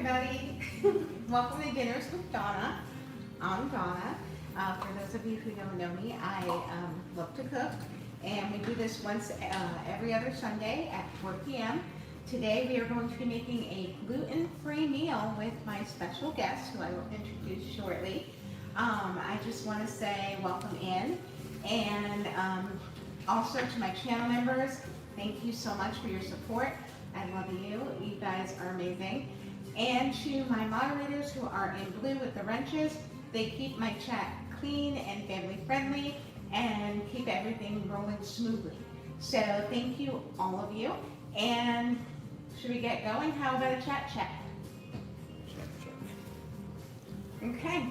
everybody. Welcome to Dinners with Donna. I'm Donna. For those of you who don't know me, I love to cook, and we do this once every other Sunday at 4 p.m. Today we are going to be making a gluten-free meal with my special guest, who I will introduce shortly. I just want to say welcome in, and also to my channel members, thank you so much for your support. I love you. You guys are amazing. And to my moderators who are in blue with the wrenches, they keep my chat clean and family friendly and keep everything rolling smoothly. So thank you, all of you. And should we get going? How about a chat check? Okay.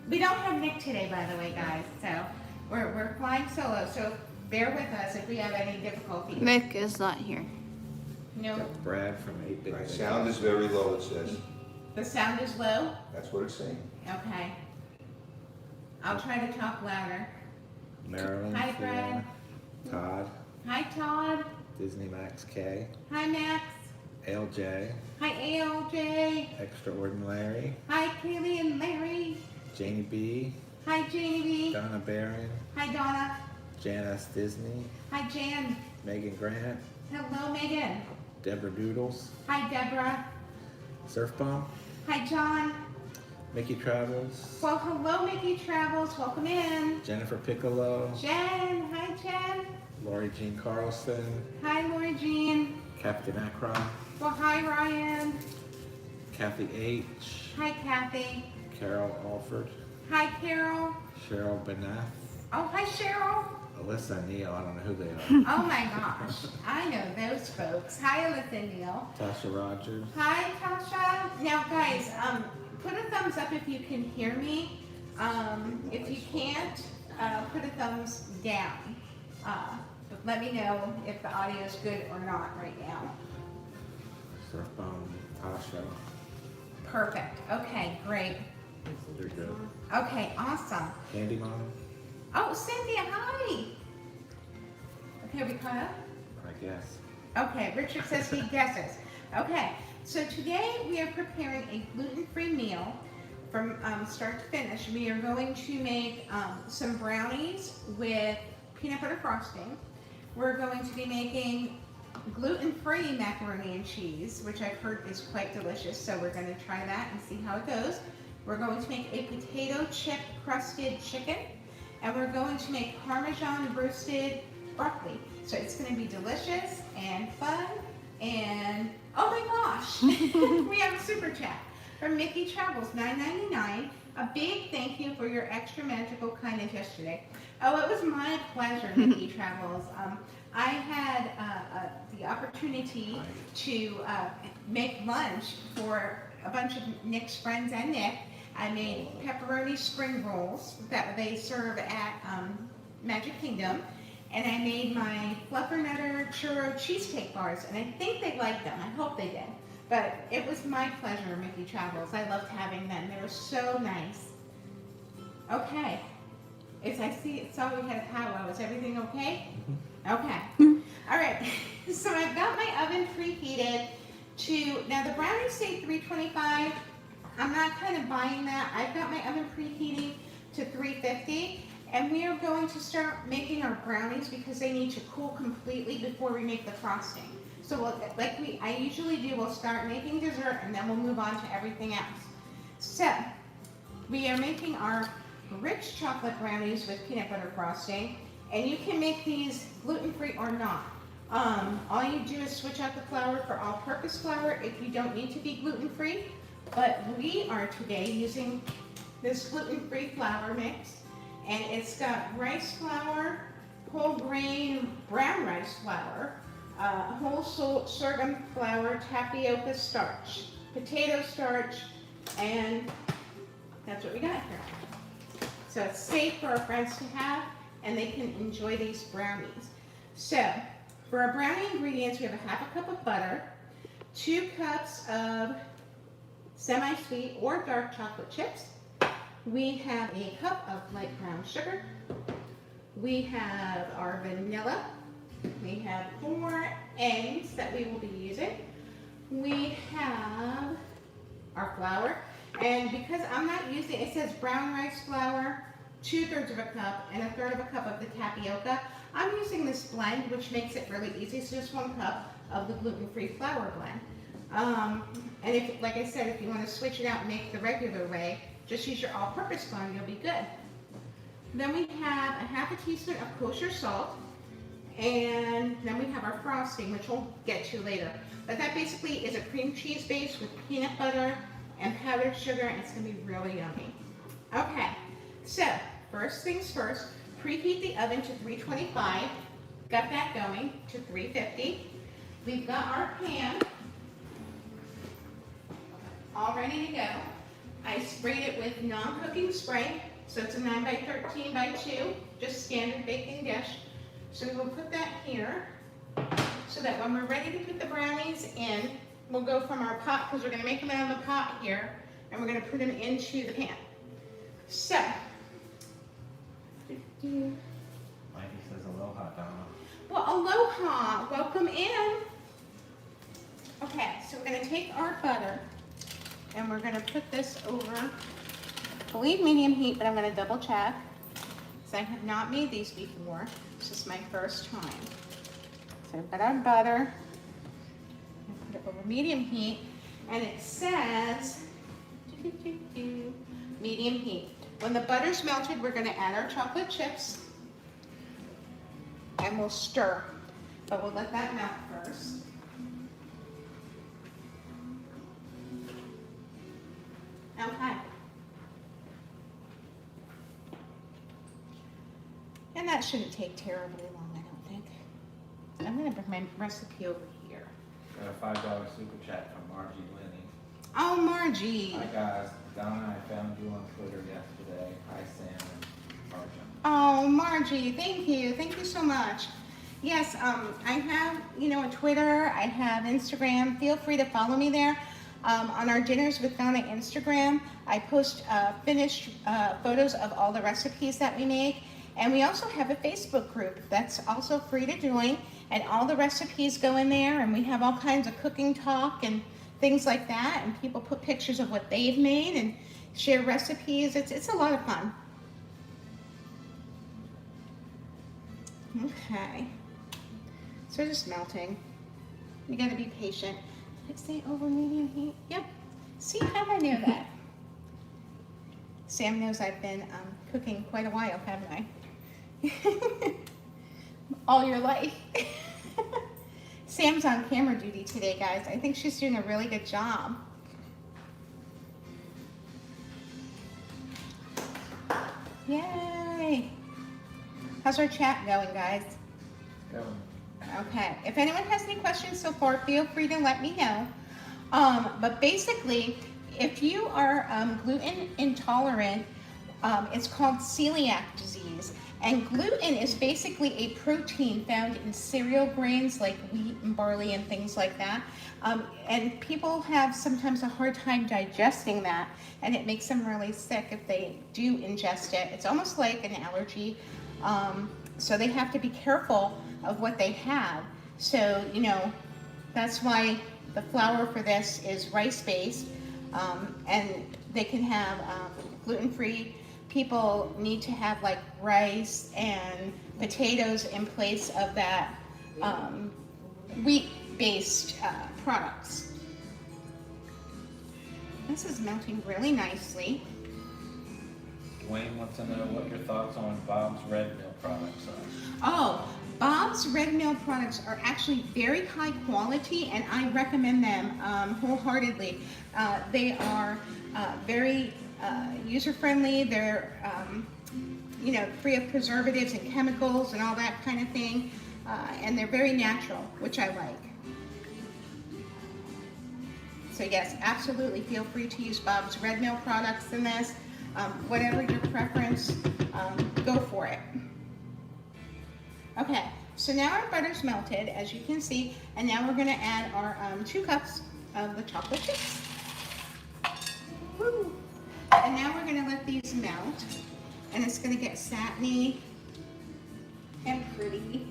We don't have Nick today, by the way, guys. So we're flying solo. So bear with us if we have any difficulties. Nick is not here. No. Got Brad from 8-Bit. Right, sound is very low, it says. The sound is low? That's what it's saying. Okay. I'll try to talk louder. Marilyn, Hi, Brad. Todd, Hi, Todd. Disney Max K, Hi, Max. LJ, Hi, ALJ. Extraordinary, Hi, Kaylee and Larry. Janie B, Hi, Janie B. Donna Barron, Hi, Donna. Janice Disney, Hi, Jan. Megan Grant, Hello, Megan. Deborah Doodles, Hi, Deborah. Surf Bomb, Hi, John. Mickey Travels, Well, hello, Mickey Travels. Welcome in. Jennifer Piccolo, Jen. Hi, Jen. Lori Jean Carlson, Hi, Lori Jean. Captain Akron, Well, hi, Ryan. Kathy H, Hi, Kathy. Carol Alford, Hi, Carol. Cheryl Benath, Oh, hi, Cheryl. Alyssa and Neil, I don't know who they are, Oh my gosh, I know those folks. Hi, Alyssa Neal. Tasha Rogers, Hi, Tasha. Now, guys, put a thumbs up if you can hear me. If you can't, put a thumbs down. But let me know if the audio is good or not right now. Surf Bomb, Tasha. Perfect. Okay, great. You're good. Okay, awesome. Candy Mom, Oh, Cynthia, hi. Okay, are we caught up? I guess. Okay, Richard says he guesses. Okay, so today we are preparing a gluten-free meal from start to finish. We are going to make some brownies with peanut butter frosting. We're going to be making gluten-free macaroni and cheese, which I've heard is quite delicious, so we're going to try that and see how it goes. We're going to make a potato chip crusted chicken, and we're going to make Parmesan roasted broccoli. So it's going to be delicious and fun, and oh my gosh, we have a super chat from Mickey Travels, $9.99. A big thank you for your extra magical kindness yesterday. Oh, it was my pleasure, Mickey Travels. I had the opportunity to make lunch for a bunch of Nick's friends and Nick. I made pepperoni spring rolls that they serve at Magic Kingdom, and I made my Fluffernutter churro cheesecake bars, and I think they liked them. I hope they did. But it was my pleasure, Mickey Travels. I loved having them. They were so nice. Okay. As I saw we had a powwow. Is everything okay? Okay. All right. So I've got my oven preheated to, now the brownies say 325. I'm not kind of buying that. I've got my oven preheating to 350. And we are going to start making our brownies because they need to cool completely before we make the frosting. So like I usually do, we'll start making dessert and then we'll move on to everything else. So we are making our rich chocolate brownies with peanut butter frosting, and you can make these gluten-free or not. All you do is switch out the flour for all-purpose flour if you don't need to be gluten-free, but we are today using this gluten-free flour mix, and it's got rice flour, whole grain brown rice flour, whole sorghum flour, tapioca starch, potato starch, and that's what we got here. So it's safe for our friends to have, and they can enjoy these brownies. So for our brownie ingredients, we have a half a cup of butter, 2 cups of semi-sweet or dark chocolate chips. We have a cup of light brown sugar. We have our vanilla. We have 4 eggs that we will be using. We have our flour. And because I'm not using, it says brown rice flour, 2/3 of a cup, and 1/3 of a cup of the tapioca. I'm using this blend, which makes it really easy. So just 1 cup of the gluten-free flour blend. And if, like I said, if you want to switch it out and make it the regular way, just use your all-purpose flour, you'll be good. Then we have a 1/2 teaspoon of kosher salt, and then we have our frosting, which we'll get to later. But that basically is a cream cheese base with peanut butter and powdered sugar, and it's gonna be really yummy. Okay, so first things first, preheat the oven to 325. Got that going to 350. We've got our pan all ready to go. I sprayed it with non-cooking spray, so it's a 9x13x2, just standard baking dish. So we will put that here, so that when we're ready to put the brownies in, we'll go from our pot, because we're going to make them out of the pot here, and we're going to put them into the pan. So, Mikey says aloha, Donna. well, aloha, welcome in. Okay, so we're going to take our butter, and we're going to put this over, I believe medium heat, but I'm going to double check, because I have not made these before. This is my first time. So I've got our butter, put it over medium heat, and it says medium heat. When the butter's melted, we're going to add our chocolate chips, and we'll stir, but we'll let that melt first. Okay. And that shouldn't take terribly long, I don't think. I'm going to bring my recipe over here. Got a $5 super chat from Margie Lenny. Oh, Margie. Hi guys, Donna, I found you on Twitter yesterday. Hi Sam and Margie. Oh, Margie, thank you. Thank you so much. Yes, I have, a Twitter. I have Instagram. Feel free to follow me there. On our Dinners with Donna Instagram, I post finished photos of all the recipes that we make. And we also have a Facebook group that's also free to join. And all the recipes go in there. And we have all kinds of cooking talk and things like that. And people put pictures of what they've made and share recipes. It's a lot of fun. Okay. So just melting. You gotta be patient. Did it say over medium heat? Yep. See, how did I know that? Sam knows I've been cooking quite a while, haven't I? All your life. Sam's on camera duty today, guys. I think she's doing a really good job. Yay! How's our chat going, guys? Going. Okay, if anyone has any questions so far, feel free to let me know. But basically, if you are gluten intolerant, it's called celiac disease. And gluten is basically a protein found in cereal grains like wheat and barley and things like that. And people have sometimes a hard time digesting that, and it makes them really sick if they do ingest it. It's almost like an allergy. So they have to be careful of what they have. So, that's why the flour for this is rice-based, and they can have gluten-free. People need to have like rice and potatoes in place of that wheat-based products. This is melting really nicely. Dwayne wants to know what your thoughts on Bob's Red Mill products are. Oh, Bob's Red Mill products are actually very high quality, and I recommend them wholeheartedly. They are very user-friendly. They're free of preservatives and chemicals and all that kind of thing, and they're very natural, which I like. So yes, absolutely feel free to use Bob's Red Mill products in this. Whatever your preference, go for it. Okay, so now our butter's melted, as you can see, and now we're going to add our 2 cups of the chocolate chips. Woo. And now we're going to let these melt, and it's going to get satiny and pretty.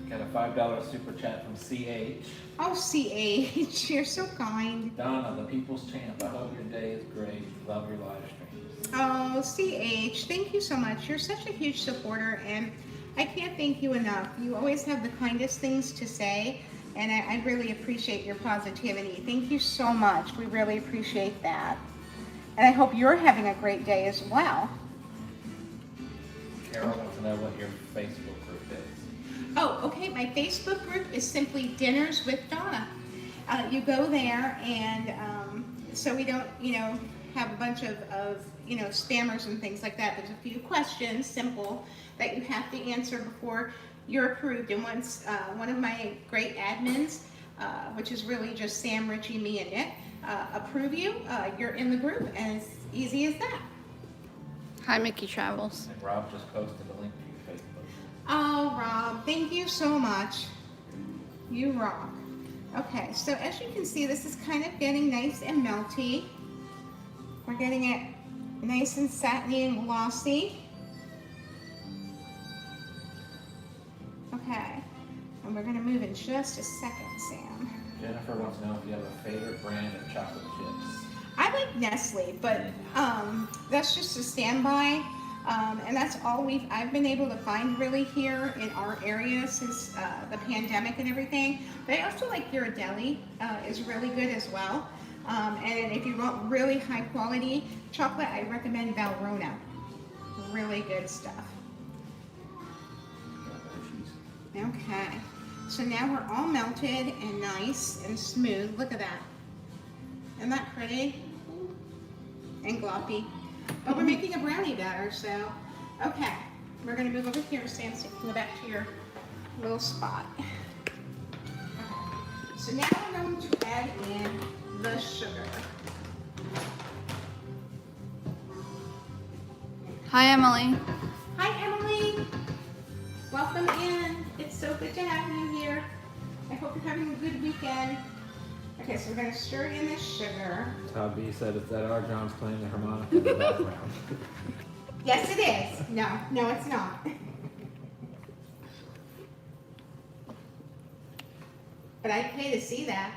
Got a $5 super chat from CH. Oh, CH, you're so kind. Donna, the people's champ. I hope your day is great. Love your live streams. Oh, CH, thank you so much. You're such a huge supporter, and I can't thank you enough. You always have the kindest things to say, and I really appreciate your positivity. Thank you so much. We really appreciate that. And I hope you're having a great day as well. Carol wants to know what your Facebook group is. Oh, okay. My Facebook group is simply Dinners with Donna. You go there, and so we don't, have a bunch of spammers and things like that. There's a few questions, simple, that you have to answer before you're approved. And once one of my great admins, which is really just Sam, Richie, me, and Nick, approve you, you're in the group, and it's easy as that. Hi, Mickey Travels. And Rob just posted a link to your Facebook. Oh, Rob, thank you so much. You rock. Okay, so as you can see, this is kind of getting nice and melty. We're getting it nice and satiny and glossy. Okay, and we're gonna move in just a second, Sam. Jennifer wants to know if you have a favorite brand of chocolate chips. I like Nestle, but that's just a standby, and that's all I've been able to find really here in our area since the pandemic and everything. But I also like Ghirardelli, is really good as well. And if you want really high quality chocolate, I recommend Valrhona. Really good stuff. Okay, so now we're all melted and nice and smooth. Look at that. Isn't that pretty? And gloppy. But we're making a brownie batter, so, okay. We're gonna move over here, Sam, so you can go back to your little spot. Okay. So now we're going to add in the sugar. Hi, Emily. Hi, Emily. Welcome in. It's so good to have you here. I hope you're having a good weekend. Okay, so we're gonna stir in the sugar. Todd B said it's that our John's playing the harmonica in the background. Yes, it is. No, it's not. But I'd pay to see that.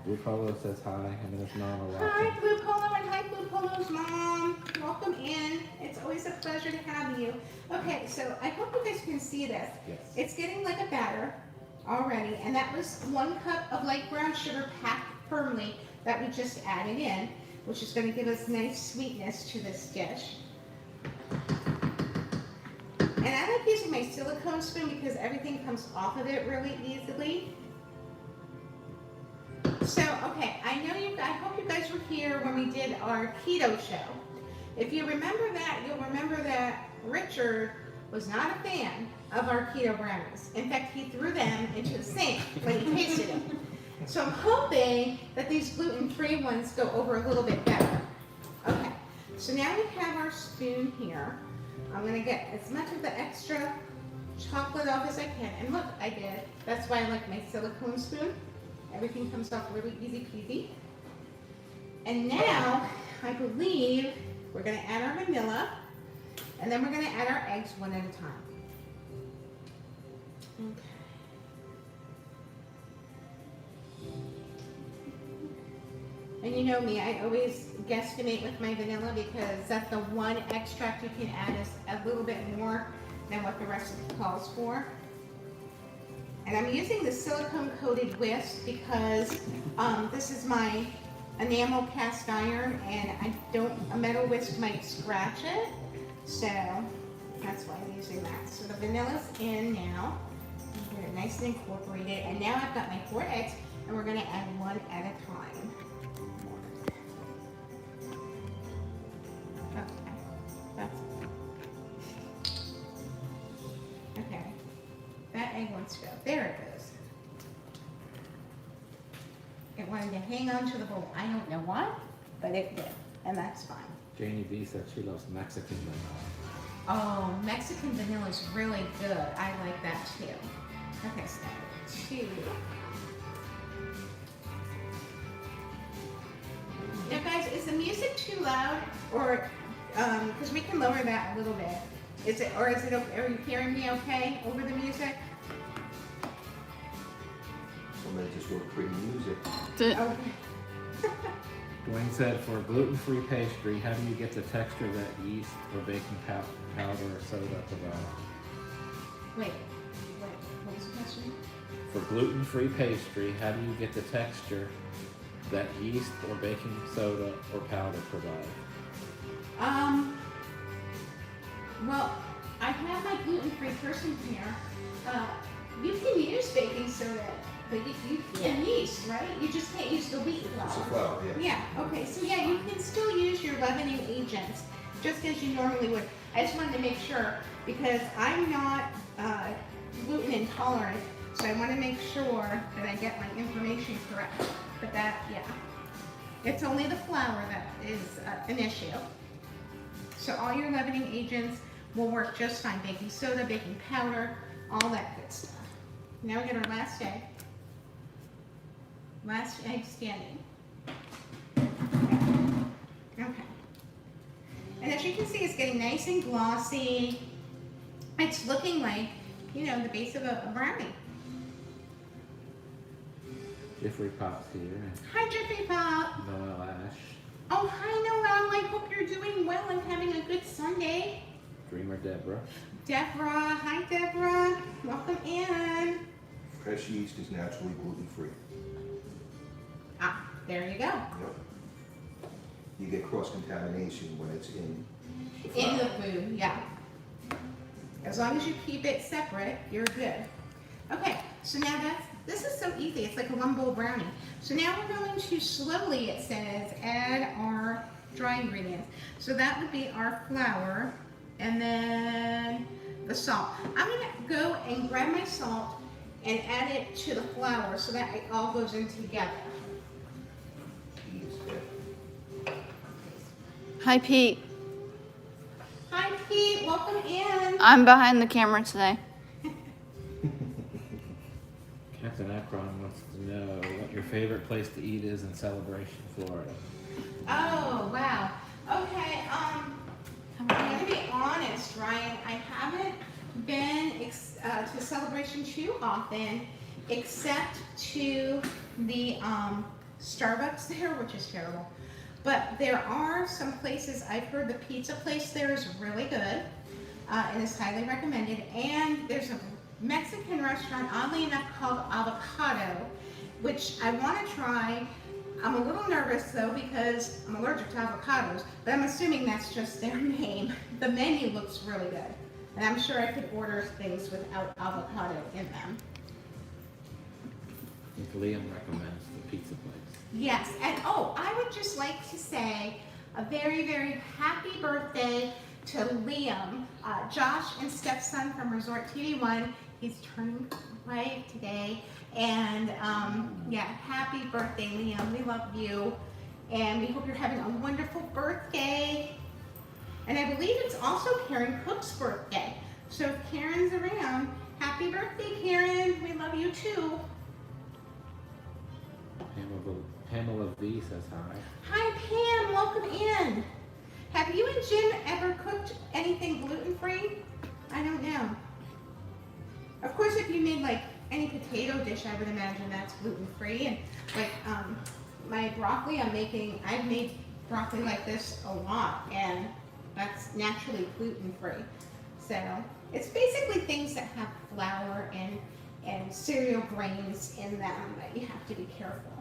Blue Polo says hi, and then it's Nana Hi, watching. Blue Polo, and hi, Blue Polo's mom. Welcome in. It's always a pleasure to have you. Okay, so I hope you guys can see this. Yes. It's getting like a batter already, and that was 1 cup of light brown sugar packed firmly that we just added in, which is going to give us nice sweetness to this dish. And I like using my silicone spoon because everything comes off of it really easily. So, okay, I hope you guys were here when we did our keto show. If you remember that, you'll remember that Richard was not a fan of our keto brownies. In fact, he threw them into the sink when he tasted them. So I'm hoping that these gluten-free ones go over a little bit better. Okay, so now we have our spoon here. I'm gonna get as much of the extra chocolate off as I can. And look, I did. That's why I like my silicone spoon. Everything comes off really easy peasy. And now, I believe we're gonna add our vanilla, and then we're gonna add our eggs one at a time. Okay. And you know me, I always guesstimate with my vanilla because that's the one extract you can add is a little bit more than what the recipe calls for. And I'm using the silicone coated whisk because this is my enamel cast iron, and a metal whisk might scratch it. So that's why I'm using that. So the vanilla's in now. Get it nice and incorporated. And now I've got my 4 eggs, and we're gonna add 1 at a time. Okay, that's okay. That egg wants to go. There it goes. It wanted to hang on to the bowl. I don't know why, but it did, and that's fine. Janie B said she loves Mexican vanilla. Oh, Mexican vanilla is really good. I like that too. Okay, so 2. Now guys, is the music too loud? Or, because we can lower that a little bit. Are you hearing me okay over the music? Somebody just wrote pretty music. Okay. Dwayne said for gluten-free pastry, how do you get the texture that yeast or baking powder or soda provide? Wait, what was the question? For gluten-free pastry, how do you get the texture that yeast or baking soda or powder provide? Well, I have my gluten-free person here. You can use baking soda, but you can yeast, right? You just can't use the wheat flour. It's a flower, yeah. Yeah, okay, so yeah, you can still use your leavening agents, just as you normally would. I just wanted to make sure, because I'm not gluten intolerant, so I want to make sure that I get my information correct. But that, yeah, it's only the flour that is an issue. So all your leavening agents will work just fine. Baking soda, baking powder, all that good stuff. Now we get our last egg. Last egg standing. Okay. And as you can see, it's getting nice and glossy. It's looking like, you know, the base of a brownie. Jeffrey Pop's here, and Hi, Jiffy Pop. Noel Ash, Oh, hi, Noel. I hope you're doing well and having a good Sunday. Dreamer Deborah. Deborah. Hi, Deborah. Welcome in. Fresh yeast is naturally gluten-free. Ah, there you go. Yep. You get cross-contamination when it's in the In the flour. food, yeah. As long as you keep it separate, you're good. Okay, so now this is so easy. It's like a one bowl brownie. So now we're going to slowly, it says, add our dry ingredients. So that would be our flour and then the salt. I'm gonna go and grab my salt and add it to the flour so that it all goes in together. Heat is there. Hi, Pete. Hi, Pete. Welcome in. I'm behind the camera today. Captain Akron wants to know what your favorite place to eat is in Celebration, Florida. Oh, wow. Okay, I'm gonna be honest, Ryan. I haven't been to Celebration too often, except to the Starbucks there, which is terrible. But there are some places, I've heard the pizza place there is really good, and is highly recommended. And there's a Mexican restaurant, oddly enough, called Avocado, which I want to try. I'm a little nervous though because I'm allergic to avocados, but I'm assuming that's just their name. The menu looks really good, and I'm sure I could order things without avocado in them. I think Liam recommends the pizza place. Yes, and oh, I would just like to say a very, very happy birthday to Liam, Josh and stepson from Resort TV1. He's turning 5 today, and yeah, happy birthday, Liam. We love you, and we hope you're having a wonderful birthday. And I believe it's also Karen Cook's birthday. So if Karen's around, happy birthday, Karen. We love you too. Pamela V says hi. Hi, Pam. Welcome in. Have you and Jim ever cooked anything gluten-free? I don't know. Of course, if you made like any potato dish, I would imagine that's gluten-free. And like my broccoli, I've made broccoli like this a lot, and that's naturally gluten-free. So it's basically things that have flour and cereal grains in them that you have to be careful.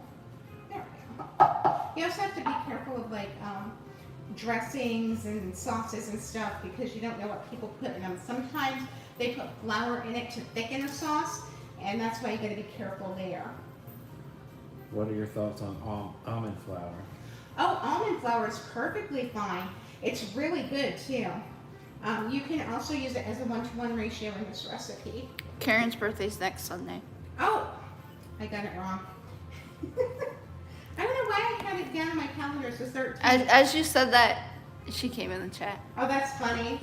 There we go. You also have to be careful of like dressings and sauces and stuff because you don't know what people put in them. Sometimes they put flour in it to thicken a sauce, and that's why you got to be careful there. What are your thoughts on almond flour? Oh, almond flour is perfectly fine. It's really good too. You can also use it as a 1-to-1 ratio in this recipe. Karen's birthday's next Sunday. Oh, I got it wrong. I don't know why I had it down on my calendar as the 13th. As you said that, she came in the chat. Oh, that's funny.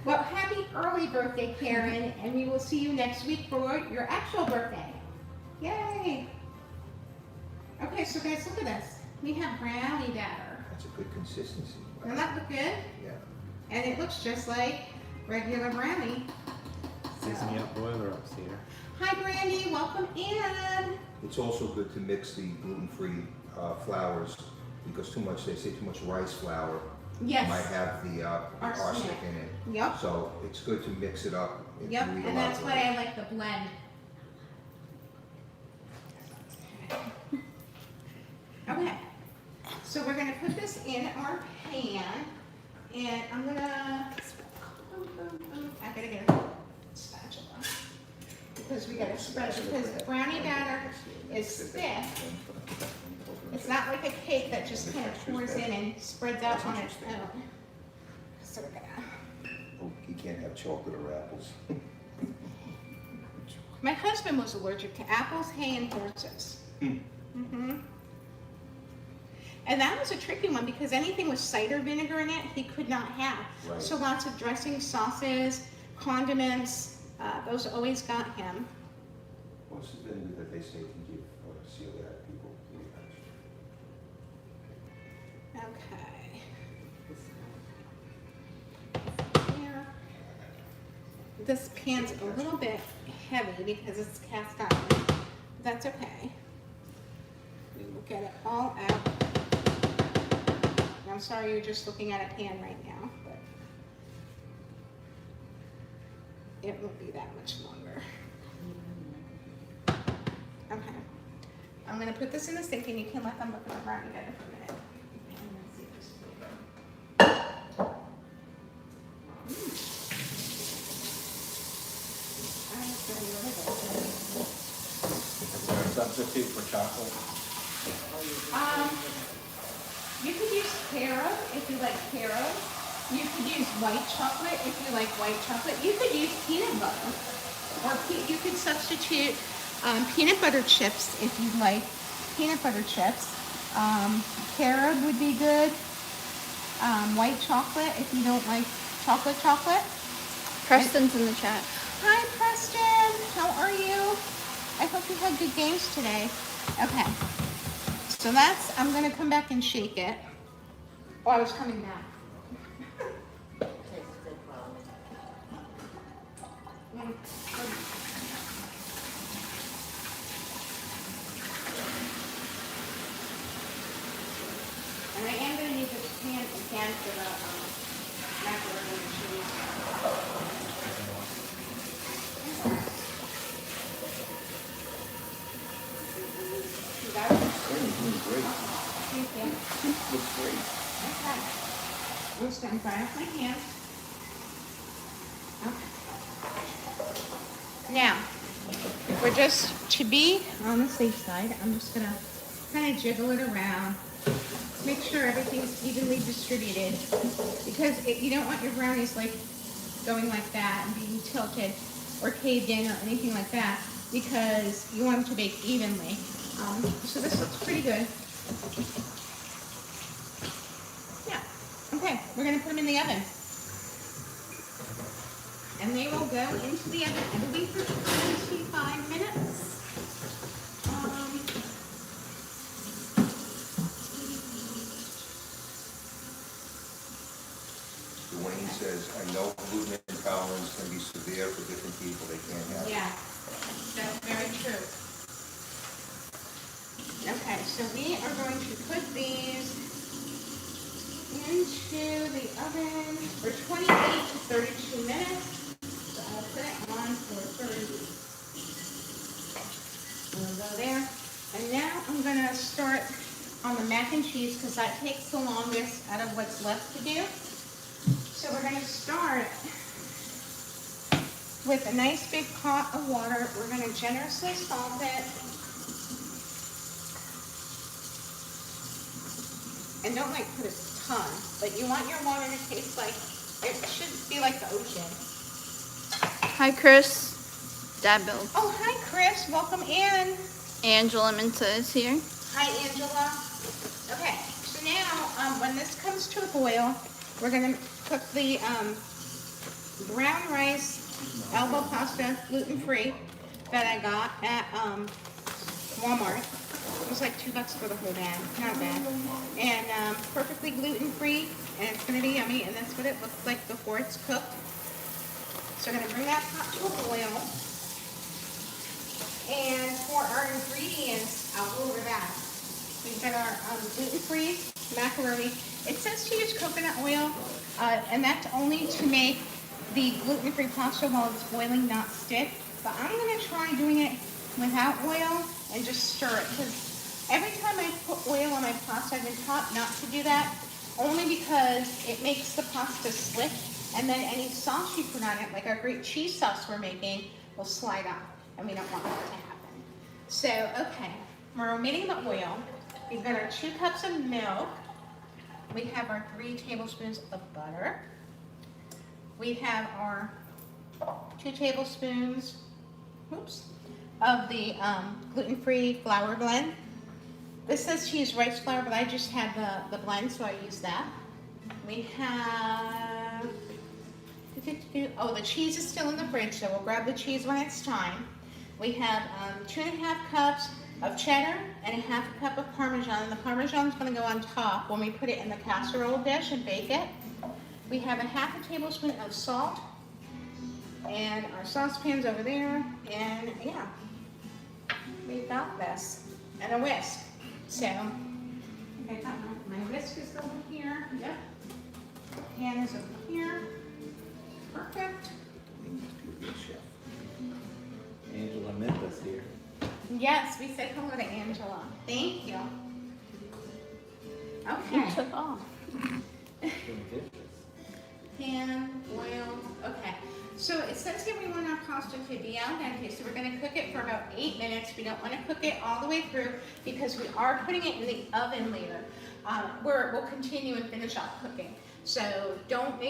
Well, happy early birthday, Karen, and we will see you next week for your actual birthday. Yay! Okay, so guys, look at this. We have brownie batter. That's a good consistency. Doesn't that look good? Yeah. And it looks just like regular brownie. Season me up, boiler ups here. Hi, Brandy. Welcome in. It's also good to mix the gluten-free flours because they say too much rice flour Yes. might have the Arsenic. arsenic in it. Yep. So it's good to mix it up. if Yep. you eat a And lot that's of why rice. I like the blend. Okay. So we're gonna put this in our pan, and I'm gonna. I gotta get a spatula because we gotta spread it because the brownie batter is thick. It's not like a cake that just kind of pours in and spreads out on its own. So we're gonna. Oh, you can't have chocolate or apples. My husband was allergic to apples, hay, and horses. Mm-hmm. And that was a tricky one because anything with cider vinegar in it, he could not have. Right. So lots of dressing, sauces, condiments, those always got him. What's the vinegar that they say can give or celiac people? Okay. Yeah. This pan's a little bit heavy because it's cast iron. But that's okay. We will get it all out. I'm sorry you're just looking at a pan right now, but it won't be that much longer. Okay. I'm gonna put this in the sink and you can let them look at the brownie batter for a minute. Is there a substitute for chocolate? You could use carob if you like carob. You could use white chocolate if you like white chocolate. You could use peanut butter. Or you could substitute peanut butter chips if you like peanut butter chips. Carob would be good. White chocolate if you don't like chocolate. Preston's in the chat. Hi, Preston. How are you? I hope you had good games today. Okay. So I'm going to come back and shake it. Oh, I was coming back. And I am going to need this pan again for the macaroni and cheese. You got it? Great. Thank you. Looks great. Okay. I'm just going to dry off my hands. Okay. Now, we're just, to be on the safe side, I'm just going to kind of jiggle it around. Make sure everything's evenly distributed. Because you don't want your brownies like going like that and being tilted or caved in or anything like that. Because you want them to bake evenly. So this looks pretty good. Yeah. Okay, we're gonna put them in the oven. And they will go into the oven, I believe, for 25 minutes. Dwayne says, I know gluten intolerance can be severe for different people. They can't have it. Yeah, that's very true. Okay, so we are going to put these into the oven for 28 to 32 minutes. So I'll put it on for 30. We'll go there. And now I'm going to start on the mac and cheese because that takes the longest out of what's left to do. So we're going to start with a nice big pot of water. We're going to generously salt it. And don't like put a ton, but you want your water to taste like, it should be like the ocean. Hi, Chris. Dad build. Oh, hi Chris, welcome in. Angela Minta is here. Hi Angela. Okay, so now when this comes to a boil, we're gonna cook the brown rice elbow pasta, gluten-free, that I got at Walmart. It was like $2 for the whole bag, not bad. And perfectly gluten-free, and it's gonna be yummy, and that's what it looks like before it's cooked. So I'm gonna bring that pot to a boil. And for our ingredients, I'll go over that. We've got our gluten-free macaroni. It says to use coconut oil, and that's only to make the gluten-free pasta while it's boiling, not stick. But I'm gonna try doing it without oil and just stir it, because every time I put oil on my pasta, I've been taught not to do that, only because it makes the pasta slick, and then any sauce you put on it, like our great cheese sauce we're making, will slide off, and we don't want that to happen. So, okay, we're omitting the oil. We've got our 2 cups of milk. We have our 3 tablespoons of butter. We have our 2 tablespoons, of the gluten-free flour blend. This says to use rice flour, but I just had the blend, so I use that. We have, oh, the cheese is still in the fridge, so we'll grab the cheese when it's time. We have 2.5 cups of cheddar and 1/2 cup of Parmesan, and the Parmesan is going to go on top when we put it in the casserole dish and bake it. We have 1/2 tablespoon of salt, and our saucepan's over there, and yeah, we've got this, and a whisk. So, I got my whisk is over here, yep, pan is over here, perfect. He must be a good chef. Angela Memphis here. Yes, we said hello to Angela. Thank you. You Okay. took off. Doing dishes. Pan, oil, okay. So it says here we want our pasta to be al dente, so we're gonna cook it for about 8 minutes. We don't wanna cook it all the way through because we are putting it in the oven later, where we'll continue and finish off cooking. So don't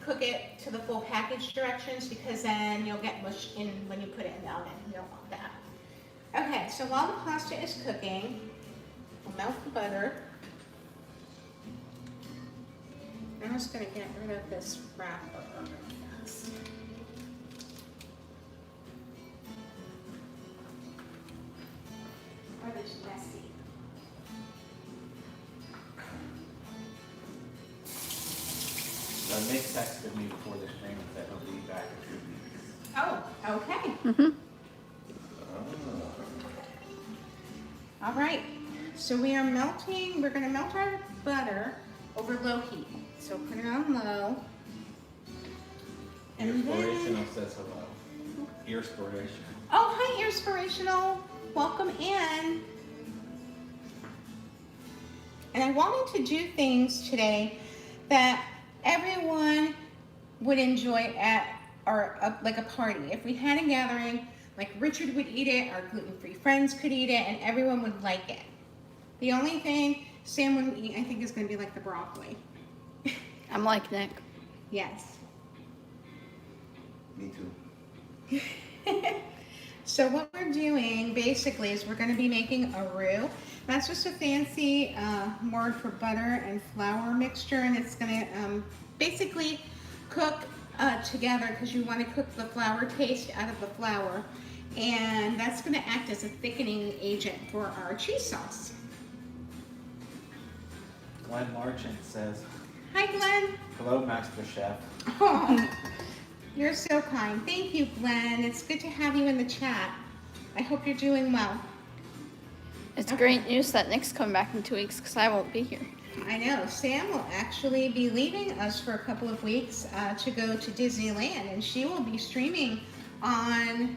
cook it to the full package directions, because then you'll get mush in when you put it in the oven. You don't want that. Okay, so while the pasta is cooking, we'll melt the butter. I'm just gonna get rid of this wrapper really fast. Or this messy. Nick texted me before the stream and said he'll be back in 2 weeks. Oh, okay. Mm-hmm. All right. So we are melting, we're gonna melt our butter over low heat. So put it on low. And then, Inspirational says hello. Inspirational. oh, hi, Inspirational. Welcome in. And I wanted to do things today that everyone would enjoy at like a party. If we had a gathering, like Richard would eat it, our gluten-free friends could eat it, and everyone would like it. The only thing Sam wouldn't eat, I think, is going to be like the broccoli. I'm like Nick. Yes. Me too. So what we're doing basically is we're going to be making a roux. That's just a fancy word for butter and flour mixture, and it's going to basically cook together, because you want to cook the flour paste out of the flour, and that's going to act as a thickening agent for our cheese sauce. Glenn Marchant says, Hi, Glenn. hello, Master Chef. Oh, you're so kind. Thank you, Glenn. It's good to have you in the chat. I hope you're doing well. It's great news that Nick's coming back in 2 weeks because I won't be here. I know. Sam will actually be leaving us for a couple of weeks to go to Disneyland, and she will be streaming on,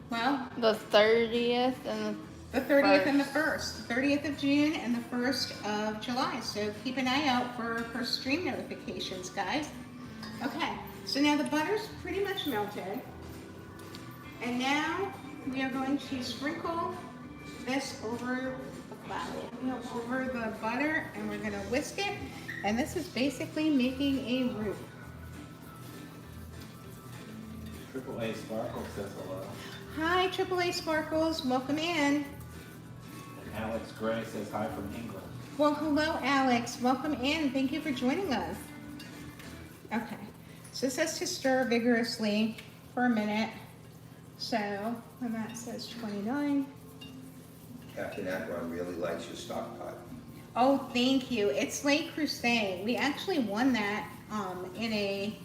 well, The 30th and the 30th and the 1st. The 30th of June and the 1st of July. So keep an eye out for her stream notifications, guys. Okay, so now the butter's pretty much melted. And now we are going to sprinkle this over the flour, over the butter, and we're going to whisk it. And this is basically making a roux. Triple A Sparkle says hello. Hi, AAA Sparkles. Welcome in. And Alex Gray says hi from England. Well, hello, Alex. Welcome in. Thank you for joining us. Okay, so this says to stir vigorously for a minute. So, and that says 29. Captain Akron really likes your stock pot. Oh, thank you. It's Le Creuset. We actually won that in a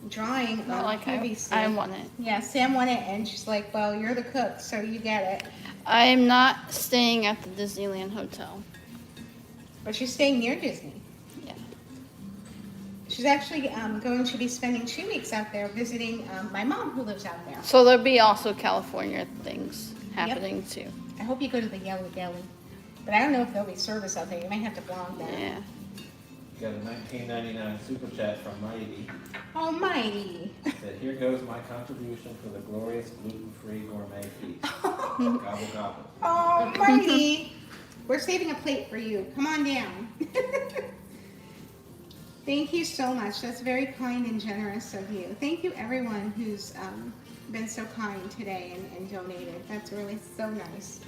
drawing Not on like PVC. I want it. Yeah, Sam won it, and she's like, "Well, you're the cook, so you get it." I'm not staying at the Disneyland Hotel. But she's staying near Disney. Yeah. She's actually going to be spending 2 weeks out there visiting my mom, who lives out there. So there'll be also California things happening too. I hope you go to the Yellow Deli, but I don't know if there'll be service out there. You might have to blog that. Yeah. Got a 1999 super chat from Mighty. Almighty. Said, here goes my contribution for the glorious gluten-free gourmet feast. Gobble gobble. Almighty. We're saving a plate for you. Come on down. Thank you so much. That's very kind and generous of you. Thank you, everyone who's been so kind today and donated. That's really so nice.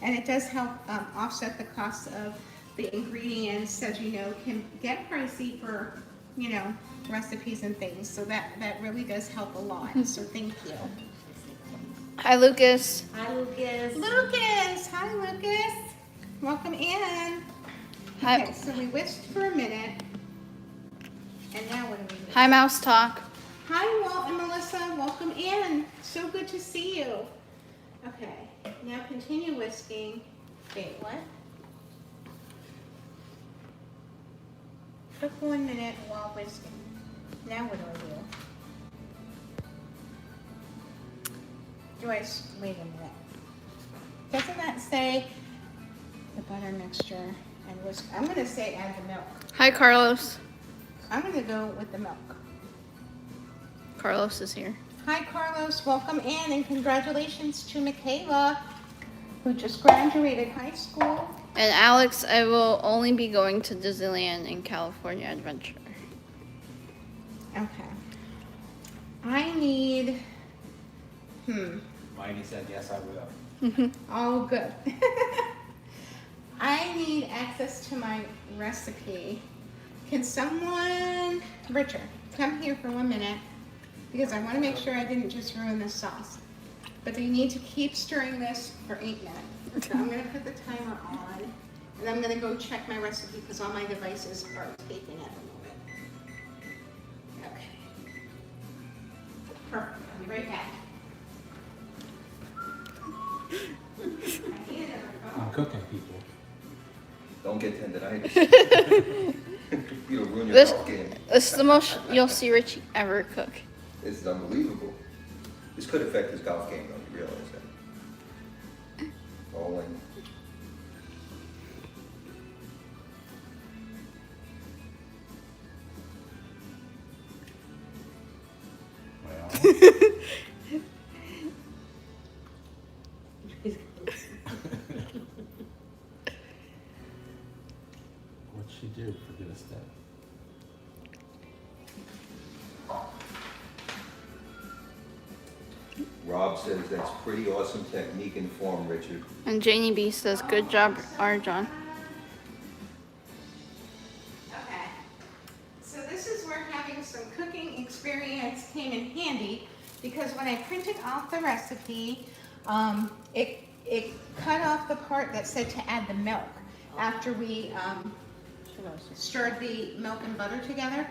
And it does help offset the costs of the ingredients, as you know, can get pricey for, you know, recipes and things. So that really does help a lot. So thank you. Hi, Lucas. Hi, Lucas. Lucas! Hi, Lucas. Welcome in. Hi, Okay, so we whisked for a minute. And now what do we do? hi, Mouse Talk. Hi, Walt and Melissa. Welcome in. So good to see you. Okay, now continue whisking. Wait, what? Took 1 minute while whisking. Now what do? Wait a minute. Doesn't that say the butter mixture and whisk? I'm going to say add the milk. Hi, Carlos. I'm going to go with the milk. Carlos is here. Hi, Carlos. Welcome in, and congratulations to Michaela, who just graduated high school. And Alex, I will only be going to Disneyland in California Adventure. Okay. I need. Mighty said, yes, I will. Oh, good. I need access to my recipe. Can someone, Richard, come here for 1 minute? Because I want to make sure I didn't just ruin this sauce. But you need to keep stirring this for 8 minutes. So I'm going to put the timer on, and I'm going to go check my recipe because all my devices are taping at the moment. Okay. Perfect. I'll be right back. I'm cooking, people. Don't get tendinitis. You'll ruin your This- golf game. This is the most you'll see Richie ever cook. This is unbelievable. This could affect his golf game, though. You realize that? Bowling. Well, What'd she do for this day? Rob says that's pretty awesome technique and form, Richard. And Janie B says, good job, Arjon. Okay. So this is where having some cooking experience came in handy because when I printed off the recipe, it cut off the part that said to add the milk after we stirred the milk and butter together.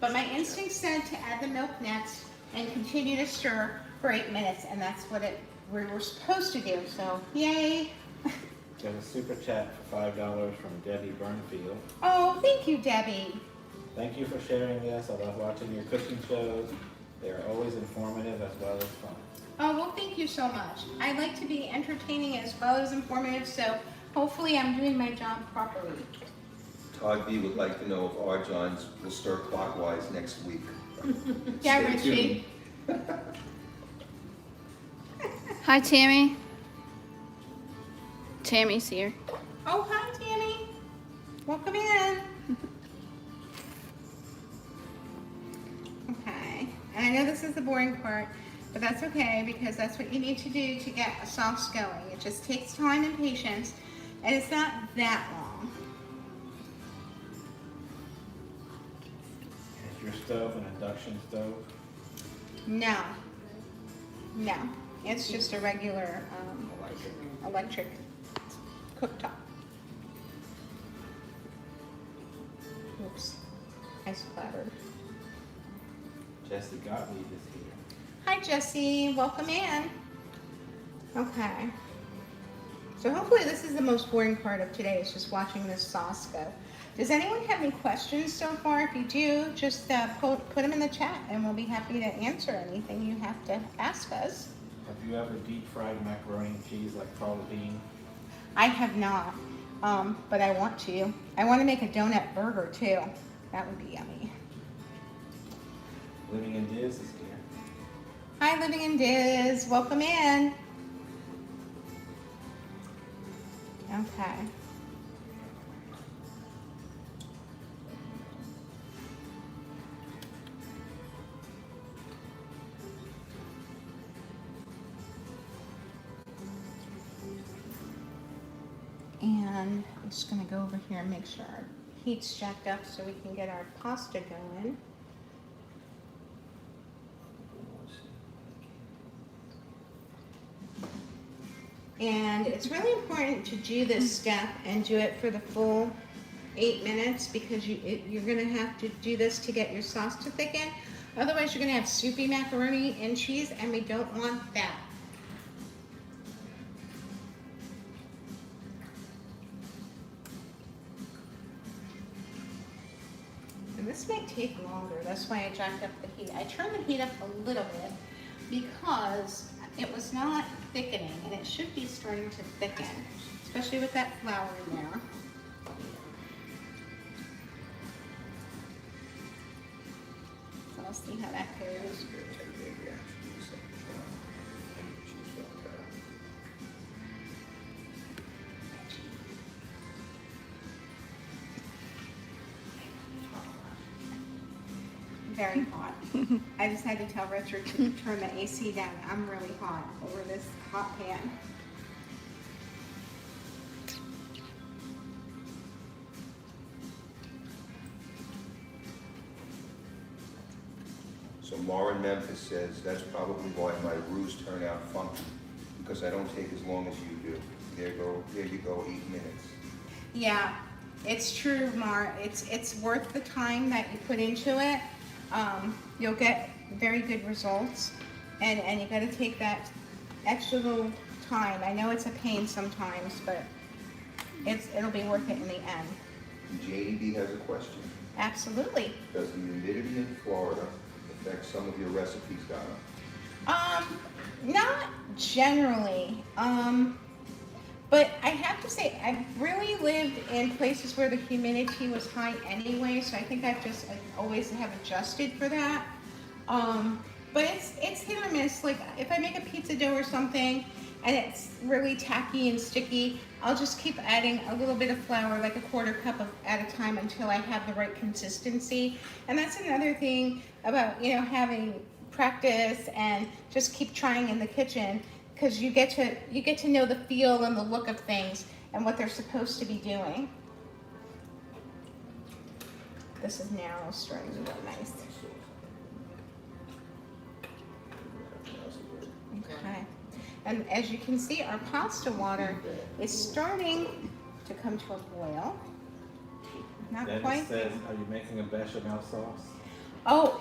But my instinct said to add the milk next and continue to stir for 8 minutes, and that's what we were supposed to do. So yay! got a super chat for $5 from Debbie Burnfield. Oh, thank you, Debbie. Thank you for sharing this. I love watching your cooking shows. They are always informative as well as fun. Oh, well, thank you so much. I like to be entertaining as well as informative, so hopefully I'm doing my job properly. Todd B would like to know if Arjon's will stir clockwise next week. Yeah, Stay Richie. tuned. Hi, Tammy. Tammy's here. Oh, hi, Tammy. Welcome in. Okay, and I know this is the boring part, but that's okay because that's what you need to do to get a sauce going. It just takes time and patience, and it's not that long. Is your stove an induction stove? No, no, it's just a regular electric cooktop. Oops, I splattered. Jesse Gottlieb is here. Hi, Jesse. Welcome in. Okay. So hopefully this is the most boring part of today, is just watching this sauce go. Does anyone have any questions so far? If you do, just put them in the chat and we'll be happy to answer anything you have to ask us. Have you ever deep fried macaroni and cheese like Carla Dean? I have not, but I want to. I want to make a donut burger too. That would be yummy. Living in Diz is here. Hi, Living in Diz. Welcome in. Okay. And I'm just going to go over here and make sure our heat's jacked up so we can get our pasta going. And it's really important to do this step and do it for the full 8 minutes, because you're going to have to do this to get your sauce to thicken. Otherwise, you're going to have soupy macaroni and cheese, and we don't want that. And this might take longer. That's why I jacked up the heat. I turned the heat up a little bit because it was not thickening, and it should be starting to thicken, especially with that flour in there. So I'll see how that goes. Very hot. I just had to tell Richard to turn the AC down. I'm really hot over this hot pan. So Maura in Memphis says, that's probably why my roux turn out funky, because I don't take as long as you do. There you go, 8 minutes. Yeah, it's true, Mar. It's worth the time that you put into it. You'll get very good results, and you got to take that extra little time. I know it's a pain sometimes, but it'll be worth it in the end. JD has a question. Absolutely. Does the humidity in Florida affect some of your recipes, Donna? Not generally. But I have to say, I've really lived in places where the humidity was high anyway, so I think I always have adjusted for that. But it's hit or miss. Like if I make a pizza dough or something and it's really tacky and sticky, I'll just keep adding a little bit of flour, like a quarter cup at a time, until I have the right consistency. And that's another thing about, having practice and just keep trying in the kitchen, because you get to know the feel and the look of things and what they're supposed to be doing. This is now starting to look nice. Okay. And as you can see, our pasta water is starting to come to a boil. Not Then quite. it says, are you making a bechamel sauce? Oh,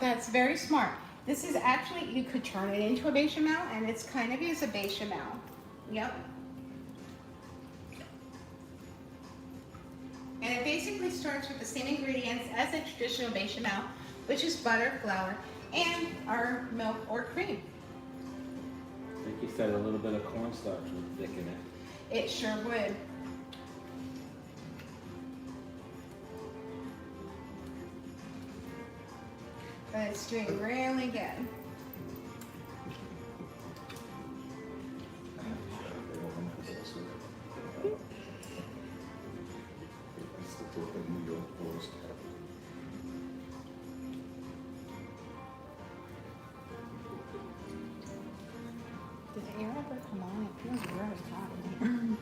that's very smart. This is actually, you could turn it into a bechamel, and it's kind of is a bechamel. Yep. And it basically starts with the same ingredients as a traditional bechamel, which is butter, flour, and our milk or cream. I think you said a little bit of cornstarch would thicken it. It sure would. But it's doing really good. Did the air ever come on? It feels really hot in here.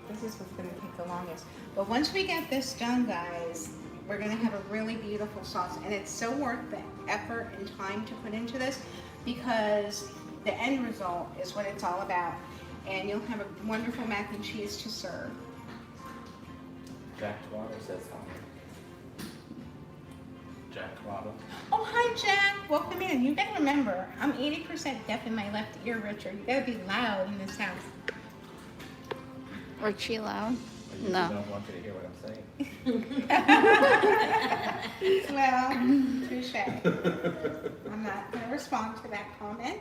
This is what's going to take the longest. But once we get this done, guys, we're going to have a really beautiful sauce. And it's so worth the effort and time to put into this, because the end result is what it's all about. And you'll have a wonderful mac and cheese to serve. Jack Twaddle says something. Jack Twaddle. Oh, hi, Jack. Welcome in. You gotta remember, I'm 80% deaf in my left ear, Richard. You gotta be loud in this house. Or she loud? I usually No. don't want you to hear what I'm saying. Well, touche. I'm not gonna respond to that comment.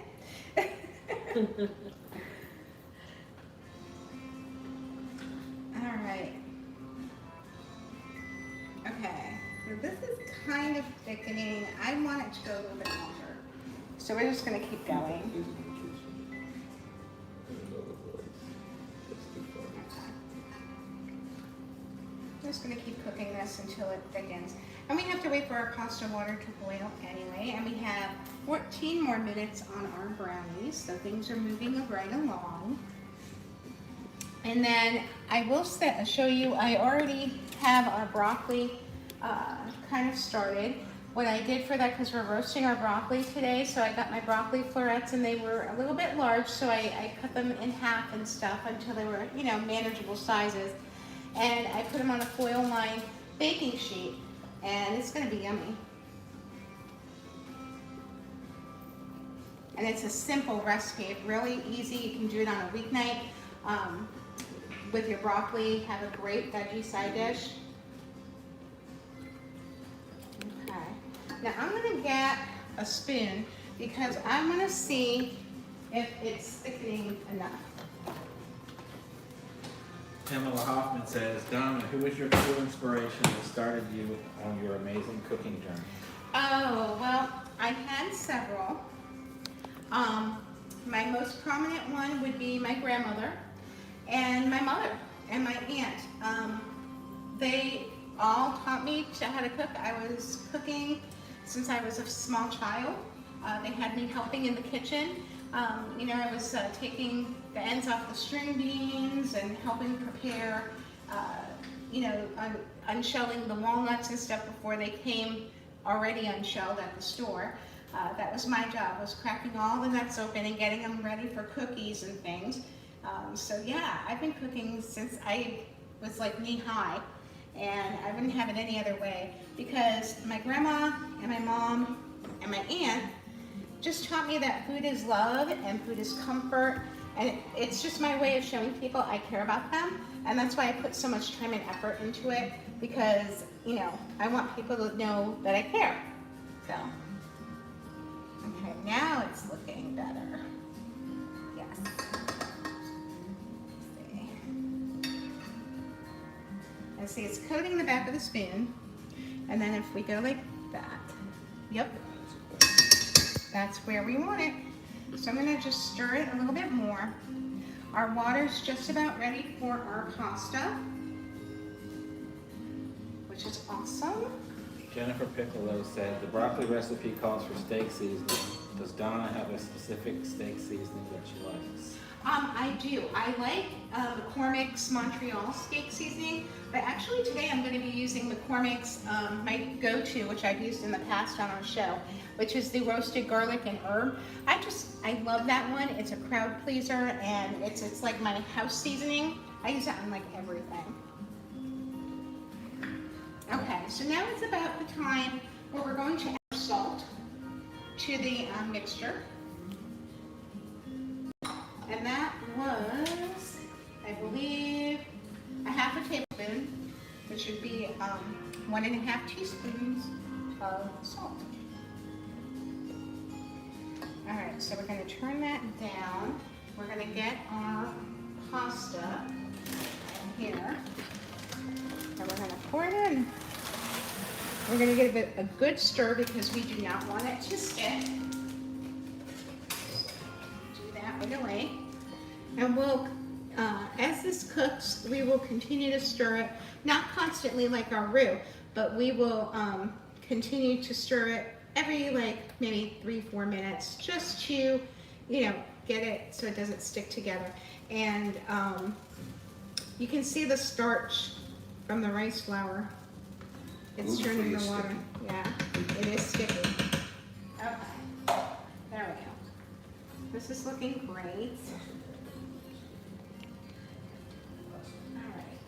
All right. Okay, so this is kind of thickening. I want it to go a little bit longer. So we're just gonna keep going. I'm just gonna keep cooking this until it thickens. And we have to wait for our pasta water to boil anyway. And we have 14 more minutes on our brownies, so things are moving right along. And then I will show you, I already have our broccoli kind of started. What I did for that, because we're roasting our broccoli today, so I got my broccoli florets and they were a little bit large, so I cut them in half and stuff until they were, you know, manageable sizes. And I put them on a foil lined baking sheet, and it's gonna be yummy. And it's a simple recipe, really easy. You can do it on a weeknight with your broccoli. Have a great veggie side dish. Okay. Now I'm gonna get a spoon because I'm gonna see if it's thickening enough. Pamela Hoffman says, Donna, who was your true inspiration that started you on your amazing cooking journey? Oh, well, I had several. My most prominent one would be my grandmother and my mother and my aunt. They all taught me how to cook. I was cooking since I was a small child. They had me helping in the kitchen. You know, I was taking the ends off the string beans and helping prepare, you know, unshelling the walnuts and stuff before they came already unshelled at the store. That was my job, was cracking all the nuts open and getting them ready for cookies and things. So yeah, I've been cooking since I was like knee high, and I wouldn't have it any other way because my grandma and my mom and my aunt just taught me that food is love and food is comfort, and it's just my way of showing people I care about them, and that's why I put so much time and effort into it, because, you know, I want people to know that I care. So, okay, now it's looking better. Yes. Let's see. And see, it's coating the back of the spoon, and then if we go like that, yep. That's where we want it. So I'm gonna just stir it a little bit more. Our water's just about ready for our pasta, which is awesome. Jennifer Piccolo said, the broccoli recipe calls for steak seasoning. Does Donna have a specific steak seasoning that she likes? I do. I like McCormick's Montreal steak seasoning, but actually today I'm going to be using McCormick's, my go-to, which I've used in the past on our show, which is the roasted garlic and herb. I love that one. It's a crowd pleaser, and it's like my house seasoning. I use that on like everything. Okay, so now it's about the time where we're going to add salt to the mixture. And that was, I believe, a half a tablespoon, which would be 1.5 teaspoons of salt. All right, so we're going to turn that down. We're going to get our pasta in here, and we're going to pour it in. We're going to give it a good stir because we do not want it to stick. Right away, and we'll as this cooks, we will continue to stir it, not constantly like our roux, but we will continue to stir it every like maybe 3-4 minutes, just to, you know, get it so it doesn't stick together. And you can see the starch from the rice flour. It's turning the water. Yeah, it is sticky. Okay, there we go. This is looking great. All right.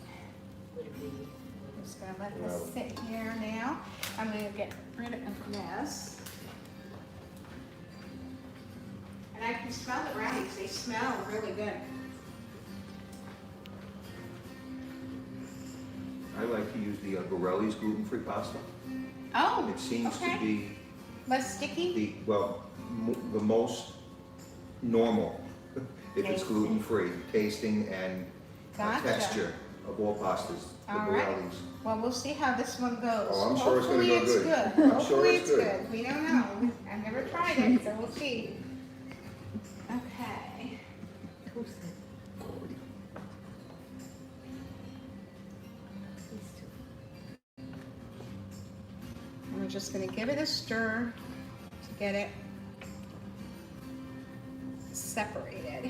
gonna let this sit here now. I'm gonna get rid of this. And I can smell the brownies, they smell really good. I like to use the Borelli's gluten-free pasta. Oh, It seems to okay. be Less sticky? the most normal, if it's Tasting. gluten-free, tasting and Gotcha. texture of all pastas, the All right. Borelli's. Well, we'll see how this one goes. Oh, I'm sure it's gonna Hopefully go it's good. good. I'm sure Hopefully it's good. We don't know. I've never tried it, so we'll see. Okay. And we're just gonna give it a stir to get it separated.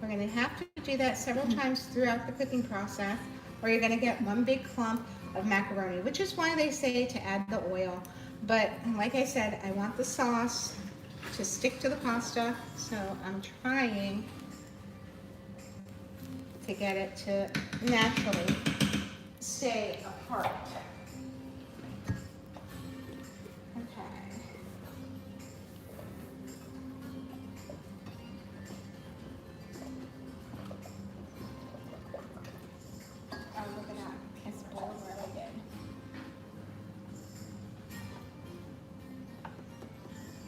We're gonna have to do that several times throughout the cooking process, or you're gonna get one big clump of macaroni, which is why they say to add the oil. But like I said, I want the sauce to stick to the pasta, so I'm trying to get it to naturally stay apart. Okay. Oh, look at that. It's boiled really good.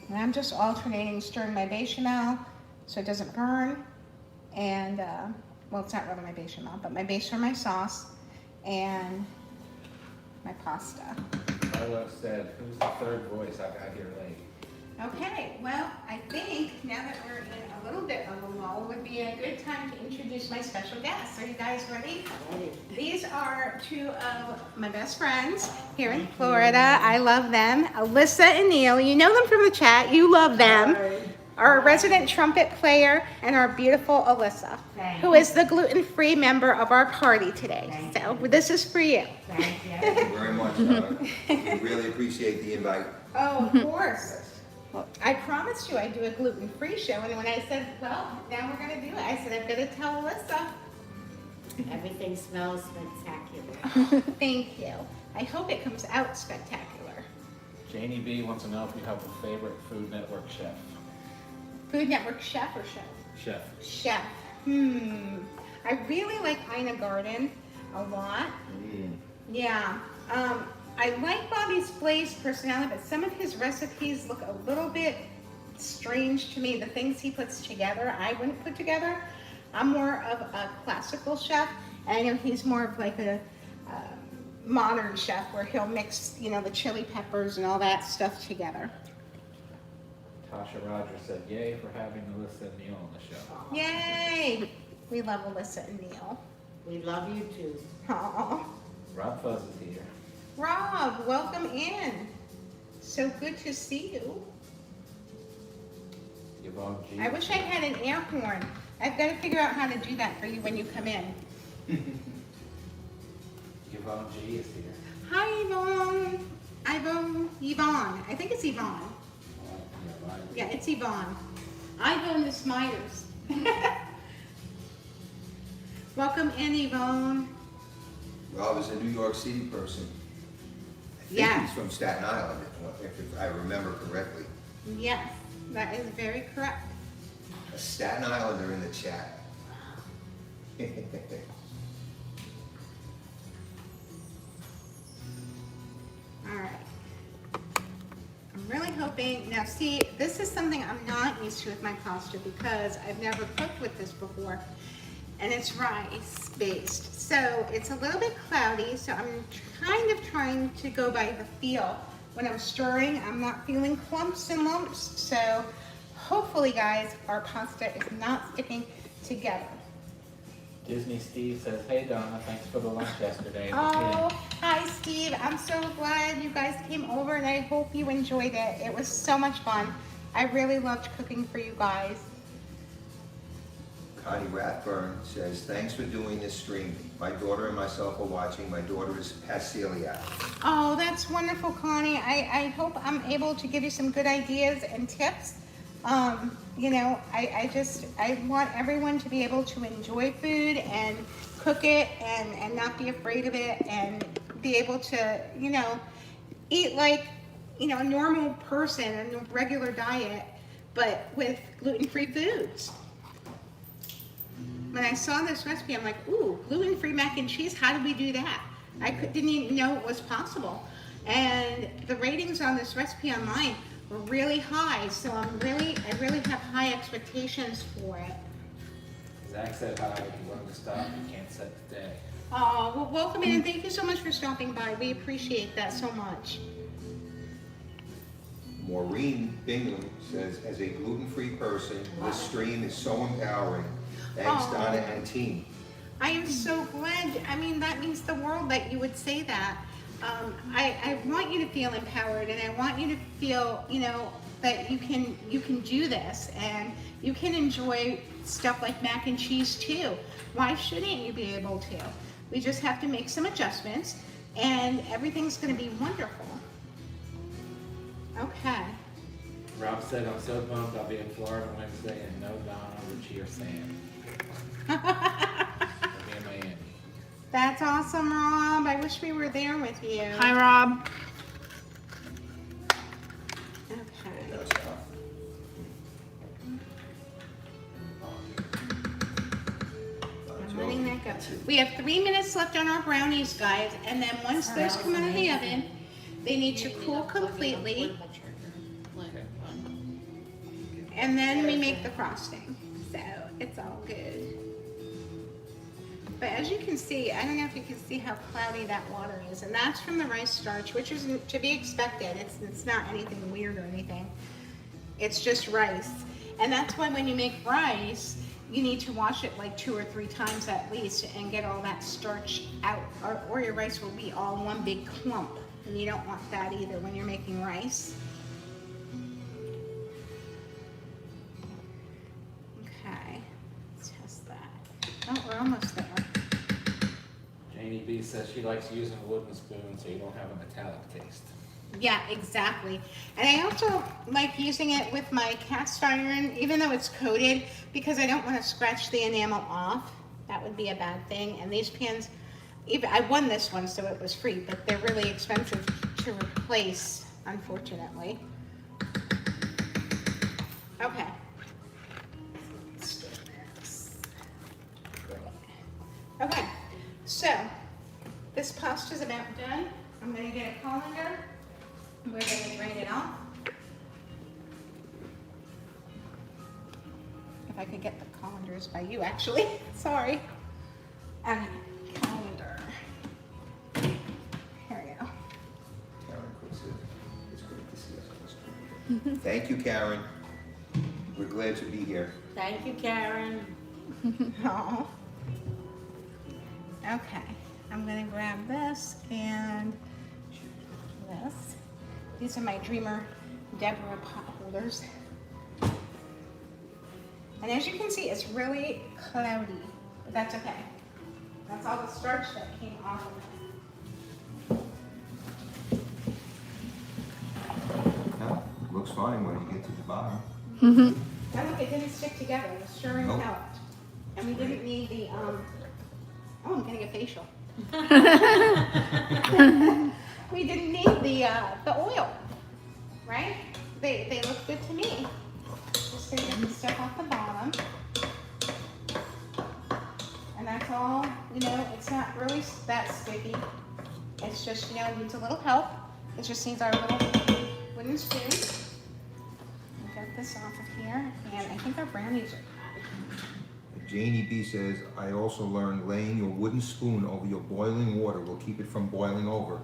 And I'm just alternating stirring my bechamel so it doesn't burn. And, well, it's not really my bechamel, but my base for my sauce and my pasta. Carlos said, who's the third voice? I got here late. Okay, well, I think now that we're in a little bit of a lull would be a good time to introduce my special guests. Are you guys ready? These are two of my best friends here in Florida. I love them. Alyssa and Neil. You know them from the chat. You love them. Our resident trumpet player and our beautiful Alyssa, who is the gluten-free member of our party today. So this is for you. Thank you very much, Donna. We really appreciate the invite. Oh, of course. I promised you I'd do a gluten-free show, and when I said, well, now we're gonna do it, I said, I've got to tell Alyssa. Everything smells spectacular. Thank you. I hope it comes out spectacular. Janie B wants to know if you have a favorite Food Network chef. Food Network chef or show? Chef. Chef. I really like Ina Garten a lot. Yeah. I like Bobby's Blaze personality, but some of his recipes look a little bit strange to me. The things he puts together, I wouldn't put together. I'm more of a classical chef, and I know he's more of like a modern chef where he'll mix, you know, the chili peppers and all that stuff together. Tasha Rogers said, yay for having Alyssa and Neil on the show. Yay! We love Alyssa and Neil. We love you too. Aw. Rob Fuzz is here. Rob, welcome in. So good to see you. Yvonne G. I wish I had an air horn. I've got to figure out how to do that for you when you come in. Yvonne G is here. Hi, Yvonne. Yvonne. I think it's Yvonne. Yeah, it's Yvonne. Yvonne the Smyers. Welcome in, Yvonne. Rob is a New York City person. I think Yeah. he's from Staten Island, if I remember correctly. Yes, that is very correct. A Staten Islander in the chat. All right. I'm really hoping, now see, this is something I'm not used to with my pasta because I've never cooked with this before. And it's rice based. So it's a little bit cloudy, so I'm kind of trying to go by the feel. When I'm stirring, I'm not feeling clumps and lumps. So hopefully, guys, our pasta is not sticking together. Disney Steve says, hey Donna, thanks for the lunch yesterday. Oh, hi Steve. I'm so glad you guys came over and I hope you enjoyed it. It was so much fun. I really loved cooking for you guys. Connie Rathburn says, thanks for doing this stream. My daughter and myself are watching. My daughter has celiac. Oh, that's wonderful, Connie. I hope I'm able to give you some good ideas and tips. You know, I want everyone to be able to enjoy food and cook it and not be afraid of it and be able to, eat like, a normal person, a regular diet, but with gluten-free foods. When I saw this recipe, I'm like, ooh, gluten-free mac and cheese, how did we do that? Didn't even know it was possible. And the ratings on this recipe online were really high, so I really have high expectations for it. Zach said hi, if you wanted to stop, you can't set the day. Oh, well, welcome in, and thank you so much for stopping by. We appreciate that so much. Maureen Bingham says, as a gluten-free person, this stream is so empowering. Thanks, Aw. Donna and team. I am so glad. I mean, that means the world that you would say that. I want you to feel empowered, and I want you to feel, that you can do this, and you can enjoy stuff like mac and cheese too. Why shouldn't you be able to? We just have to make some adjustments, and everything's going to be wonderful. Okay. Rob said, I'm so bummed I'll be in Florida Wednesday and no Donna, Richie, or Sam. I'll be in Miami. That's awesome, Rob. I wish we were there with you. Hi, Rob. Okay. That's tough. I'm letting that go. We have 3 minutes left on our brownies, guys, and then once those come out of the oven, they need to cool completely, and then we make the frosting. So it's all good. But as you can see, I don't know if you can see how cloudy that water is, and that's from the rice starch, which is to be expected. It's not anything weird or anything. It's just rice. And that's why when you make rice, you need to wash it like 2 or 3 times at least and get all that starch out, or your rice will be all one big clump. And you don't want that either when you're making rice. Okay, let's test that. Oh, we're almost there. Janie B says she likes using a wooden spoon so you don't have a metallic taste. Yeah, exactly. And I also like using it with my cast iron, even though it's coated, because I don't want to scratch the enamel off. That would be a bad thing. And these pans, I won this one, so it was free, but they're really expensive to replace, unfortunately. Okay. Let's do this. Okay, so this pasta's about done. I'm gonna get a colander. We're gonna drain it off. If I could get the colanders by you, actually. Sorry. Okay, colander. Here we go. Karen puts it, it's great to see us on the screen. Thank you, Karen. We're glad to be here. Thank you, Karen. Oh. Okay, I'm gonna grab this and this. These are my Dreamer Deborah pot holders. And as you can see, it's really cloudy, but that's okay. That's all the starch that came off of it. No, looks fine when you get to the bottom. And look, it didn't stick together, the stirring Nope. helped. And we didn't need the, oh, I'm getting a facial. We didn't need the oil, right? They look good to me. Just gonna get the stuff off the bottom. And that's all, it's not really that sticky. It's just, it needs a little help. It just needs our little wooden spoon. Get this off of here, and I think our brownies are done. Janie B says, I also learned laying your wooden spoon over your boiling water will keep it from boiling over.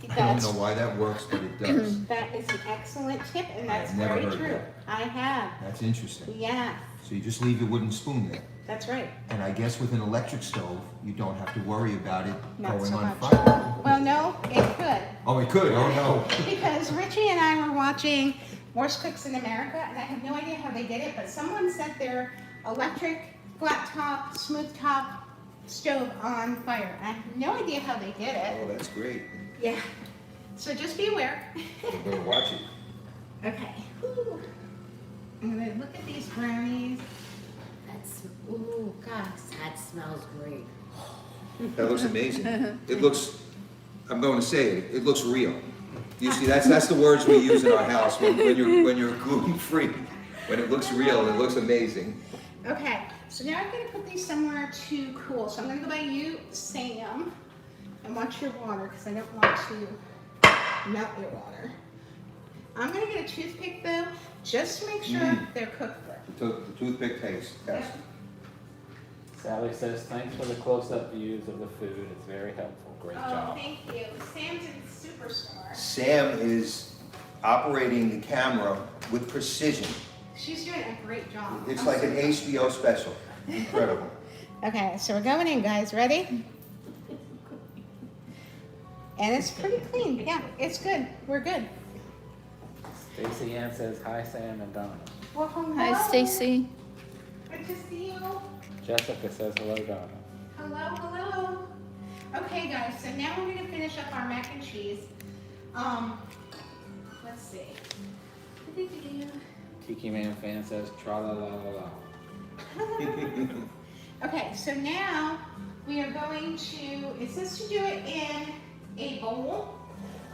I don't know why that works, but it does. That is an excellent tip, and that's I've never very heard true. that. I have. That's interesting. Yeah, So you just leave your wooden spoon there. that's right. And I guess with an electric stove, you don't have to worry about it Not going so on much. fire. Well, no, it could. Oh, it could, oh no. Because Richie and I were watching Worst Cooks in America, and I have no idea how they did it, but someone set their electric, flat top, smooth top stove on fire. I have no idea how they did it. Oh, that's great. Yeah. So just be aware. I'm gonna watch it. Okay. Ooh. I'm gonna look at these brownies. Ooh, gosh, that smells great. That looks amazing. It looks, I'm going to say it, it looks real. You see, that's the words we use in our house when you're gluten-free. When it looks real, it looks amazing. Okay, so now I'm gonna put these somewhere to cool. So I'm gonna go by you, Sam, and watch your water, because I don't want to melt your water. I'm gonna get a toothpick though, just to make sure they're cooked through. The toothpick taste test. Sally says, thanks for the close-up views of the food. It's very helpful. Great Oh, job. thank you. Sam's a superstar. Sam is operating the camera with precision. She's doing a great job. It's like an HBO special. Incredible. Okay, so we're going in, guys. Ready? And it's pretty clean. Yeah, it's good. We're good. Stacy Ann says, hi, Sam and Donna. Well, hello. Hi, Stacy. Good to see you. Jessica says, hello, Donna. Hello, hello. Okay, guys, so now we're gonna finish up our mac and cheese. Let's see. Tiki Man fan says, tra la la la la. Okay, so now we are going to, it says to do it in a bowl.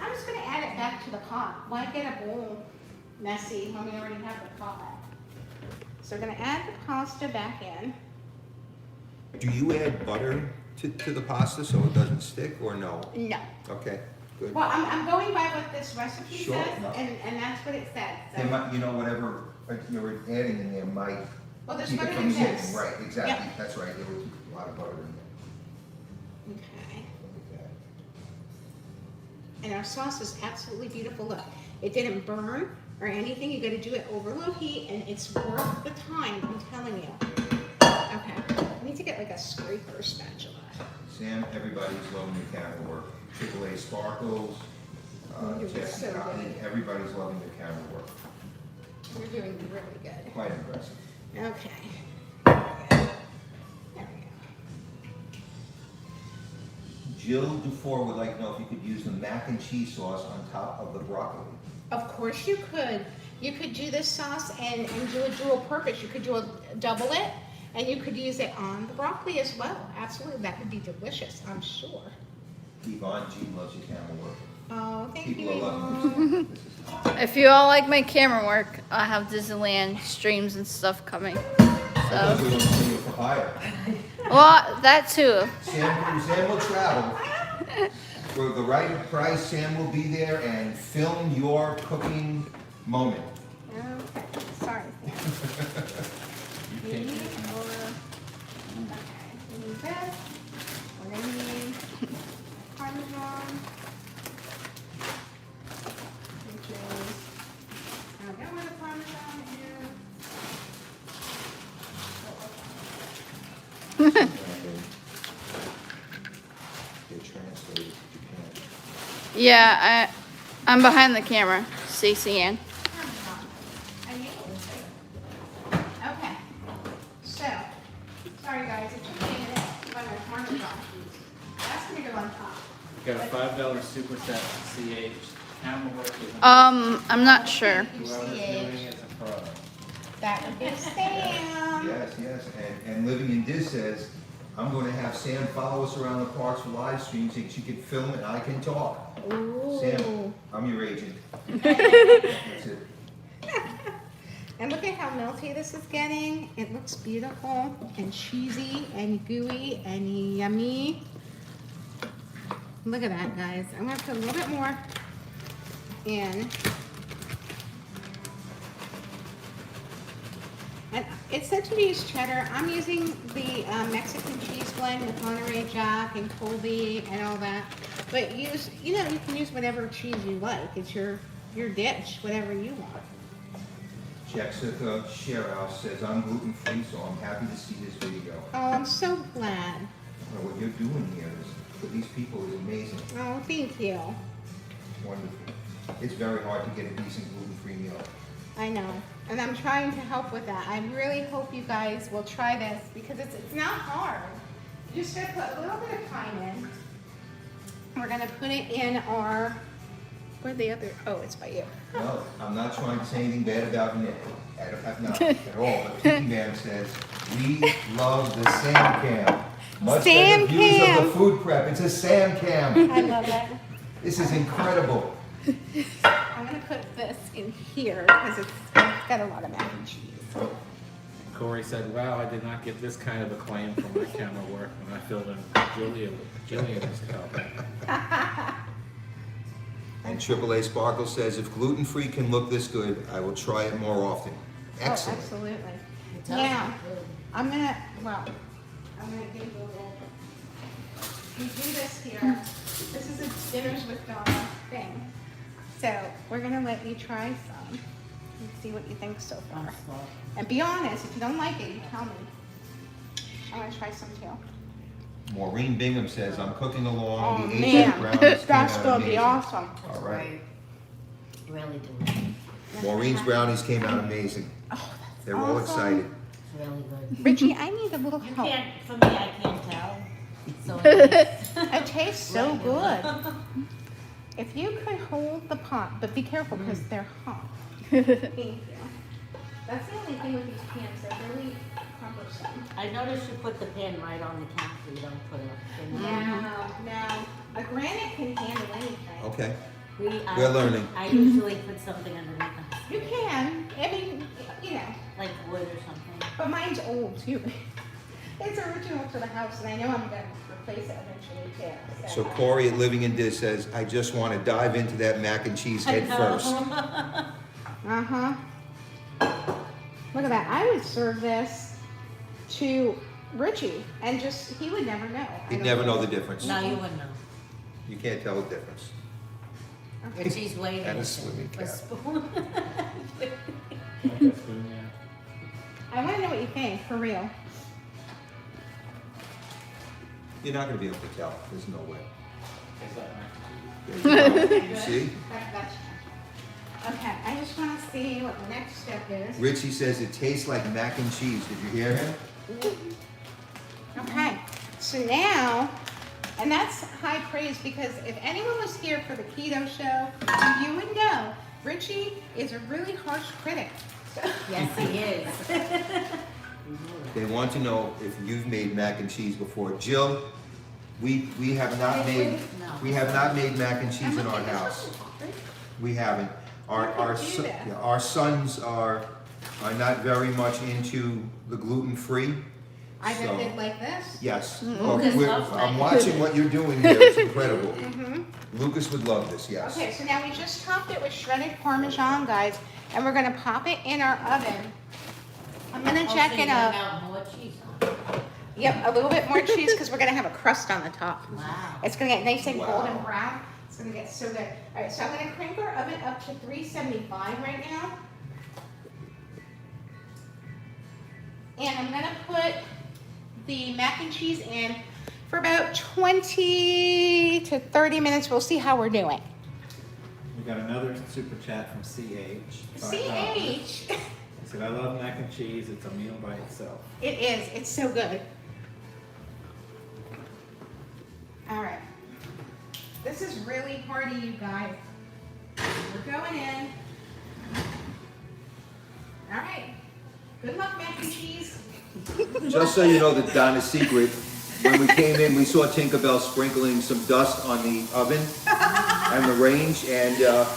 I'm just gonna add it back to the pot. Why get a bowl messy when we already have the pot? So we're gonna add the pasta back in. Do you add butter to the pasta so it doesn't stick, or no? No. Okay, good. Well, I'm going by what this recipe Sure, says, no. and that's what it says. They So, might, you know, whatever you're adding in there might well, there's keep butter it in from sticking. this. Right, exactly. Yep. That's right. There was a lot of butter in Okay. there. Okay. And our sauce is absolutely beautiful. Look, it didn't burn or anything. You gotta do it over low heat, and it's worth the time, I'm telling you. Okay, I need to get like a scraper spatula. Sam, everybody's loving the camera work. AAA Sparkles, You're Jeff so Cotton, good. everybody's loving the camera work. We're doing really good. Quite impressive. Okay. There we go. Jill Dufour would like to know if you could use the mac and cheese sauce on top of the broccoli. Of course you could. You could do this sauce and do a dual purpose. You could double it, and you could use it on the broccoli as well. Absolutely, that would be delicious, I'm sure. Yvonne G loves your camera work. Oh, thank People you, are loving Yvonne. this. This is If you all like my camera work, I have Disneyland streams and stuff coming. I thought So, we were going to see you for hire. well, that too. Sam will travel. For the right price, Sam will be there and film your cooking moment. Okay, sorry. You We can't need use more. Okay, we need this. We're gonna need Parmesan. Which is, I don't know where the Parmesan is. Get translated to Japan. Yeah, I'm behind the camera, Stacy Ann. Parmesan. I need it. Okay, so, sorry guys, it took me a minute to find my Parmesan cheese. That's gonna go on top. Got a $5 super chat to CH. Camera work is I'm not sure. Thank you, whoever's doing CH. it's a pro. That would be Sam. Yes, yes, and Living in Diz says, I'm going to have Sam follow us around the parks for live streams so she can film and I can talk. Ooh. Sam, I'm your agent. That's it. And look at how melty this is getting. It looks beautiful and cheesy and gooey and yummy. Look at that, guys. I'm gonna put a little bit more in. And it said to use cheddar. I'm using the Mexican cheese blend with Monterey Jack and Colby and all that. But you can use whatever cheese you like. It's your dish, whatever you want. Jessica Sherhouse says, I'm gluten-free, so I'm happy to see this video. Oh, I'm so glad. Well, what you're doing here for these people is amazing. Oh, thank you. Wonderful. It's very hard to get a decent gluten-free meal. I know, and I'm trying to help with that. I really hope you guys will try this because it's not hard. You just gotta put a little bit of time in. We're gonna put it in our, where'd the other, oh, it's by you. No, I'm not trying to say anything bad about Nick, not at all. But Tiki Man says, we love the Sam Cam. Much Sam better views of Cam. the food prep. It's a Sam Cam. I love that. This is incredible. I'm gonna put this in here because it's got a lot of mac and cheese. Corey said, wow, I did not get this kind of acclaim for my camera work when I filled in Jillian's cup. And AAA Sparkle says, if gluten-free can look this good, I will try it more often. Excellent. Oh, absolutely. It does Now, look good. I'm gonna give you a little, we do this here. This is a dinners with Donna thing. So we're gonna let you try some and see what you think so far. I'm slow. And be honest, if you don't like it, you tell me. I'm gonna try some too. Maureen Bingham says, I'm cooking along. Oh The man, HF brownies came that's out gonna be amazing." awesome. All right. Really do. Maureen's brownies came out amazing. Oh, They were all awesome. excited. It's really good. Richie, I need a little You help. can't, for me, I can't tell. So it's It tastes so right good. now. If you could hold the pot, but be careful because Mm. they're hot. Thank you. That's the only thing with these pans, they're really cumbersome. I noticed you put the pan right on the counter, you don't put it in the. No, a granite can handle anything. Okay. We're learning. I usually put something underneath them, You can, I mean, you know, like wood or something. but mine's old too. It's original to the house and I know I'm gonna replace it eventually too. So Corey at Living in Dish says, I just want to dive into that mac and cheese head first. Uh-huh. Look at that, I would serve this to Richie and just, he would never know. I You'd don't never know think. the difference. No, you wouldn't know. You can't tell the difference. Richie's waiting. And a swimming A cap. spoon. Like a spoon, yeah. I wanna know what you think, for real. You're not going to be able to tell. There's no way. It's like mac and cheese. There you go. You see? That's okay, I just wanna see what the next step is. Richie says it tastes like mac and cheese. Did you hear him? Okay, so now, and that's high praise because if anyone was here for the keto show, you would know Richie is a really harsh critic. So, Yes, he is. They want to know if you've made mac and cheese before. Jill, we have not made mac and cheese in our house. We haven't. Our sons are not very much into the gluten-free. I So- did it like this. Yes. Lucas loves I'm mac. watching what you're doing here. It's incredible. Mm-hmm. Lucas would love this, yes. Okay, so now we just topped it with shredded Parmesan, guys, and we're gonna pop it in our oven. I'm gonna Oh, check so it you up. bring out more cheese, huh? Yep, a little bit more cheese because we're gonna have a crust on the top. Wow. It's gonna get nice and Wow. golden brown. It's gonna get so good. All right, so I'm gonna crank our oven up to 375 right now. And I'm gonna put the mac and cheese in for about 20 to 30 minutes. We'll see how we're doing. We got another super chat from CH. CH, He said, I love mac and cheese. It's a meal by itself. it is. It's so good. All right. This is really hearty, you guys. We're going in. All right. Good luck, mac and cheese. Just so you know the Donna's secret, when we came in, we saw Tinkerbell sprinkling some dust on the oven and the range, and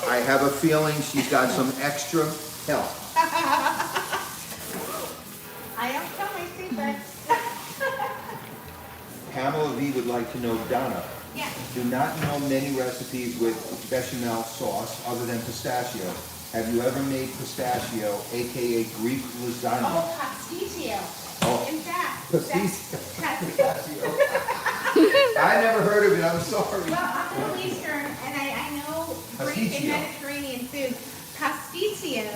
I have a feeling she's got some extra help. I don't tell my secrets. Pamela V would like to know, Donna, Yeah. do not know many recipes with bechamel sauce other than pistachio. Have you ever made pistachio, aka Greek lasagna? Oh, pasticcio. Oh. In fact, Pasticcio. pasticcio. I never heard of it, I'm sorry. Well, I'm Middle Eastern, and I know Greek and Pasticcio. Mediterranean food. Pasticcio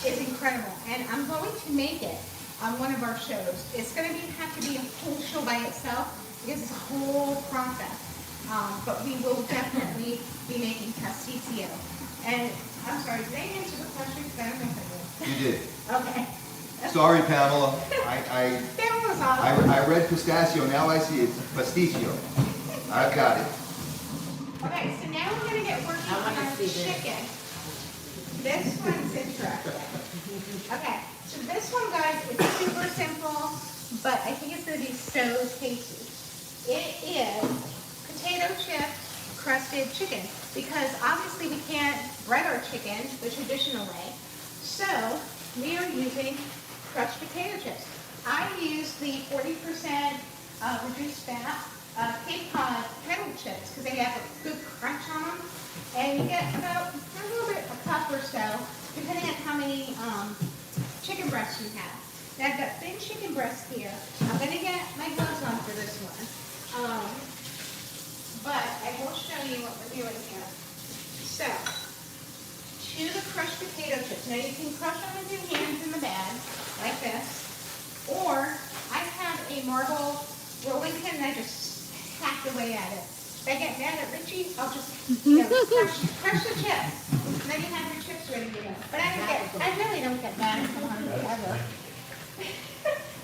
is incredible, and I'm going to make it on one of our shows. It's going to have to be a whole show by itself because it's a whole process. But we will definitely be making pasticcio. And I'm sorry, did I answer the question? Because I don't think I You did. did. Okay. Sorry, Pamela. I That was awesome. I read pistachio, now I see it's pasticcio. I've got it. Okay, so now we're gonna get working I on wanna our see this. chicken. This one's interesting. Okay, so this one, guys, is super simple, but I think it's gonna be so tasty. It is potato chips, crusted chicken, because obviously we can't bread our chicken the traditional way. So we are using crushed potato chips. I use the 40% reduced fat Cape Cod kettle chips because they have a good crunch on them. And you get about a little bit, a cup or so, depending on how many chicken breasts you have. Now I've got thin chicken breasts here. I'm gonna get my gloves on for this one. But I will show you what we're doing here. So, to the crushed potato chips. Now you can crush them with your hands in the bag, like this. Or I have a marble rolling pin and I just hack away at it. If I get mad at Richie, I'll just crush the chips. And then you have your chips ready to go. But I really don't get mad at someone ever.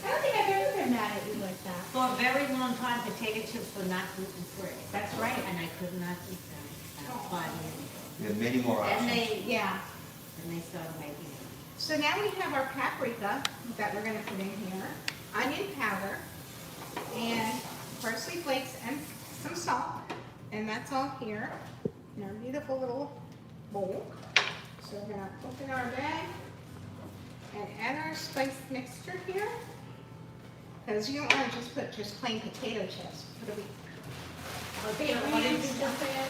I don't think I've ever been mad at you like that. For a very long time, potato chips were not gluten free. That's right. And I could not eat them. About 5 years ago. We have many more And options. they started making it. So now we have our paprika that we're gonna put in here, onion powder, and parsley flakes and some salt. And that's all here in our beautiful little bowl. So we're gonna open our bag and add our spice mixture here. Because you don't wanna just put just plain potato chips. It'll be, What did you just say?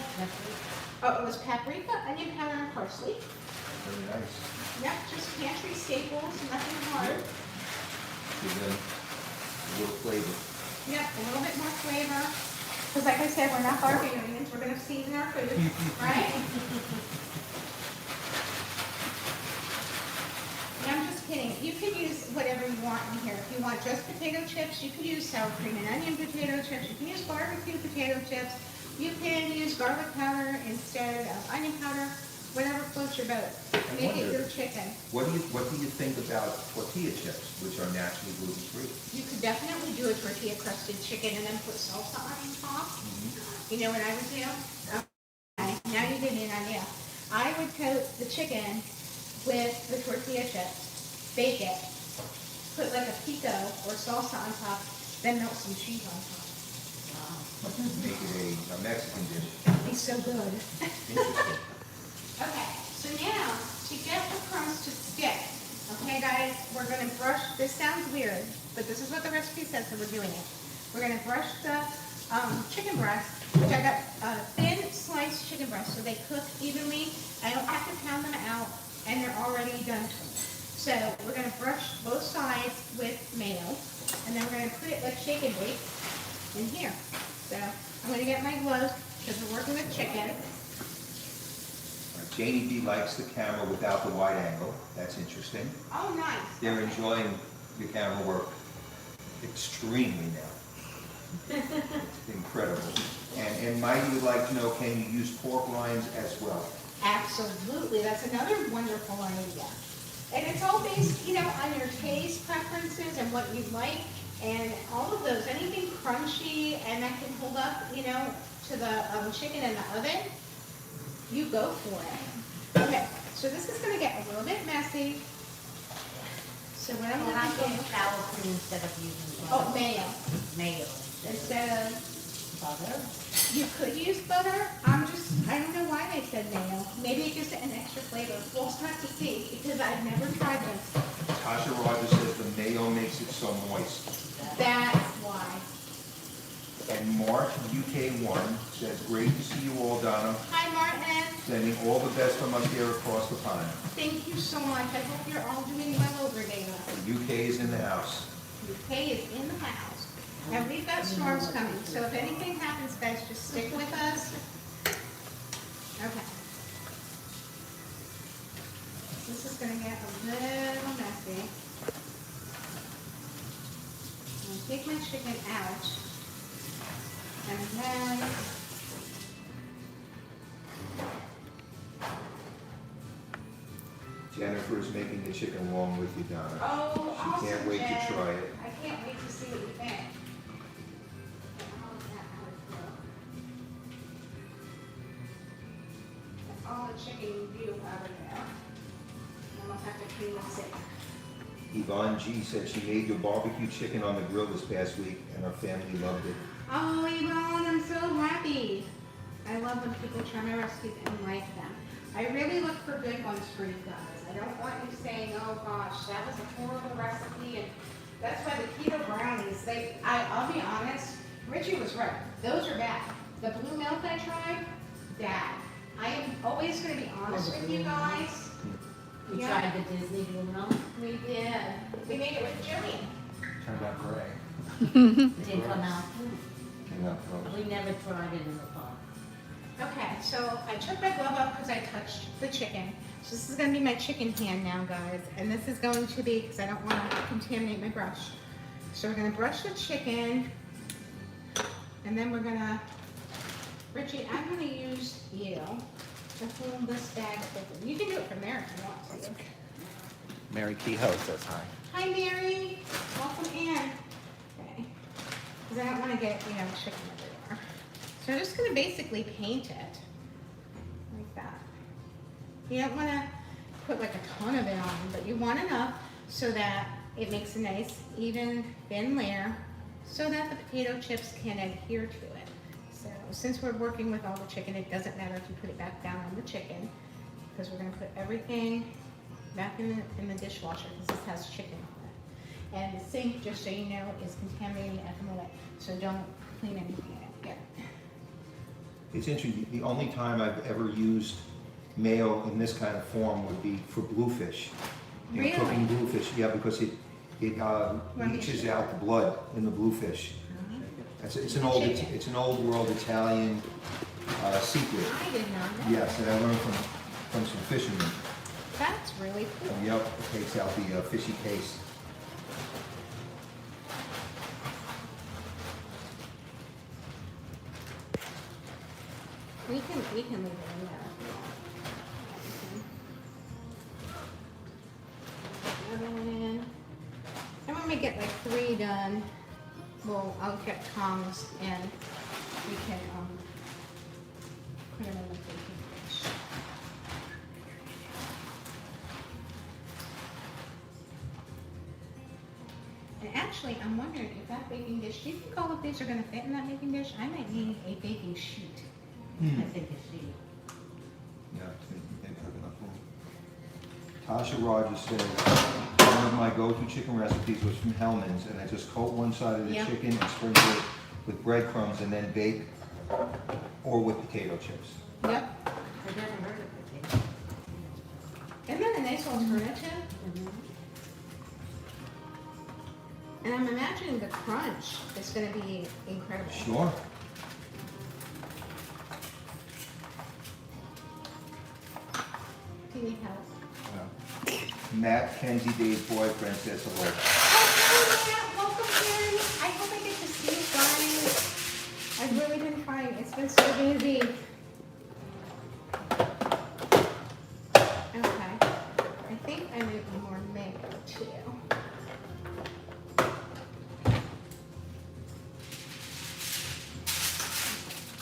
oh, it was paprika, onion powder, and parsley. Very nice. Yep, just pantry staples, nothing hard. Give them a little flavor. Yep, a little bit more flavor. Because like I said, we're not barbarians, we're gonna season our food, right? And I'm just kidding. You could use whatever you want in here. If you want just potato chips, you could use sour cream and onion potato chips. You can use barbecue potato chips. You can use garlic powder instead of onion powder. Whatever floats your boat. Make it your chicken. What do you think about tortilla chips, which are naturally gluten-free? You could definitely do a tortilla crusted chicken and then put salsa on top. You know what I would do? Okay, now you give me an idea. I would coat the chicken with the tortilla chips, bake it, put like a pico or salsa on top, then melt some cheese on top. Make it a Mexican dish. It'd be so good. Interesting. Okay, so now to get the crumbs to stick, okay guys, we're gonna brush, this sounds weird, but this is what the recipe says, so we're doing it. We're gonna brush the chicken breast, which I got thin sliced chicken breast, so they cook evenly. I don't have to pound them out, and they're already done. So we're gonna brush both sides with mayo, and then we're gonna put it like shake and bake in here. So I'm gonna get my gloves, because we're working with chicken. Janie B likes the camera without the wide angle. That's interesting. Oh, nice. They're enjoying your camera work extremely now. It's incredible. And Mighty would like to know, can you use pork rinds as well? Absolutely, that's another wonderful idea. And it's all based, you know, on your taste preferences and what you like, and all of those, anything crunchy and that can hold up, you know, to the chicken in the oven, you go for it. Okay, so this is gonna get a little bit messy. So what I'm And I gonna use do, sour cream instead of using oh, butter. mayo, Mayo instead of, butter. you could use butter, I don't know why they said mayo. Maybe it gives it an extra flavor. We'll just have to see, because I've never tried this. Tasha Rogers says the mayo makes it so moist. That's why. And Mark, UK1, says, great to see you all, Donna. Hi, Martin. Sending all the best from us here across the pond. Thank you so much. I hope you're all doing well over there. The UK is in the house. UK is in the house. And we've got storms coming, so if anything happens, guys, just stick with us. Okay. This is gonna get a little messy. I'll take my chicken out. And then Jennifer is making the chicken along with you, Donna. oh, She can't awesome, wait Jen. to try it. I can't wait to see what you think. That's all the chicken you do out of there. And we'll have to clean the sink. Yvonne G said she made your barbecue chicken on the grill this past week and her family loved it. Oh, Yvonne, I'm so happy. I love love when people try my recipes and like them. I really look for good ones for you guys. I don't want you saying, oh gosh, that was a horrible recipe, and that's why the keto brownies, I'll be honest, Richie was right. Those are bad. The blue milk I tried, bad. I am always gonna be honest with you guys. We Yeah. tried the Disney blue milk, We did. We made it with Jimmy. Turned out great. it didn't come out. Yeah, We never tried it in the park. Okay, so I took my glove off because I touched the chicken. So this is gonna be my chicken hand now, guys. And this is going to be, because I don't wanna contaminate my brush. So we're gonna brush the chicken. And then we're gonna, Richie, I'm gonna use you to hold this bag open. You can do it from there if you want to. Mary Kehoe says hi. Hi, Mary. Welcome in. Okay. Because I don't want to get, chicken everywhere. So I'm just going to basically paint it like that. You don't want to put like a ton of it on, but you want enough so that it makes a nice, even, thin layer so that the potato chips can adhere to it. So since we're working with all the chicken, it doesn't matter if you put it back down on the chicken because we're going to put everything back in the dishwasher because this has chicken on it. And the sink, just so you know, is contaminated at the moment, so don't clean anything in it yet. It's interesting, the only time I've ever used mayo in this kind of form would be for bluefish. Really? Cooking bluefish, yeah, because it me leaches to- out the blood in the bluefish. It's an old world Italian secret. I did not know. Yes, and I learned from some fishermen. That's really cool. Yep, it takes out the fishy taste. We can leave it in there if you want. Another one in. And when we get like 3 done, I'll get tongs and we can put them in the baking dish. And actually, I'm wondering if that baking dish, do you think all of these are gonna fit in that baking dish? I might need a baking sheet. I think it's the. Yeah, they cook enough room. Tasha Rogers says, one of my go-to chicken recipes was from Hellman's, and I just coat one side of the Yeah. chicken and sprinkle it with breadcrumbs and then bake, or with potato chips. Yep. It doesn't hurt a potato. Isn't that a nice alternative? And I'm imagining the crunch is gonna be incredible. Sure. Do you need help? Matt, Kenzie, Dave's boyfriend, says hello. Oh, Matt, welcome in. I hope I get to see you guys. I've really been trying. It's been so busy. Okay. I think I need more mango too.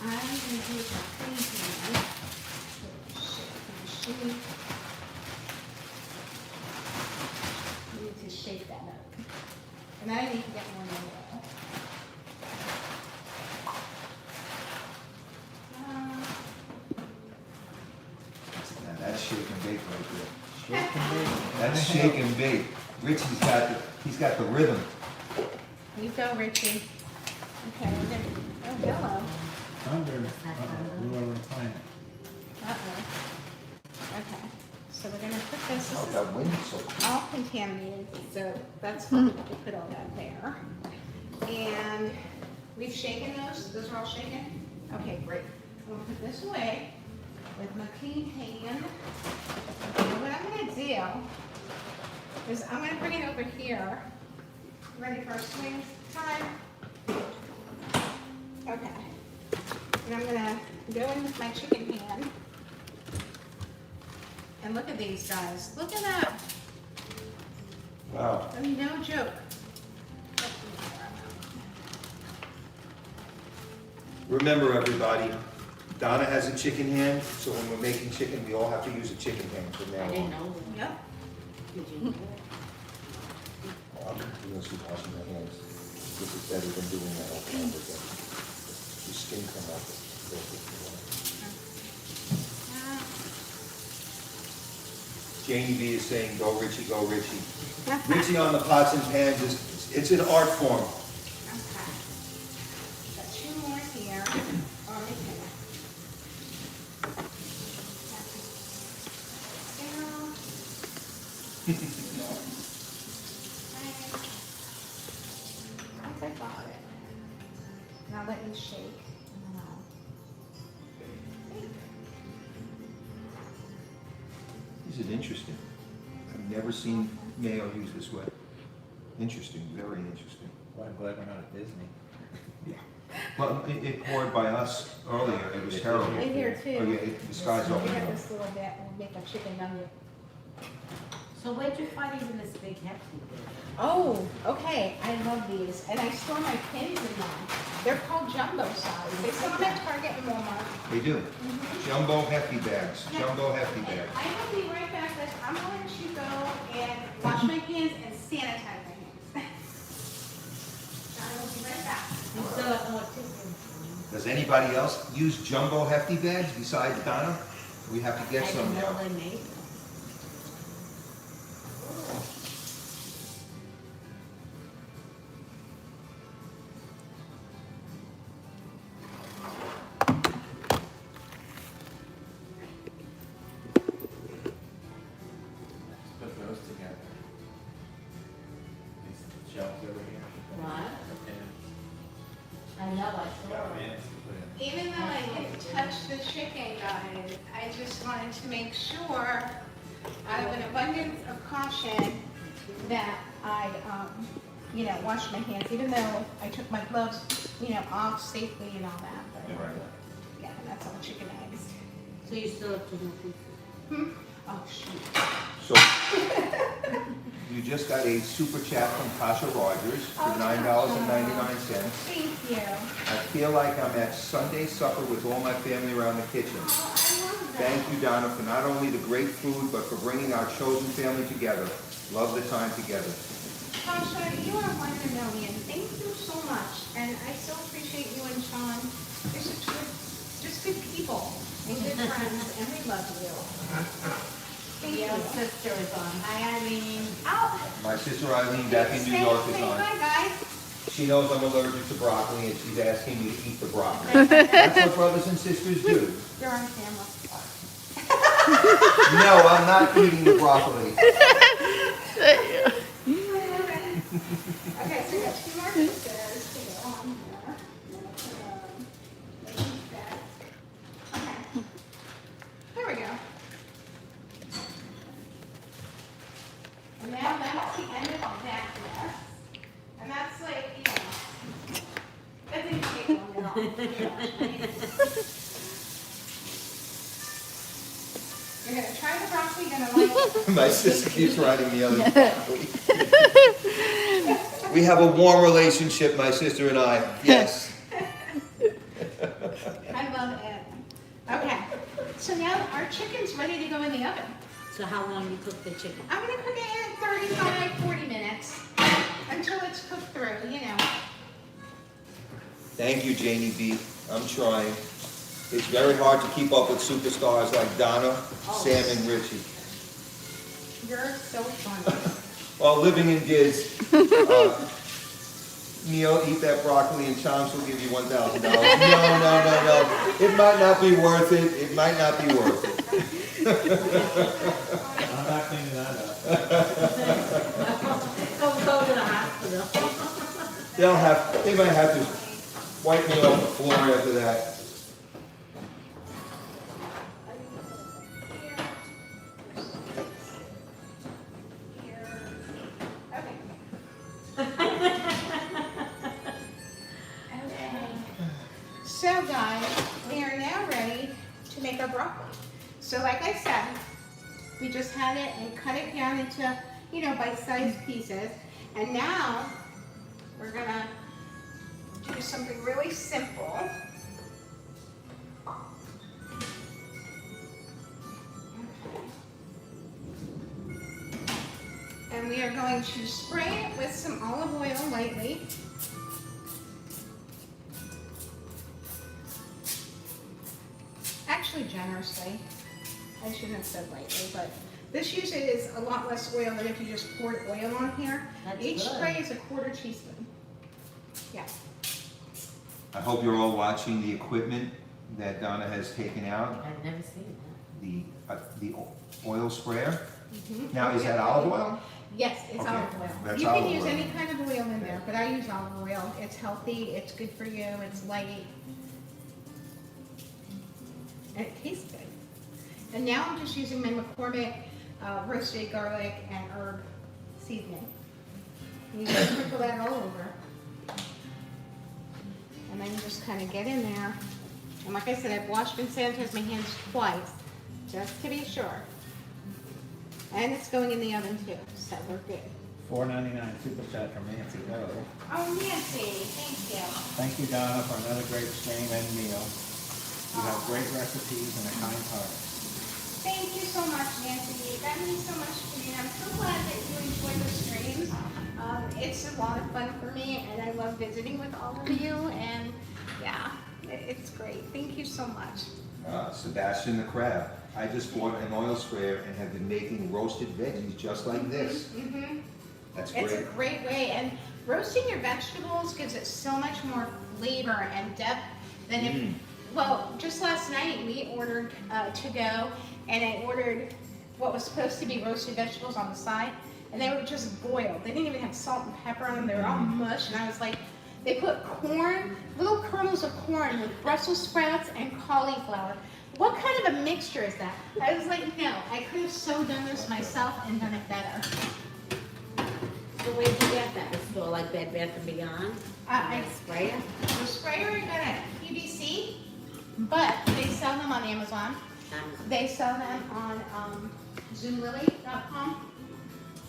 I'm gonna do the painting. Sheet. I need to shake that up. And then I need to get more mango. Now, that's shake and bake right there. That's shake and bake. Richie's got the rhythm. You go, Richie. Okay, we're gonna, oh, hello. Thunder. Blew over the planet. Uh-oh. Okay, so we're gonna put this, Oh, this that is wind is so all contaminated, so that's fine, we put all that there. And we've shaken those are all shaken? Okay, great. We'll put this away with my clean hand. And what I'm gonna do is I'm gonna bring it over here. Ready for a swing time? Okay. And I'm gonna go in with my chicken hand. And look at these guys. Look at that. Wow. I mean, no joke. Remember, everybody, Donna has a chicken hand, so when we're making chicken, we all have to use a chicken hand from now I on. didn't know. Yep. Did you? I'm gonna keep washing my hands. This is better than doing that all the time. The skin come off. Janie B is saying, go Richie, go Richie. Richie on the pots and pans it's an art form. Okay. Got two more here. Oh, right here. Once I got it. Now let me shake. This is interesting. I've never seen mayo used this way. Interesting, very interesting. Well, I'm glad we're not at Disney. Well, it poured by us earlier, it was terrible. Right here Oh, too. yeah, the sky's We open have now. this little bit, we'll make a chicken nugget. So where'd you find even this big hefty thing? Oh, okay, I love these, and I store my pins in them. They're called jumbo size. They sell them at Target and Walmart. They do. Jumbo hefty bags, jumbo hefty bags. I will be right back, but I'm going to go and wash my hands and sanitize my hands. I will be right back. You still have more chicken. Does anybody else use jumbo hefty bags besides Donna? We have to I get didn't some know now. they made them. Put those together. These shelves over here. What? Okay. I know, I saw it. Even though I didn't touch the chicken, guys, I just wanted to make sure, out of an abundance of caution, that I, wash my hands, even though I took my gloves, off safely and all that. But, yeah, that's all chicken eggs. So you still have chicken pieces? Oh, shoot. So, you just got a super chat from Tasha Rogers for Oh, $9.99. Thank you. I feel like I'm at Sunday supper with all my family around the kitchen. Oh, I love that. Thank you, Donna, for not only the great food, but for bringing our chosen family together. Love the time together. Tasha, you are one in a million. Thank you so much. And I so appreciate you and Sean. You're such good people and good friends, and we love you. Thank Your you. sister is on. Hi, Irene. Oh, My sister Eileen back in New York is say on. hi, guys. She knows I'm allergic to broccoli and she's asking me to eat the broccoli. That's what brothers and sisters do. You're on camera. No, I'm not eating the broccoli. Okay, so we got two more pieces to go on here. Okay. There we go. And now that's the end of that mess. And that's like, that didn't take long at all. You're gonna try the broccoli, you're gonna like it. My sister keeps writing me other broccoli. We have a warm relationship, my sister and I. Yes. I love it. Okay, so now our chicken's ready to go in the oven. So how long you cook the chicken? I'm gonna cook it in 35, 40 minutes until it's cooked through, Thank you, Janie B. I'm trying. It's very hard to keep up with superstars like Donna, Sam, and Richie. You're so funny. While living in Giz, Neil, eat that broccoli and Chomps will give you $1,000. No. It might not be worth it. It might not be worth it. I'm not cleaning that up. Go to the hospital. They might have to wipe me off the floor after that. So guys, we are now ready to make our broccoli. So like I said, we just had it and cut it down into, bite-sized pieces. And now we're gonna do something really simple. And we are going to spray it with some olive oil lightly. Actually generously. I shouldn't have said lightly, but This uses a lot less oil than if you just poured oil on here. That's Each good. spray is a quarter teaspoon. Yeah. I hope you're all watching the equipment that Donna has taken out, I've never seen the oil sprayer. Mhm. Now, is that olive oil? Yes, it's Okay, olive oil. that's You can olive use oil. any kind of oil in there, but I use olive oil. It's healthy, it's good for you, it's light. And it tastes good. And now I'm just using my McCormick roasted garlic and herb seasoning. You just sprinkle that all over. And then you just kind of get in there. And like I said, I've washed and sanitized my hands twice, just to be sure. And it's going in the oven too, so we're good. $4.99 super chat from Nancy Lowe. Oh, Nancy, thank you. Thank you, Donna, for another great stream and meal. You have great recipes and a kind heart. Thank you so much, Nancy. That means so much to me. I'm so glad that you enjoy the streams. It's a lot of fun for me, and I love visiting with all of you. And yeah, it's great. Thank you so much. Sebastian the Crab. I just bought an oil sprayer and have been making roasted veggies just like this. Mm-hmm. That's It's a great. great way, and roasting your vegetables gives it so much more flavor and depth than if, well, just last night we ordered to go, and I ordered what was supposed to be roasted vegetables on the side, and they were just boiled. They didn't even have salt and pepper on them, they were all mush, and I was like, they put corn, little kernels of corn with Brussels sprouts and cauliflower. What kind of a mixture is that? I was like, no, I could have so done this myself and done it better. So where'd you get that? The store like Bed Bath & Beyond? I Spray it? The sprayer I got at PBC, but they sell them on Amazon. They sell them on zoomlily.com.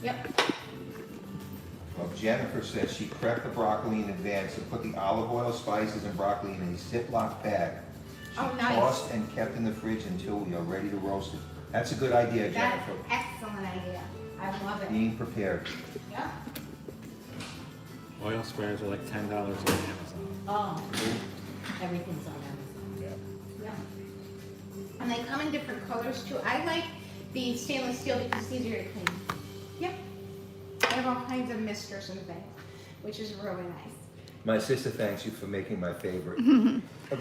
Yep. Well, Jennifer says she prepped the broccoli in advance and put the olive oil, spices, and broccoli in a Ziploc bag. She Oh, nice. tossed and kept in the fridge until we are ready to roast it. That's a good idea, That's Jennifer. an excellent idea. I love it. Being prepared. Yeah. Oil sprayers are like $10 on Amazon. Oh, everything's on Amazon. Yeah. And they come in different colors too. I like the stainless steel because it's easier to clean. Yep. They have all kinds of misters and things, which is really nice. My sister thanks you for making my favorite.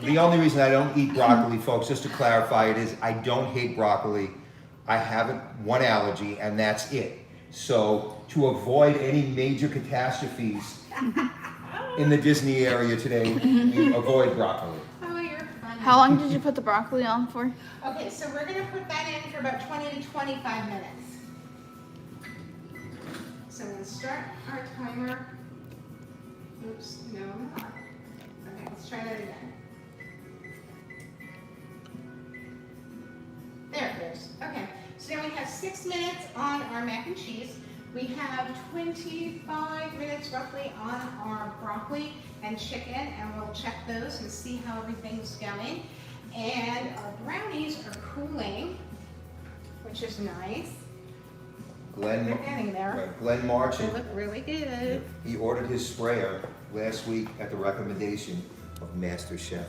The only reason I don't eat broccoli, folks, just to clarify it, is I don't hate broccoli. I have one allergy, and that's it. So to avoid any major catastrophes in the Disney area today, we avoid broccoli. Oh, you're funny. How long did you put the broccoli on for? Okay, so we're gonna put that in for about 20 to 25 minutes. So I'm gonna start our timer. Oops, no, I'm not. Okay, let's try that again. There it goes. Okay, so now we have 6 minutes on our mac and cheese. We have 25 minutes roughly on our broccoli and chicken, and we'll check those and see how everything's going. And our brownies are cooling, which is nice. They're getting there. Glenn March, They look really good. he ordered his sprayer last week at the recommendation of Master Chef.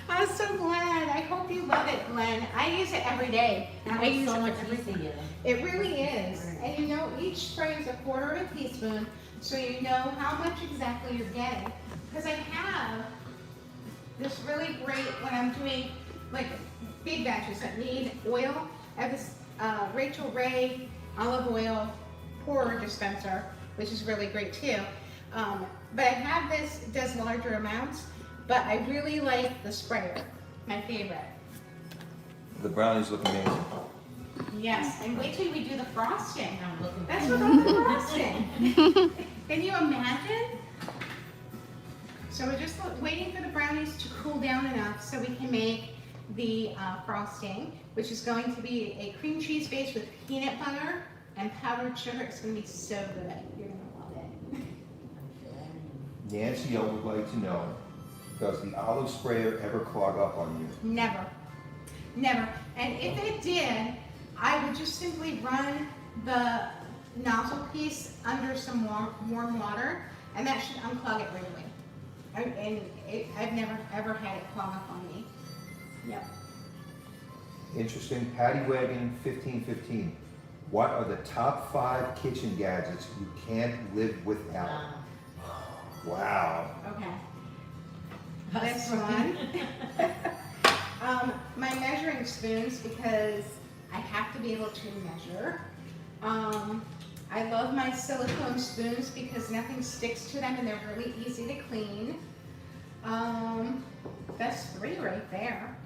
I'm so glad. I hope you love it, Glenn. I use it every day. That I was use so it much every day. easier. It really is. And you know, each spray is a quarter of a teaspoon, so you know how much exactly you're getting. Because I have this really great, when I'm doing like big batches that need oil, I have this Rachel Ray olive oil pourer dispenser, which is really great too. But I have this, it does larger amounts, but I really like the sprayer, my favorite. The brownies look amazing. Yes, and wait till we do the frosting. I'm looking. That's with all the frosting. Can you imagine? So we're just waiting for the brownies to cool down enough so we can make the frosting, which is going to be a cream cheese base with peanut butter and powdered sugar. It's going to be so good. You're going to love it. Nancy, I would like to know, does the olive sprayer ever clog up on you? Never. Never. And if it did, I would just simply run the nozzle piece under some warm water, and that should unclog it right away. I've never ever had it clog up on me. Yep. interesting. Patty Wagon 1515. What are the top 5 kitchen gadgets you can't live without? Wow. Okay. This one. My measuring spoons, because I have to be able to measure. I love my silicone spoons because nothing sticks to them and they're really easy to clean. That's 3 right there.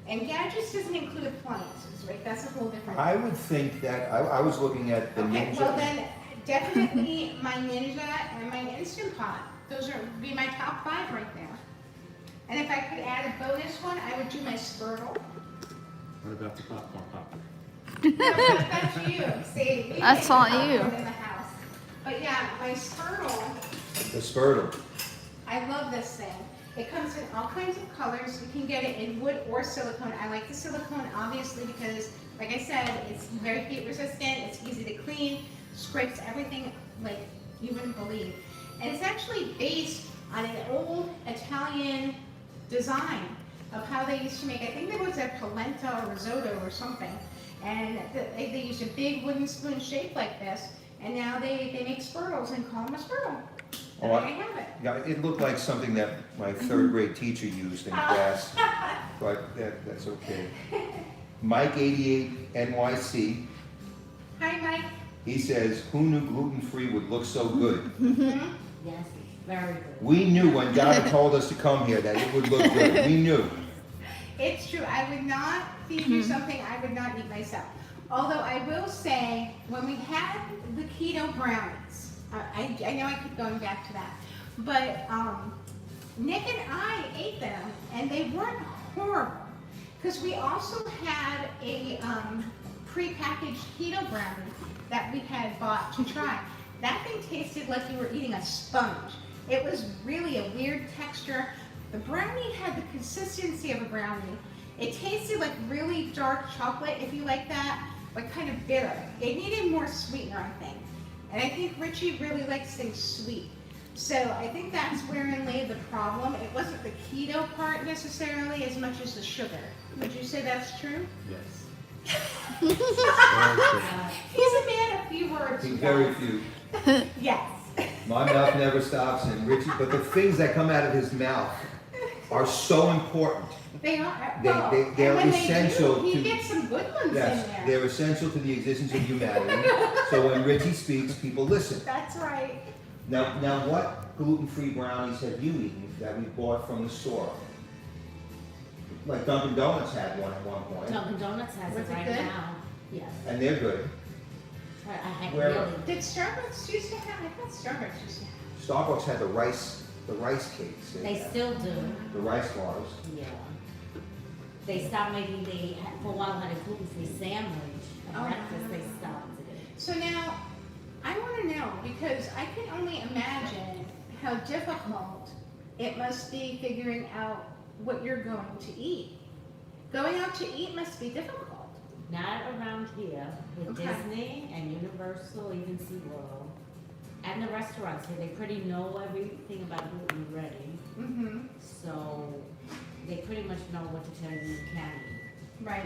And gadgets doesn't include appliances, right? That's a whole different. I would think that, I was looking at the Okay, Ninja. well then, definitely my Ninja and my Instant Pot. Those would be my top 5 right there. And if I could add a bonus one, I would do my Spurtle. What about the popcorn popper? No, that's you, see. we That's make all popcorn you. In the house. But yeah, my Spurtle, The Spurtle. I love this thing. It comes in all kinds of colors. You can get it in wood or silicone. I like the silicone obviously because, like I said, it's very heat resistant, it's easy to clean, scrapes everything like you wouldn't believe. And it's actually based on an old Italian design of how they used to make, I think there was a polenta or risotto or something. And they used a big wooden spoon shaped like this, and now they make Spurtles and call them a Spurtle. And Oh, there you have it. Yeah, it looked like something that my 3rd grade teacher used in class, but that's okay. Mike 88 NYC, Hi, Mike. he says, who knew gluten-free would look so good? Yes, very good. We knew when Donna told us to come here that it would look good. We knew. It's true. I would not feed you something I would not eat myself. Although I will say, when we had the keto brownies, I know I keep going back to that, but Nick and I ate them, and they weren't horrible. Because we also had a pre-packaged keto brownie that we had bought to try. That thing tasted like you were eating a sponge. It was really a weird texture. The brownie had the consistency of a brownie. It tasted like really dark chocolate, if you like that, but kind of bitter. It needed more sweetener, I think. And I think Richie really likes things sweet. So I think that's wherein lay the problem. It wasn't the keto part necessarily as much as the sugar. Would you say that's true? Yes. He's a man of few words. you Very guys. few. Yes. My mouth never stops, and Richie, but the things that come out of his mouth are so important. They are. They- Well, they're and when they essential do, he to- gets some good ones Yes, in there. they're essential to the existence of humanity. So when Richie speaks, people listen. That's right. Now what gluten-free brownies have you eaten that we bought from the store? Like Dunkin' Donuts had one at one point, Dunkin' Donuts has it Was it right good? now. Yes. and they're good. I had Where- really. Did Starbucks used to have? I thought Starbucks used to have. Starbucks had the rice cakes. They still do. The rice bars. Yeah. They stopped making, for a while had a gluten-free sandwich. At Oh, breakfast, they wow. stopped it. So now, I want to know, because I can only imagine how difficult it must be figuring out what you're going to eat. Going out to eat must be difficult. Not around here, with Okay. Disney and Universal, even SeaWorld. And the restaurants here, they pretty know everything about gluten already. Mm-hmm. So they pretty much know what to tell you can eat. Right.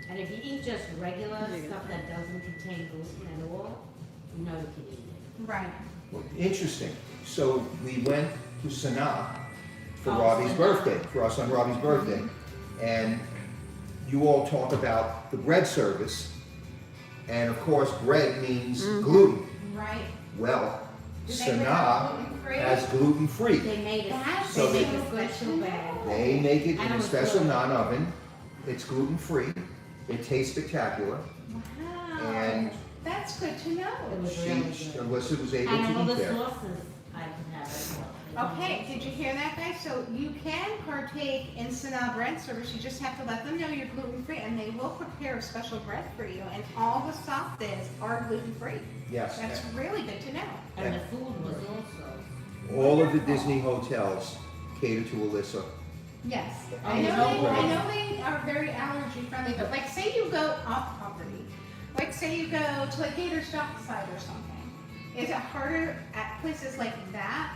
And if you eat just regular stuff that doesn't contain gluten at all, you know you can eat it. Right. Well, interesting. So we went to Sanaa for Oh, Robbie's Sanaa. birthday, for our son Robbie's birthday. And you all talk about the bread service. And of course, bread means gluten. Right. Well, Do they have Sanaa gluten-free? has gluten-free. They made it, That's So they they- make a special bag. They make it in And it a was special good. non-oven. It's gluten-free. It tastes spectacular. Wow. And That's good to It know. was She, really good. Alyssa was able And all to the eat there. sauces I could have as well. Okay, did you hear that, guys? So you can partake in Sanaa bread service. You just have to let them know you're gluten-free, and they will prepare a special bread for you. And all the sauces are gluten-free. Yes. That's really good to know. And the food was also. All of the Disney hotels cater to Alyssa. Yes. Oh, I know no way. they are very allergy friendly, but like say you go off property, like say you go to like Gators Dockside or something. Is it harder at places like that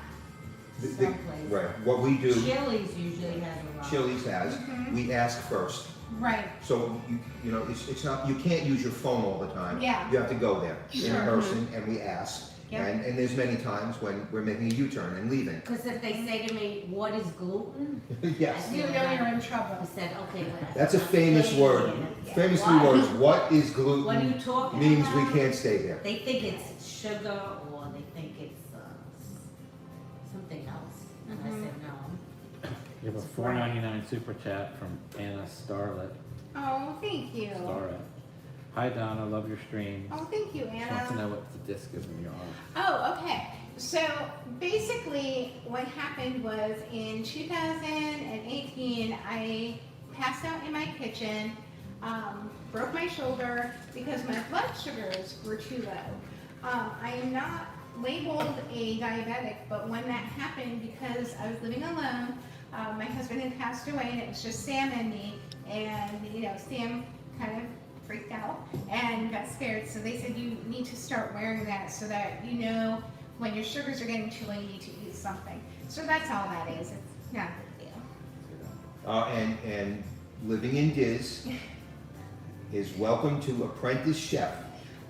someplace. Right, what we do, Chili's usually has a lot. Chili's has, we ask first. Right. So, you know, it's not, you can't use your phone all the time. Yeah. You have to go there in Sure. person, and we ask. Yep. And there's many times when we're making a U-turn and leaving. Because if they say to me, what is gluten? Yes, You know you're in I trouble. said, okay, well. that's a famous stay word. here. Famous What? three words, what is What are gluten, you talking means we about? can't stay there. They think it's sugar or they think it's something else. And I said, no. You have a $4.99 super chat from Anna Starlet. Oh, thank you. Starlet. Hi Donna, love your stream. Oh, thank you, Just want to Anna. know what the disc is in your arm. Oh, okay. So basically, what happened was in 2018, I passed out in my kitchen, broke my shoulder because my blood sugars were too low. I am not labeled a diabetic, but when that happened, because I was living alone, my husband had passed away, and it was just Sam and me. And you know, Sam kind of freaked out and got scared. So they said you need to start wearing that so that you know when your sugars are getting too low, you need to eat something. So that's all that is. It's not a big deal. And living in Diz is welcome to apprentice chef.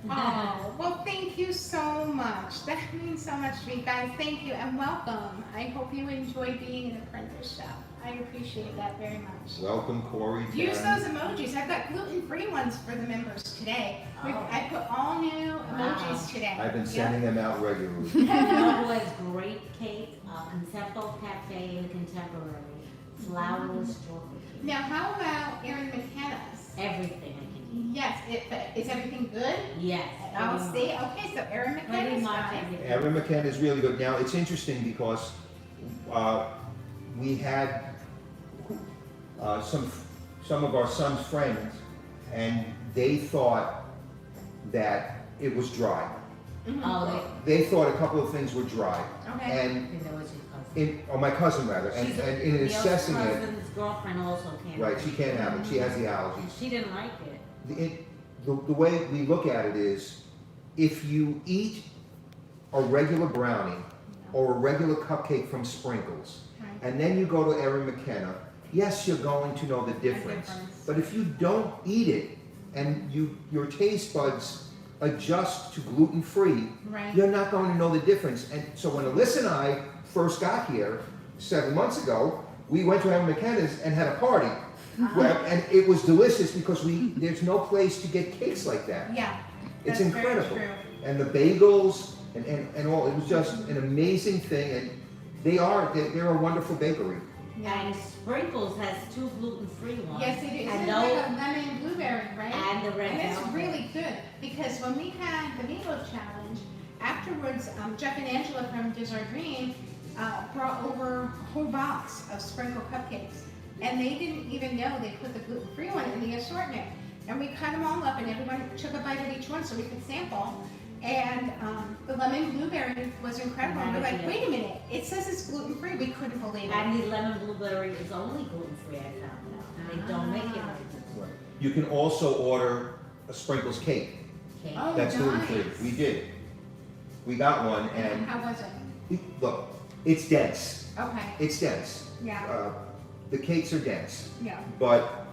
Oh, well, thank you so much. That means so much to me, guys. Thank you and welcome. I hope you enjoy being an apprentice chef. I appreciate that very much. Welcome, Corey. Use Karen. those emojis. I've got gluten-free ones for the members today. Oh. I put all new emojis today. I've been Yep. sending them out regularly. You know who has great cake? Contempo Cafe in Contemporary. Flourless chocolate cake. Now, how about Erin McKenna's? Everything I can Yes, is everything good? eat. Yes. I'll pretty see. much. Okay, so Erin Pretty McKenna's much got it. everything. Erin McKenna is really good. Now, it's interesting because we had some of our son's friends, and they thought that it was dry. Oh, They thought a couple of things were dry. Okay. And they know what your cousin. or my cousin rather, and She's a- and in assessing Your it, cousin's girlfriend also can't. right, she can't have it. She has the allergies. She didn't like it. The way we look at it is, if you eat a regular brownie or a regular cupcake from Sprinkles, Right. and then you go to Erin McKenna, yes, you're going to know the difference. But if you don't eat it and your taste buds adjust to gluten-free, Right. you're not going to know the difference. And so when Alyssa and I first got here 7 months ago, we went to Erin McKenna's and had a party. And it was delicious because there's no place to get cakes like that. Yeah. It's that's very incredible. true. And the bagels and all, it was just an amazing thing. And they're a wonderful bakery. Yeah. And Sprinkles has 2 gluten-free ones. Yes, it is. And It's no, like a lemon and blueberry, right? and the red And it's velvet. really good because when we had the Meatloaf Challenge, afterwards, Jeff and Angela from Dessert Dream brought over a whole box of sprinkle cupcakes. And they didn't even know they put the gluten-free one in the assortment. And we cut them all up and everyone took a bite of each one so we could sample. And the lemon blueberry was incredible. And we're like, wait a minute, it says it's gluten-free. We couldn't believe it. And the lemon blueberry is only gluten-free, I found out. They don't make it like this. You can also order a Sprinkles cake. Cake. Oh, That's nice. gluten-free. We did. We got one and How was it? look, it's dense. Okay, It's dense. yeah, The cakes are dense. yeah. But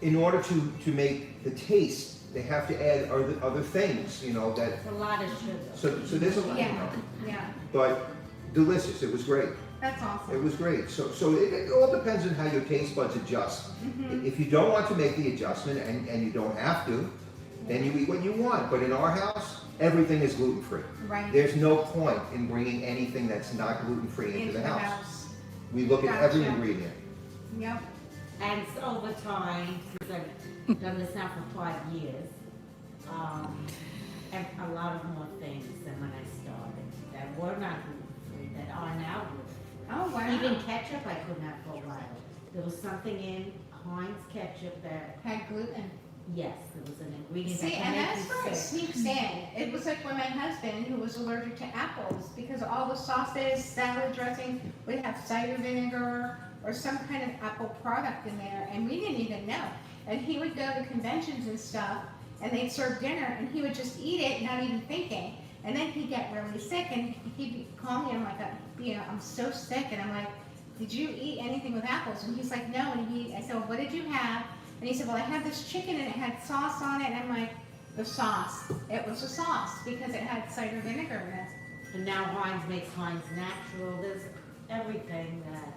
in order to make the taste, they have to add other things, you know, that, It's a lot of sugar. so there's a lot, you Yeah, know. yeah, But delicious, it was great. that's It awesome. was great. So it all depends on how your taste buds adjust. Mhm. If you don't want to make the adjustment, and you don't have to, then you eat what you want. But in our house, everything is gluten-free. Right, There's no point in bringing anything that's not gluten-free into the house. We look at every Gotcha. ingredient. Yep, And so over time, since I've done this now for 5 years, and a lot of more things than when I started that were not gluten-free, that are now gluten-free. oh, wow. Even ketchup I couldn't have for a while. There was something in Heinz ketchup that, Had gluten. yes, there was an ingredient that See, can and make that's you where it sick. sneaks in. It was like when my husband, who was allergic to apples, because all the sauces, salad dressing would have cider vinegar or some kind of apple product in there, and we didn't even know. And he would go to conventions and stuff, and they'd serve dinner, and he would just eat it, not even thinking. And then he'd get really sick and he'd call me and I'm like, I'm so sick. And I'm like, did you eat anything with apples? And he's like, no. And I said, well, what did you have? And he said, well, I had this chicken and it had sauce on it. And I'm like, the sauce. It was a sauce because it had cider vinegar in it. And now Heinz makes Heinz natural, there's everything that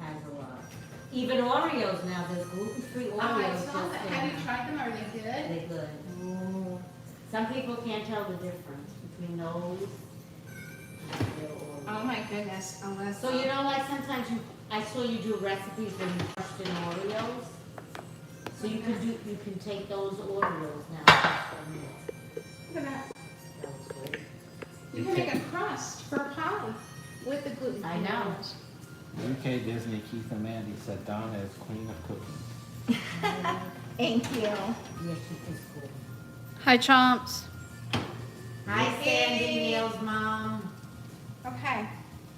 has a lot. Even Oreos now, there's gluten-free Oreos. I saw just that. in. Have you tried them? Are they good? They're good. Some people can't tell the difference between those and the Oreos. Oh my goodness. Unless So you know, like sometimes I saw you do recipes when you crushed in Oreos. So you can take those Oreos now. Look at that. That was great. You can make a crust for a pie with the gluten. I know. UK Disney Keith and Mandy said Donna is queen of cooking. Thank you. Yeah, she is cool. Hi, Chomps. Hi, Sandy, Hey. Neil's mom. Okay.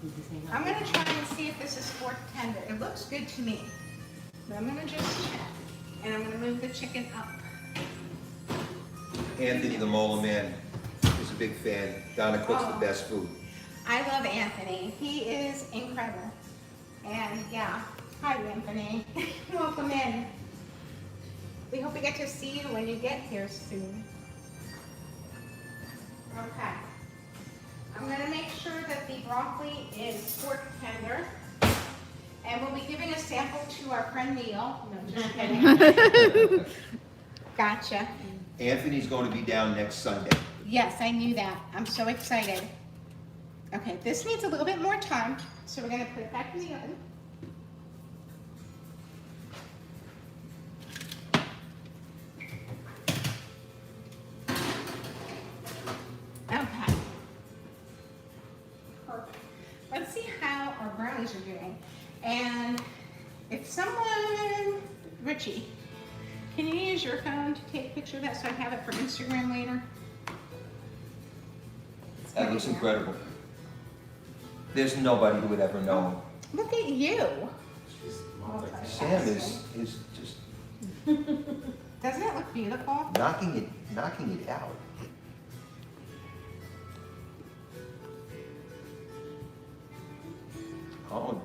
Did you say hi? I'm gonna try and see if this is fork tender. It looks good to me. But I'm gonna just check. And I'm gonna move the chicken up. Anthony the Mola Man is a big fan. Donna cooks the best food. I love Anthony. He is incredible. And yeah, hi Anthony. Welcome in. We hope we get to see you when you get here soon. Okay. I'm gonna make sure that the broccoli is fork tender. And we'll be giving a sample to our friend Neil. No, just kidding. Gotcha. Anthony's going to be down next Sunday. Yes, I knew that. I'm so excited. Okay, this needs a little bit more time, so we're gonna put it back in the oven. Okay. Perfect. Let's see how our brownies are doing. And if someone, Richie, can you use your phone to take a picture of that so I have it for Instagram later? That looks incredible. There's nobody who would ever know. Look at you. Sam is just Doesn't it look beautiful? knocking it out. Oh,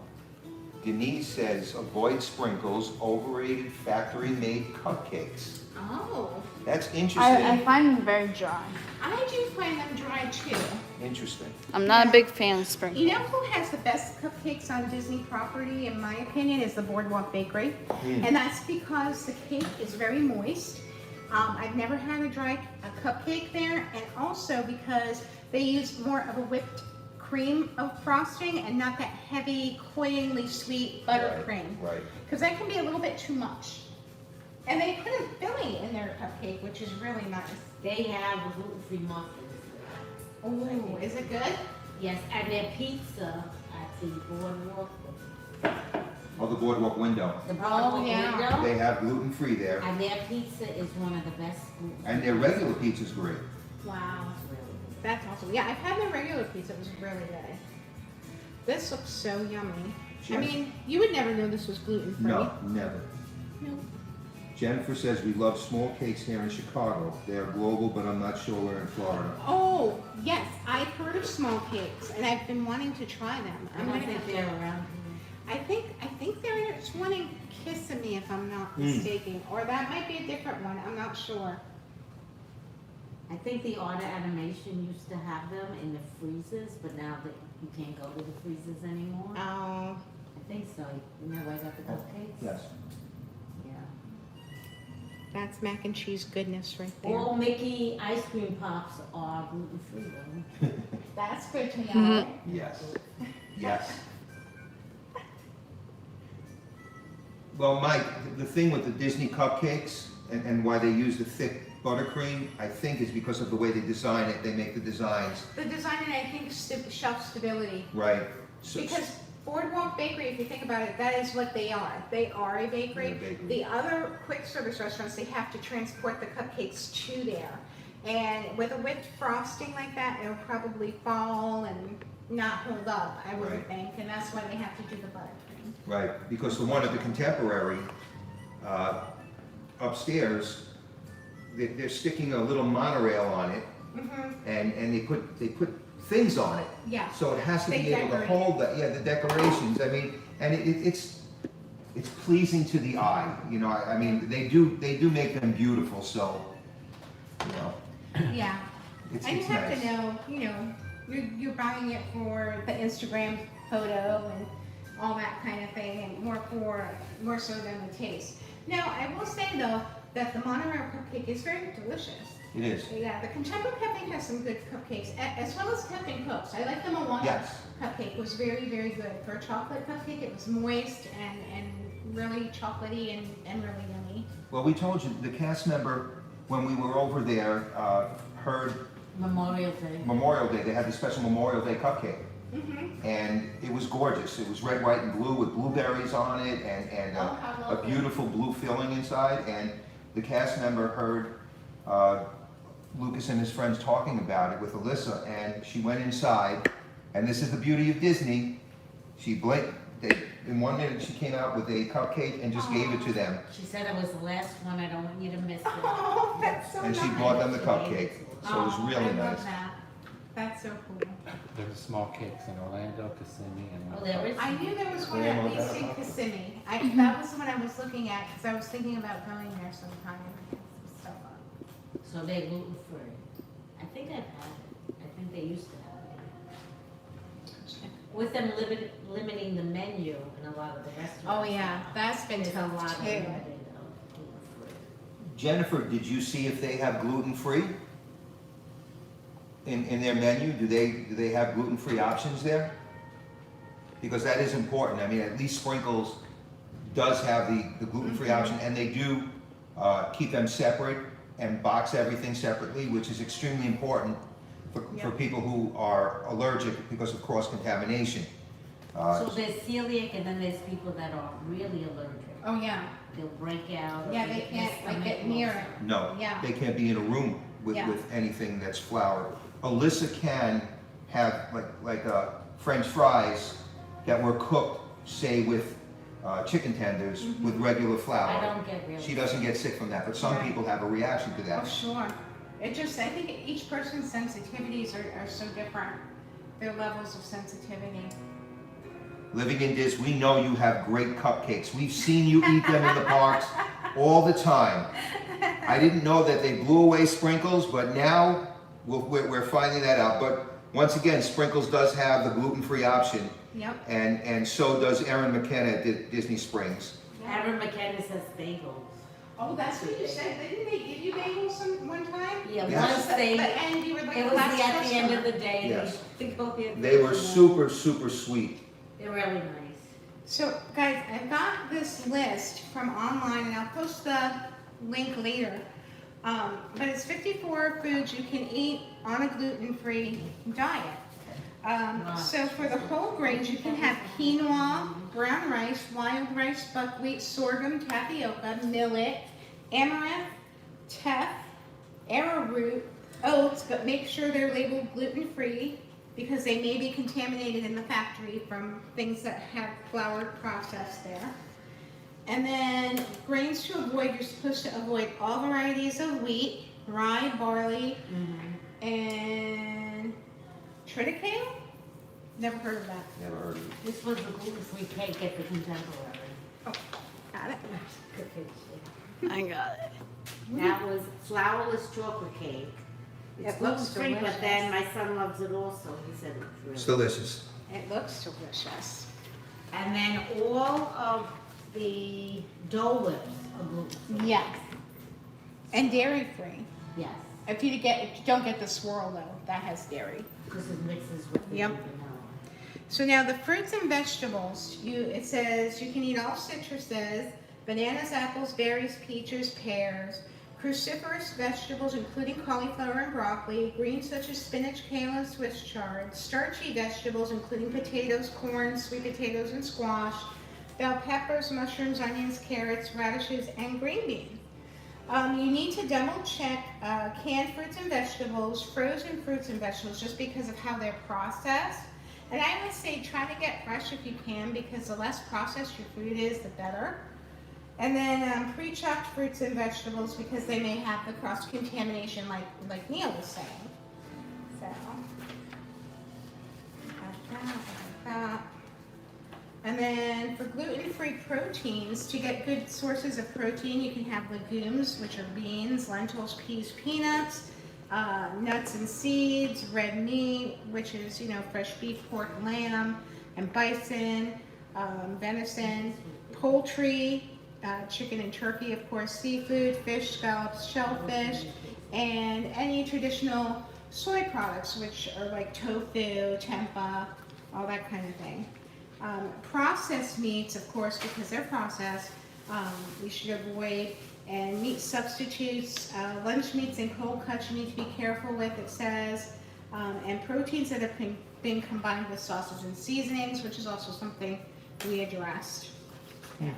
Denise says avoid sprinkles, overrated factory-made cupcakes. Oh, That's I interesting. find them very dry. I do find them dry too. Interesting. I'm not a big fan of sprinkles. You know who has the best cupcakes on Disney property, in my opinion, is the Boardwalk Bakery. And that's because the cake is very moist. I've never had a cupcake there, and also because they use more of a whipped cream of frosting and not that heavy, cloyingly sweet buttercream. Right. Because that can be a little bit too much. And they put a filling in their cupcake, which is really nice. They have gluten-free muffins. Oh, is it good? Yes, and their pizza at the boardwalk. Oh, the boardwalk window. The boardwalk yeah. window. They have gluten-free there, And their pizza is one of the best gluten. and their regular pizza's great. Wow. It's really good. That's awesome. Yeah, I've had their regular pizza. It was really good. This looks so yummy. I Jen- mean, you would never know this was gluten-free. No, never. No. Jennifer says we love small cakes here in Chicago. They are global, but I'm not sure we're in Florida. Oh, yes. I've heard of small cakes, and I've been wanting to try them. I don't think they're around here. I think there's one in Kissimmee, if I'm not mistaken. Or that might be a different one. I'm not sure. I think the Art of Animation used to have them in the freezers, but now that you can't go to the freezers anymore. Oh, I think so. You know where I got the cupcakes? Yes. Yeah. that's mac and cheese goodness right there. All Mickey ice cream pops are gluten-free though. That's good to know. Yes. Yes. Well, Mike, the thing with the Disney cupcakes and why they use the thick buttercream, I think is because of the way they design it. They make the designs, The design and I think shelf stability. right? So- Because Boardwalk Bakery, if you think about it, that is what they are. They are a bakery. They're a bakery. The other quick service restaurants, they have to transport the cupcakes to there. And with a whipped frosting like that, it'll probably fall and not hold up, I would Right. think. And that's why they have to do the buttercream. Right, because the one at the Contemporary upstairs, they're sticking a little monorail on it and they put things on it. Yeah. So it has to They be able to decorate hold the, yeah, the decorations, I mean, and it's pleasing to the eye, you know, I mean, they do make them beautiful, so, you know, Yeah. it's And you nice. have to know, you know, you're buying it for the Instagram photo and all that kind of thing, and more so than the taste. Now, I will say though, that the monorail cupcake is very delicious. It is, Yeah, the Contempo Cupcake has some good cupcakes, as well as Captain Cook's. I like the Moana yes. cupcake, was very, very good. For a chocolate cupcake, it was moist and really chocolatey and really yummy. Well, we told you, the cast member, when we were over there, heard Memorial Day. Memorial Day, they had the special Memorial Day cupcake. Mm-hmm. And it was gorgeous. It was red, white, and blue with blueberries on it and Oh, how a lovely. beautiful blue filling inside. And the cast member heard Lucas and his friends talking about it with Alyssa, and she went inside. And this is the beauty of Disney. She blinked. In 1 minute, she came out with a cupcake and just gave it to them. She said it was the last one, I don't want you to miss it. Oh, that's so And nice. she brought them the cupcake. So it was Oh, really I love nice. that. That's so cool. There's small cakes in Orlando, Kissimmee, and. Oh, there is. I knew there was one Yeah, at well, least in that- Kissimmee. That was the one I was looking at, because I was thinking about going there sometime. It's so fun. So they're gluten free. I think I've had it. I think they used to have it. With them limiting the menu in a lot of the restaurants. Oh, yeah, that's been There's a lot tough of too. limited gluten free. Jennifer, did you see if they have gluten-free in their menu? Do they have gluten-free options there? Because that is important. I mean, at least Sprinkles does have the gluten-free option, and they do keep them separate and box everything separately, which is extremely important for Yep. people who are allergic because of cross-contamination. So there's celiac and then there's people that are really allergic. Oh, yeah. They'll break out. or Yeah, they they get their can't like stomach get near ulcer. it. No, Yeah. they can't be in a room with, Yeah. with anything that's floured. Alyssa can have like French fries that were cooked, say with chicken tenders with regular flour. I don't get really. She doesn't get sick from that, but some Right. people have a reaction to Oh, that. sure. I think each person's sensitivities are so different. Their levels of sensitivity. Living in Dis, we know you have great cupcakes. We've seen you eat them in the parks all the time. I didn't know that they blew away Sprinkles, but now we're finding that out. But once again, Sprinkles does have the gluten-free option, Yep. and so does Erin McKenna at Disney Springs. Aaron McKenna says bagels. Oh, that's what you said. Didn't they give you bagels one time? Yeah, Yes. once they, But, and you were like it the was last at the end of customer. the day, Yes. they go here. They were super, super sweet. They're really nice. So, guys, I've got this list from online, and I'll post the link later. But it's 54 foods you can eat on a gluten-free diet. So for the whole grains, you can have quinoa, brown rice, wild rice, buckwheat, sorghum, tapioca, millet, amaranth, teff, arrowroot, oats, but make sure they're labeled gluten-free because they may be contaminated in the factory from things that have flour processed there. And then grains to avoid, you're supposed to avoid all varieties of wheat, rye, barley, and triticale? Never heard of that. Never heard of it. This was the gluten-free cake at the Contemporary. Got it. I got it. That was flourless chocolate cake. It's It looks gluten-free, but then delicious. my son loves it also. He said it's really. It's delicious. It looks delicious. And then all of the dough whips are gluten-free. Yes. And dairy-free. Yes, If you don't get the swirl though, that has dairy. because it mixes with the Yep. vanilla. So now the fruits and vegetables, it says you can eat all citruses, bananas, apples, berries, peaches, pears, cruciferous vegetables including cauliflower and broccoli, greens such as spinach, kale, and Swiss chard, starchy vegetables including potatoes, corn, sweet potatoes, and squash, bell peppers, mushrooms, onions, carrots, radishes, and green beans. You need to double check canned fruits and vegetables, frozen fruits and vegetables, just because of how they're processed. And I would say try to get fresh if you can, because the less processed your food is, the better. And then pre-chopped fruits and vegetables, because they may have the cross-contamination like Neil was saying. So, like that. And then for gluten-free proteins, to get good sources of protein, you can have legumes, which are beans, lentils, peas, peanuts, nuts and seeds, red meat, which is, fresh beef, pork, lamb, and bison, venison, poultry, chicken and turkey, of course, seafood, fish, scallops, shellfish, and any traditional soy products, which are like tofu, tempeh, all that kind of thing. Processed meats, of course, because they're processed, we should avoid. And meat substitutes, lunch meats and cold cuts you need to be careful with, it says. And proteins that have been combined with sauces and seasonings, which is also something we addressed. Yeah.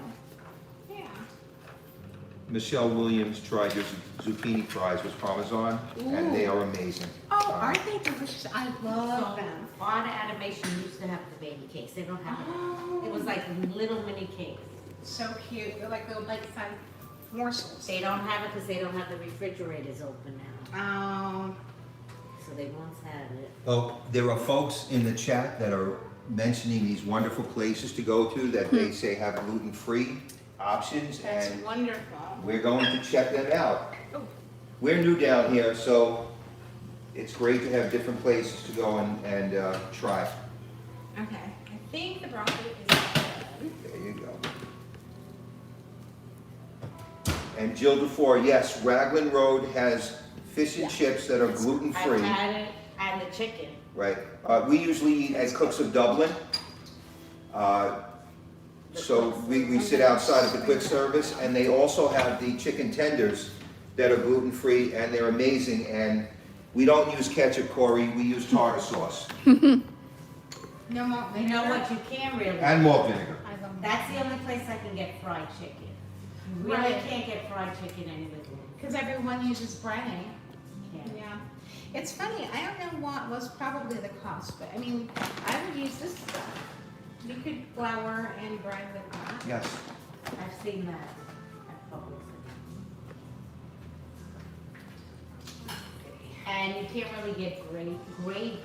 Michelle Williams tried your zucchini fries with Parmesan, and they are amazing. Oh, aren't they delicious? I love them. Art Animation used to have the baby cakes. They don't have it. It was like little mini cakes. So cute. They're like little bite-sized morsels. They don't have it because they don't have the refrigerators open now. So they once had it. Oh, there are folks in the chat that are mentioning these wonderful places to go to that they say have gluten-free options, That's and wonderful. we're going to check them out. Oh. We're new down here, so it's great to have different places to go and try. Okay. I think the broccoli is done. There you go. And Jill DeFore, yes, Raglan Road has fish and chips that are gluten-free. I've had it, and the chicken. Right. We usually eat at Cooks of Dublin. So we sit outside of the quick service, and they also have the chicken tenders that are gluten-free, and they're amazing. And we don't use ketchup, Corey, we use tartar sauce. No malt You know what, you can really. And malt vinegar. I love That's the only place I can get fried chicken. You really Right. can't get fried chicken anywhere. because everyone uses breading. Yeah. Yeah. It's funny, I don't know what was probably the cost, but I mean, I would use this stuff. You could flour and bread with that. Yes. I've seen that at Publix. And you can't really get gravy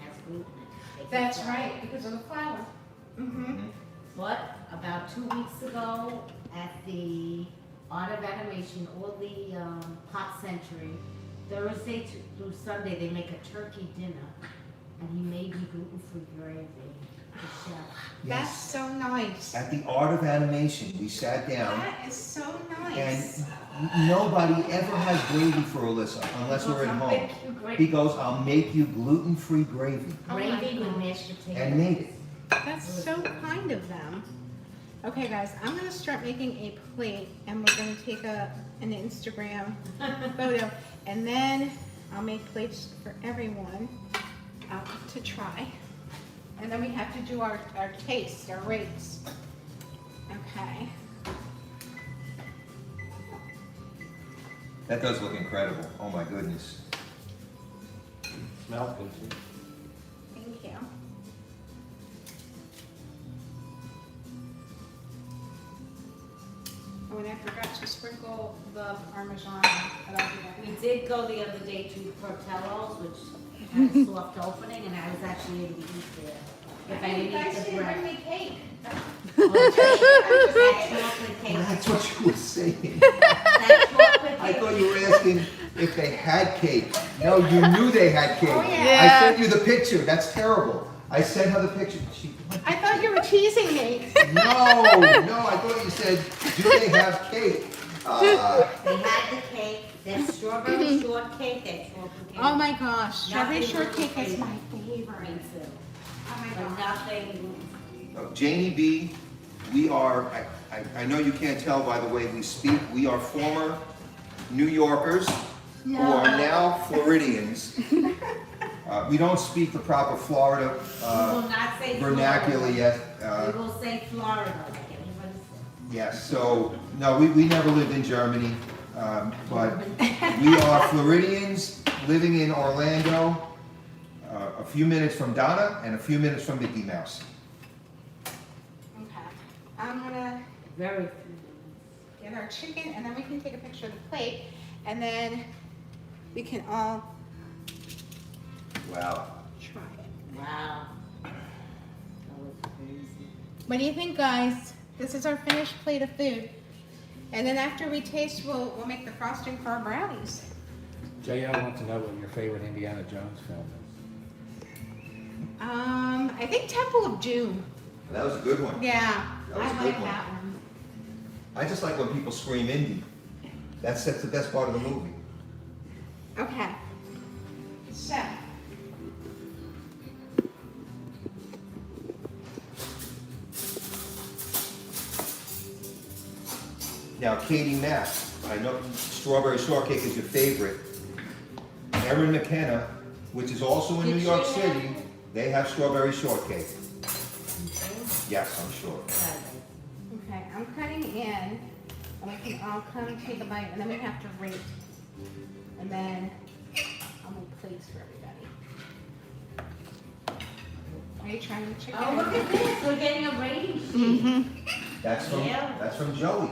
as gluten. They That's can- right, because of the flour. Mm-hmm. But about 2 weeks ago, at the Art of Animation, or the Pop Century, Thursday through Sunday, they make a turkey dinner, and he made me gluten-free gravy. The chef. That's Yes. so nice. At the Art of Animation, we sat down, That is so and nice. nobody ever has gravy for Alyssa unless we're at I'll home. make you He gravy. goes, I'll make you gluten-free gravy, Oh my Gravy with gosh. mashed potatoes. and made it. That's so kind of them. Okay, guys, I'm gonna start making a plate, and we're gonna take an Instagram photo, and then I'll make plates for everyone to try. And then we have to do our taste, our rates. Okay. That does look incredible. Oh my goodness. Smells good too. Thank you. Oh, and I forgot to sprinkle the Parmesan, but I'll do that. We did go the other day to Portello's, which had a soft opening, and I was actually able to eat there. If I You didn't guys eat the didn't bring bread. me cake. That chocolate cake. That's what you were saying. That chocolate I cake. thought you were asking if they had cake. No, you knew they had cake. Oh, yeah. I Yeah. sent you the picture. That's terrible. I sent her the picture. She, what? I thought you were teasing me. No, I thought you said, do they have cake? They had the cake, their strawberry shortcake, their chocolate cake. Oh my gosh, strawberry Nothing shortcake is gluten-free. my Me favorite. too. Oh my But gosh. nothing, Janie B, we are, I know you can't tell by the way we speak, we are former New Yorkers who are now Floridians. We don't speak the proper Florida we will not say vernacular Florida. yet. We will say Florida, like everybody says. Yes, so, no, we never lived in Germany, but we are Floridians living in Orlando, a few minutes from Donna and a few minutes from Mickey Mouse. Okay. I'm gonna Very few. get our chicken, and then we can take a picture of the plate, and then we can all Wow. Try it. Wow. That was crazy. What do you think, guys? This is our finished plate of food. And then after we taste, we'll make the frosting for our brownies. JL wants to know what your favorite Indiana Jones film is. I think Temple of Doom. That was a good one. Yeah. That was a I good like one. that one. I just like when people scream indie. That's the best part of the movie. Okay. So. Now, Katie Mack, I know strawberry shortcake is your favorite. Erin McKenna, which is also in New Did York she City, have- they have strawberry shortcake. Yes, I'm sure. Okay, I'm cutting in, and we can all come take a bite, and then we have to rate. And then I'll make plates for everybody. Are you trying the chicken? Oh, look at this, we're getting a rating sheet. That's Yeah. from Joey.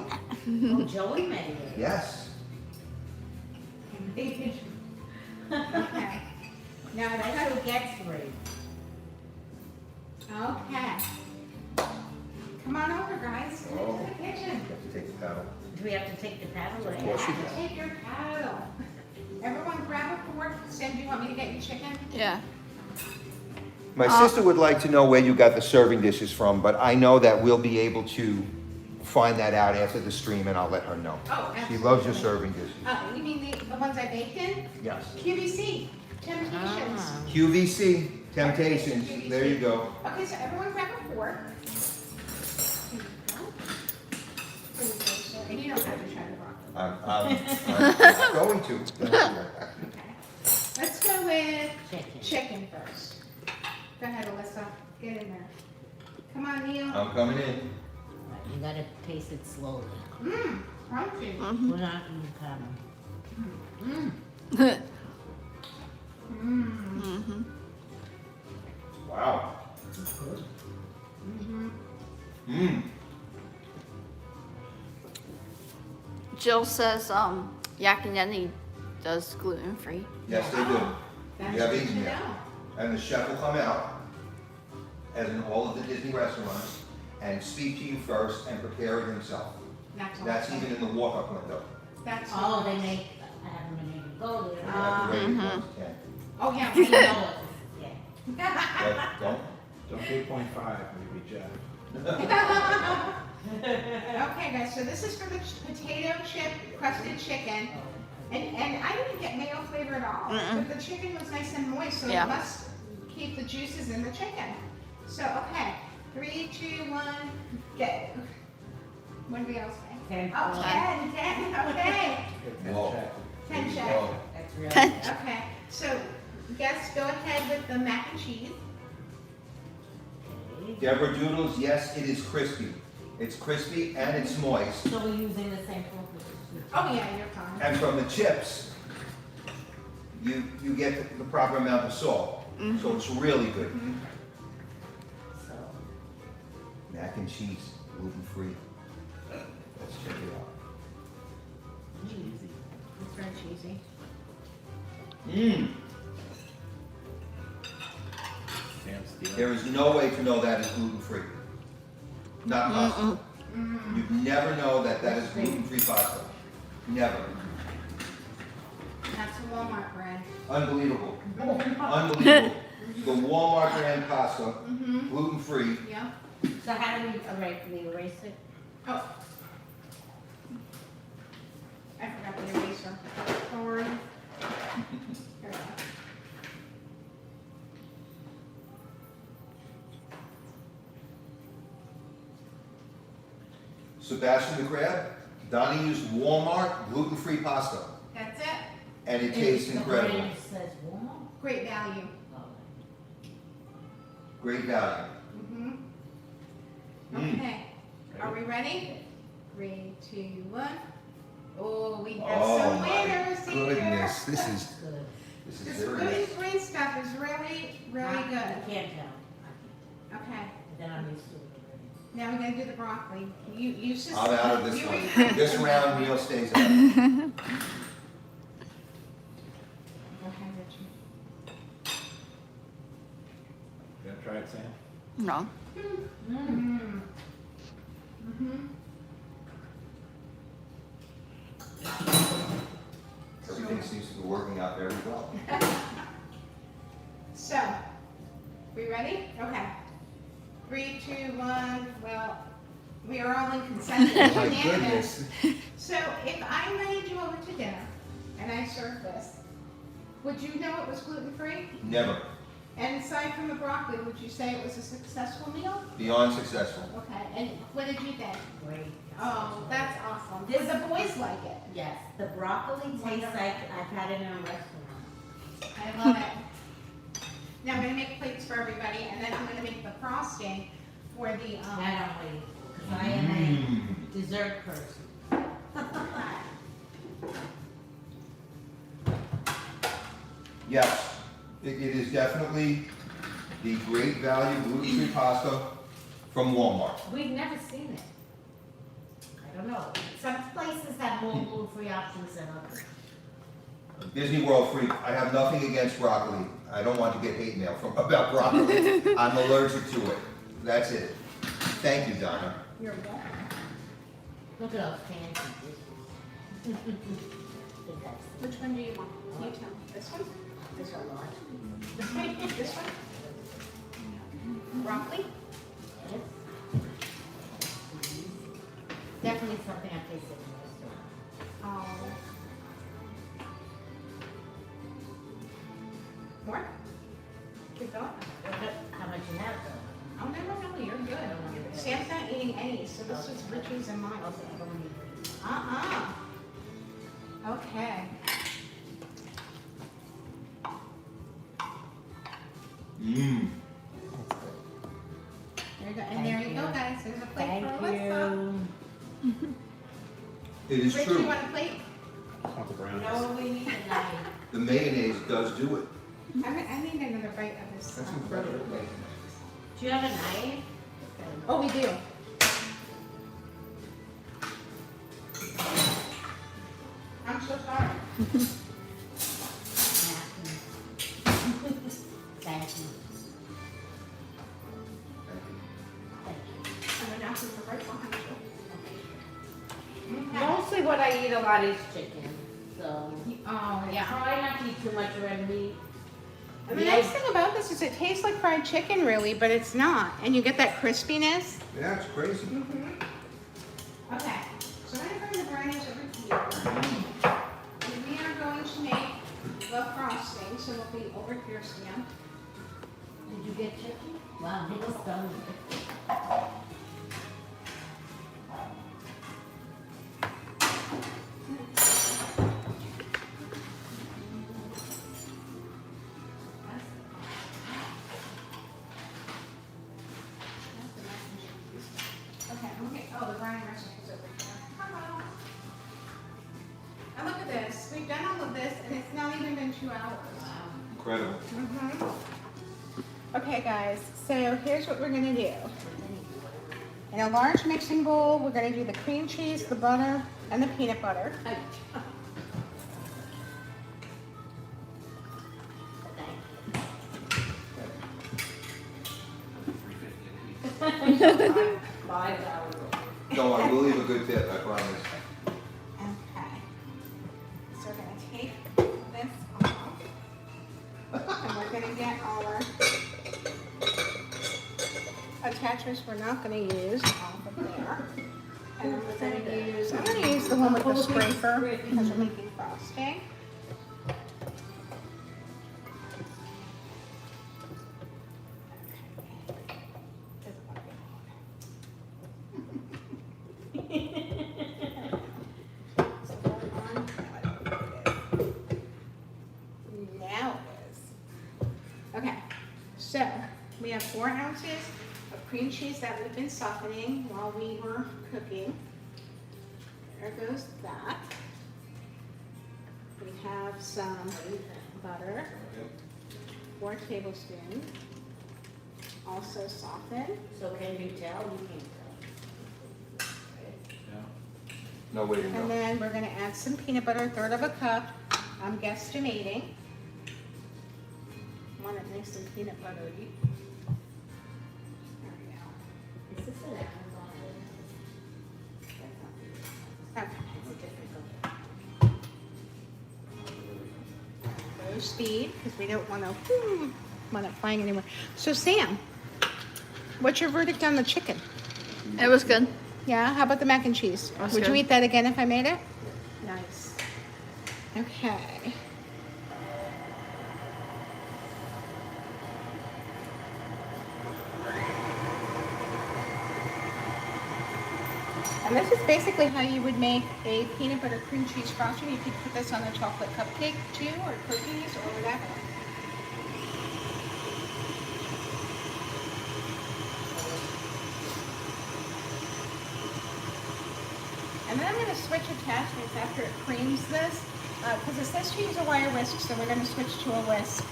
Oh, Joey made it. Yes. Okay. Now I That's cut. who gets three. Okay. Come on over, guys. Come Oh. into the kitchen. You have to take the paddle. Do we have to take the paddle away? Of course you You have to take your paddle. Everyone grab a fork. Sam, do you want me to get you chicken? Yeah. My sister would like to know where you got the serving dishes from, but I know that we'll be able to find that out after the stream, and I'll let her know. Oh, She loves your absolutely. serving dishes. You mean the ones I baked in? Yes. QVC, Temptations. Ah. QVC, Temptations, there you go. Okay, so everyone grab a fork. And you don't have to try the broccoli. I'm going to. Don't do that. Okay. Let's go with Chicken. chicken first. Go ahead, Alyssa. Get in there. Come on, Neil. I'm coming in. You gotta taste it slowly. Mmm, crunchy. We're not in the camera. Mmm. Wow. Mm-hmm. Mmm. Jill says, Yak and Yenny does gluten free. Yes, they do. That's You have good eaten to it. know. And the chef will come out, as in all of the Disney restaurants, and speak to you first and prepare it himself. That's awesome. even in the walk-up window. That's Oh, they make, I haven't been able to go there. You have to wait Mhm. once, yeah. Oh, yeah. You know it, yeah. But Don't 8.5, maybe Jeff. Okay, guys, so this is for the potato chip crusted chicken. And I didn't get mayo flavor at all, Mm-mm. but the chicken was nice and moist, so Yeah. it must keep the juices in the chicken. So, okay, 3, 2, 1, go. What do we else say? 10 Oh, points. 10, okay. Whoa. 10 check. Whoa. That's really. 10. Okay, so guests, go ahead with the mac and cheese. Okay. Deborah Doodles, yes, it is crispy. It's crispy and it's moist. So we're using the same fork? Oh, yeah, you're fine. And from the chips, you get the proper amount of salt. So it's really good. Mhm. So, Mac and cheese, gluten-free. Let's check it out. cheesy. It's very cheesy. Mmm. Sam's stealing. There is no way to know that is gluten-free. Not pasta. Mm. You'd never know that that is gluten-free pasta. Never. That's a Walmart brand. Unbelievable. Unbelievable. The Walmart brand pasta, Mm-hmm, gluten-free. yeah. So how do we erase it? Oh. I forgot the eraser. Sorry. Here we go. Sebastian the Crab, Donnie used Walmart gluten-free pasta, That's it. and it tastes The incredible. brand says Walmart? Great value. Oh. Great value. Mm-hmm. Mm. Okay. Are we ready? 3, 2, 1. Oh, we have Oh some my winners here. goodness, this is Good. This serious. gluten-free stuff is really, really good. I can't tell. Okay. Then I'm used to it Now we're gonna do the broccoli. You just. I'm out of this you one. refrain This from round, that. Neil stays out. Go ahead, Richard. No. Mm. Everything seems to be working out very well. So, we ready? Okay. 3, 2, 1. Well, we are all in consensus. Oh my Unanimous. goodness. So, if I invited you over to dinner and I served this, would you know it was gluten-free? Never. And aside from the broccoli, would you say it was a successful meal? Beyond successful. Okay, and what did you think? Great. Oh, that's awesome. This- Did the boys like it? Yes, the broccoli tastes like I've had it in a restaurant. I love it. Now I'm gonna make plates for everybody, and then I'm gonna make the frosting for the, Not only, because I am a dessert person. Yes, it is definitely the great value gluten-free pasta from Walmart. We've never seen it. I don't know. Some places have more gluten-free options than others. Disney World freak, I have nothing against broccoli. I don't want to get hate mail from, about broccoli. I'm allergic to it. That's it. Thank you, Donna. you're welcome. Look at those fancy dishes. Think that's- Which one do you want? You tell me. This one? There's a lot. This one? This one? Broccoli? Yes. Definitely something I tasted in a restaurant. Oh. More? Keep going. How much you have though? Oh, no, you're good. Sam's not eating any, so this is Richie's and mine. Okay, I don't need it. Okay. Mmm. There you go. And there you go, guys. There's a plate Thank for Alyssa. you. It is Richie, you true. want a plate? Want the brownies? No, we need a knife. The mayonnaise does do it. I need another bite of this. That's incredible. Do you have a knife? Oh, we do. I'm so sorry. Thank you. Thank you. I'm gonna ask you for right behind you. Okay. Mostly what I eat a lot is chicken, so. Oh, yeah. Try not to eat too much red meat. And the nice thing about this is it tastes like fried chicken really, but it's not. And you get that crispiness. Yeah, it's crazy. Okay, so I'm gonna bring the brownies over here. And we are going to make the frosting, so it'll be over here, Sam. Did you get chicken? Wow, he was done with it. Okay, the brownie recipe's over here. Hello. And look at this, we've done all of this and it's not even been 2 hours. Incredible. Okay guys, so here's what we're gonna do. In a large mixing bowl, we're gonna do the cream cheese, the butter, and the peanut butter. $5. Don't worry, we'll leave a good tip, I promise. Okay. So we're gonna take this off. And we're gonna get our attachments we're not gonna use off of there. And then we're gonna use the one with the scraper because we're making frosting. Now it is. Okay, so we have 4 ounces of cream cheese that we've been softening while we were cooking. There goes that. We have some butter, 4 tablespoons, also softened. So can you tell? You can't tell. Yeah. No way to And know. then we're gonna add some peanut butter, 1/3 of a cup. I'm guesstimating. Want it nice and peanut buttery. Okay. Low speed, because we don't want it flying anywhere. So Sam, what's your verdict on the chicken? It was good. Yeah, how about the mac and cheese? That's Would you good. eat that again if I made it? Nice. Okay. And this is basically how you would make a peanut butter cream cheese frosting. You could put this on a chocolate cupcake too, or cookies, or whatever. And then I'm going to switch attachments after it creams this, because it says to use a wire whisk, so we're going to switch to a whisk.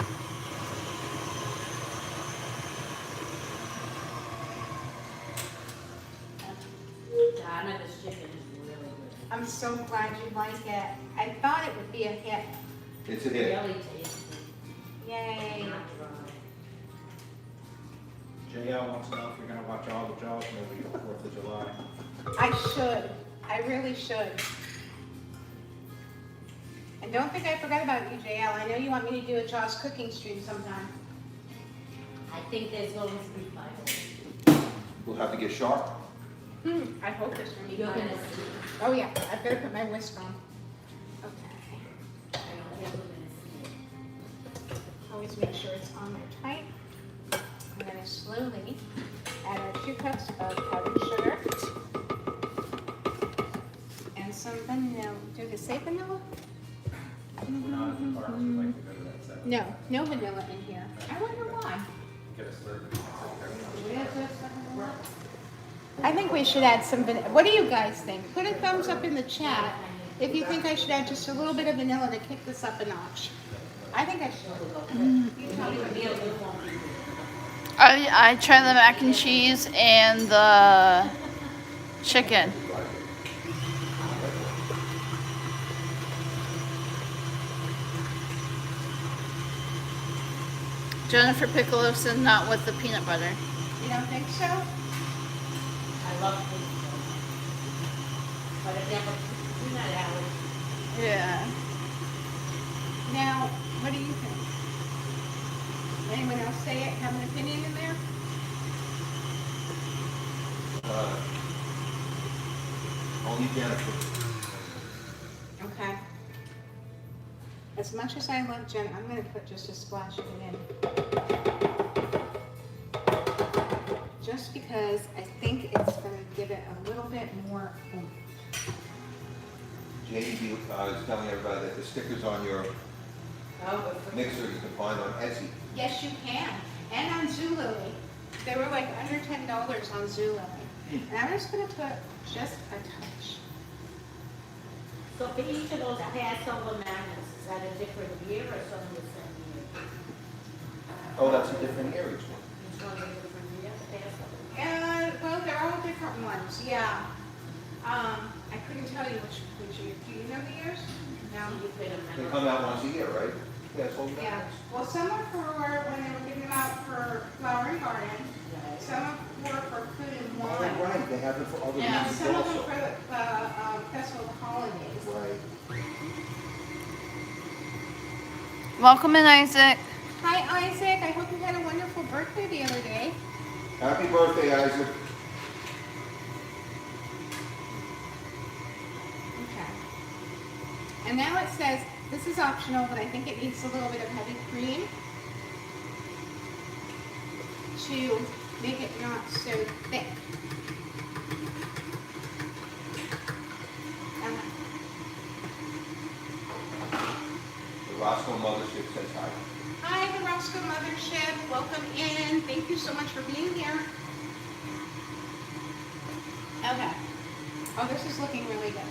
Donna, this chicken is really good. I'm so glad you like it. I thought it would be a hit. It's a hit. Really tasty. Yay. Not dry. JL wants to know if you're gonna watch all the Jaws movies on 4th of July. I should. I really should. And don't think I forgot about you, JL. I know you want me to do a Jaws cooking stream sometime. I think there's going to be fireworks. We'll have to get sharp. I hope there's going to be You're gonna fireworks. see. Oh yeah, I better put my whisk on. Okay. I don't think we're gonna see it. Always make sure it's on there tight. I'm going to slowly add our 2 cups of powdered sugar. And some vanilla. Did it say vanilla? We're not in the parks, we'd like to go to that set. No, no vanilla in here. I wonder why. Get us started. I think we should add some vanilla. What do you guys think? Put a thumbs up in the chat if you think I should add just a little bit of vanilla to kick this up a notch. I think I should. You tell me what you think. I tried the mac and cheese and the chicken. Jennifer Piccolo said not with the peanut butter. You don't think so? I love this. But it never, you're not allergic. Yeah. Now, what do you think? Anyone else say it? Have an opinion in there? Only Jennifer. Okay. As much as I love Jen, I'm gonna put just a splash of it in. Just because I think it's gonna give it a little bit more oomph. JD is telling everybody that the stickers on your Oh, mixer you can find on Etsy. Yes, you can. And on Zulily. They were like under $10 on Zulily. And I'm just gonna put just a touch. so for each of those Passover magnets, is that a different year or something the same year? Oh, that's a different year each one. Each one is a different year, Passover? Well, they're all different ones, yeah. I couldn't tell you which year. Do you know the years? No. You could They remember. come out once a year, right? That's all. Yeah, well, some are for when they were giving them out for Flower and Garden, Right. some were for Food and Oh, Wine. right, they have it for other Yeah, reasons some of them also. for the Festival of Holidays. Right. Welcome in, Isaac. Hi, Isaac, I hope you had a wonderful birthday the other day. Happy birthday, Isaac. Okay. And now it says, this is optional, but I think it needs a little bit of heavy cream to make it not so thick. The Roscoe Mothership says hi. Hi, the Roscoe Mothership. Welcome in. Thank you so much for being here. Okay. Oh, this is looking really good.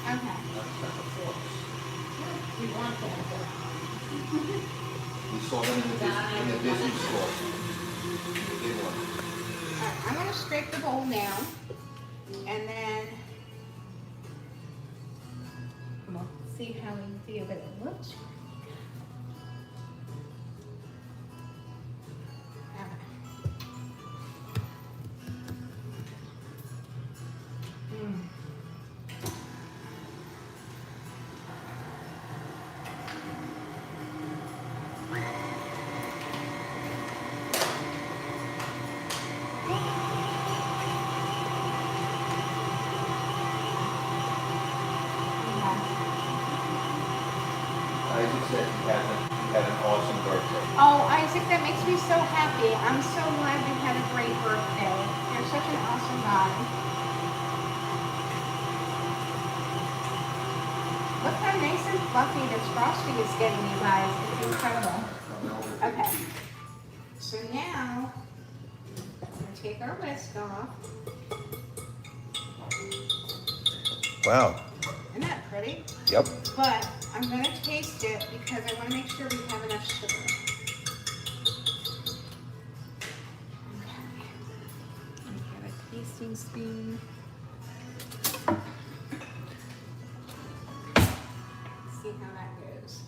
Okay. We want that. We saw them in the Disney store. The big one. All right, I'm going to scrape the bowl down, and then we'll see how we feel, but it looks really good. Okay. had an awesome birthday. Oh, Isaac, that makes me so happy. I'm so glad you had a great birthday. You're such an awesome guy. Look how nice and fluffy this frosting is getting, you guys. It's incredible. Okay. So now, I'm gonna take our whisk off. Wow. Isn't that pretty? Yep. But I'm gonna taste it because I wanna make sure we have enough sugar. Okay. Let me get a tasting spoon. See how that goes.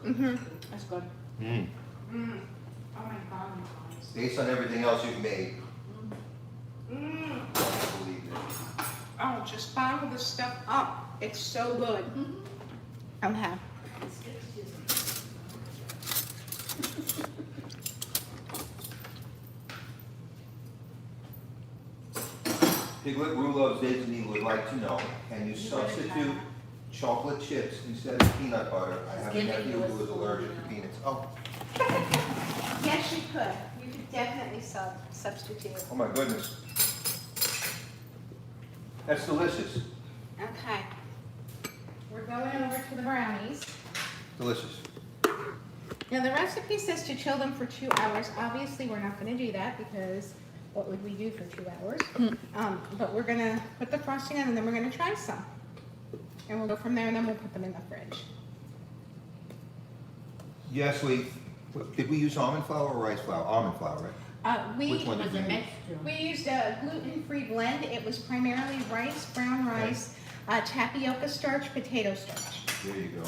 Mm-hmm. That's good. Mm. Mm. Oh my God. Based on everything else you've made, Mm. I don't believe it. Oh, just bottle this stuff up. It's so good. Okay. Piglet Rouleau's Disney would like to know, can you substitute chocolate chips instead of peanut butter? I have a nephew who is allergic to peanuts. Oh, Yes, you could. You could definitely substitute. oh my goodness. That's delicious. Okay. We're going over to the brownies. Delicious. Now, the recipe says to chill them for 2 hours. Obviously, we're not gonna do that because what would we do for 2 hours? But we're gonna put the frosting on and then we're gonna try some. And we'll go from there and then we'll put them in the fridge. Yes, did we use almond flour or rice flour? Almond flour, right? Which one It did was a we use? mixture. We used a gluten-free blend. It was primarily rice, brown rice, tapioca starch, potato starch. There you go.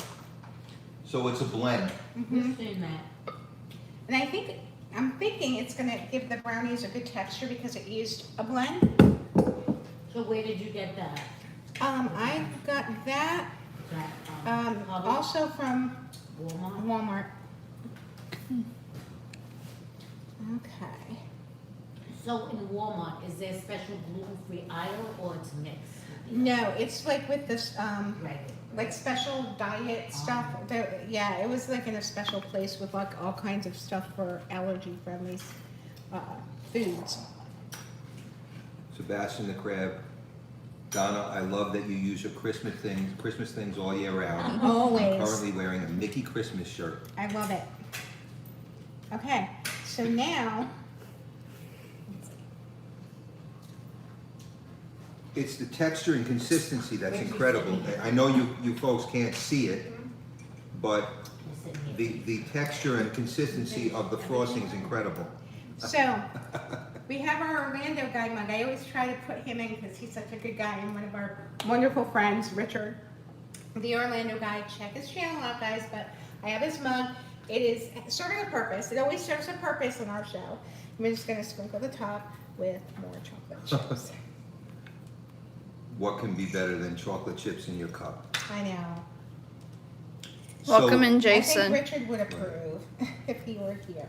So it's a blend. Mhm. Seen that. And I'm thinking it's gonna give the brownies a good texture because it used a blend. So where did you get that? I got that, That, Publix? also from Walmart? Walmart. Okay. So in Walmart, is there a special gluten-free aisle or it's mixed? No, it's like with this, Right. like special diet stuff. Yeah, it was like in a special place with like all kinds of stuff for allergy-friendly foods. Sebastian the Crab. Donna, I love that you use your Christmas things all year round. Always. Currently wearing a Mickey Christmas shirt. I love it. Okay, so now, It's the texture and consistency that's incredible. I know you folks can't see it, but It's in here. the texture and consistency of the frosting is incredible. so we have our Orlando guy mug. I always try to put him in because he's such a good guy and one of our wonderful friends, Richard, the Orlando guy. Check his channel out, guys. But I have his mug. It is serving a purpose. It always serves a purpose in our show. I'm just going to sprinkle the top with more chocolate chips. What can be better than chocolate chips in your cup? I know. Welcome in, I Jason. think Richard would approve if he were here.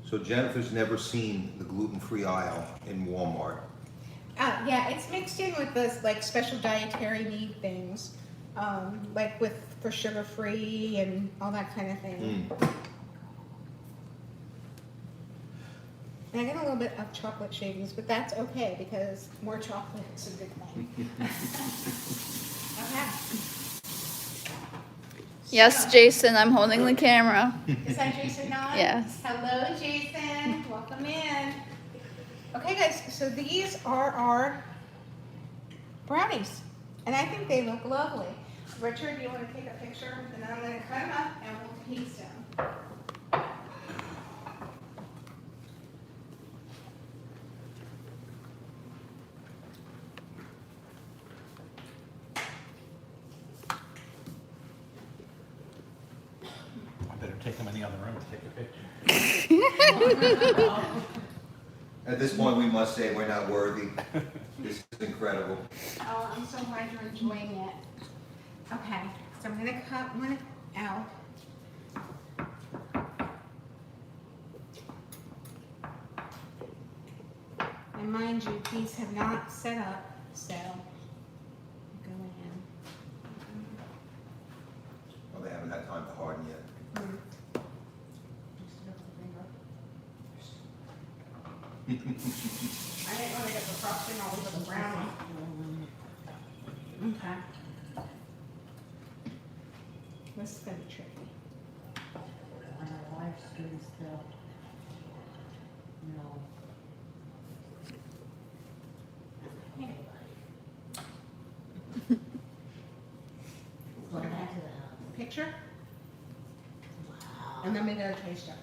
So Jennifer's never seen the gluten-free aisle in Walmart. Yeah, it's mixed in with this like special dietary need things, like for sugar free and all that kind of thing. And I got a little bit of chocolate shavings, but that's okay because more chocolate is a good thing. Okay. Yes, So- Jason, I'm holding the camera. Is that Jason on? Yes. Hello, Jason. Welcome in. Okay, guys, so these are our brownies, and I think they look lovely. Richard, do you want to take a picture? And I'm going to cut them up and we'll taste them. I better take them in the other room to take a picture. At this point, we must say we're not worthy. This is incredible. Oh, I'm so glad you're enjoying it. Okay, so I'm going to cut one out. And mind you, these have not set up, so I didn't want to get the frosting all over the brownie. Okay. This is gonna be tricky. On a live stream still. No. Go back to the house. Picture, Wow. and then we gotta taste it.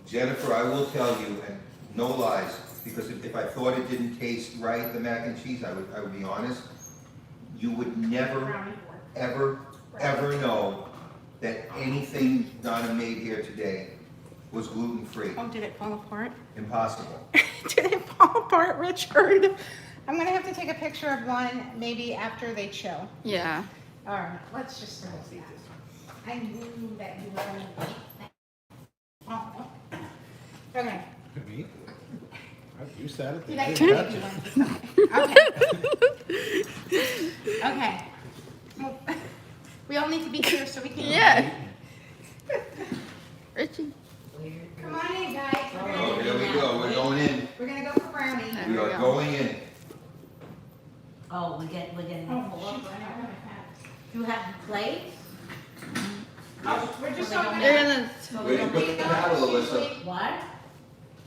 Jennifer, I will tell you, and no lies, because if I thought it didn't taste right, the mac and cheese, I would be honest. You would never, Brownie board. ever know that anything Donna made here today was gluten-free. Oh, did it fall apart? Impossible. Did it fall apart, Richard? I'm gonna have to take a picture of one maybe after they chill. Yeah. All right, let's just start with that. I knew that you were gonna eat that. Oh. Okay. Me? You said it. Did I They give didn't you touch it. one? Okay. Okay. Well, we all need to be here so we can. Yeah. Richie. Weird. Come on in, guys. Oh, here we go, we're going in, We're gonna go for brownie. we are going in. Oh, we're getting Oh, the shoot, I don't have a hat. You have the plate? Oh, we're just talking They're about gonna. Where you put the paddle, Alyssa? What?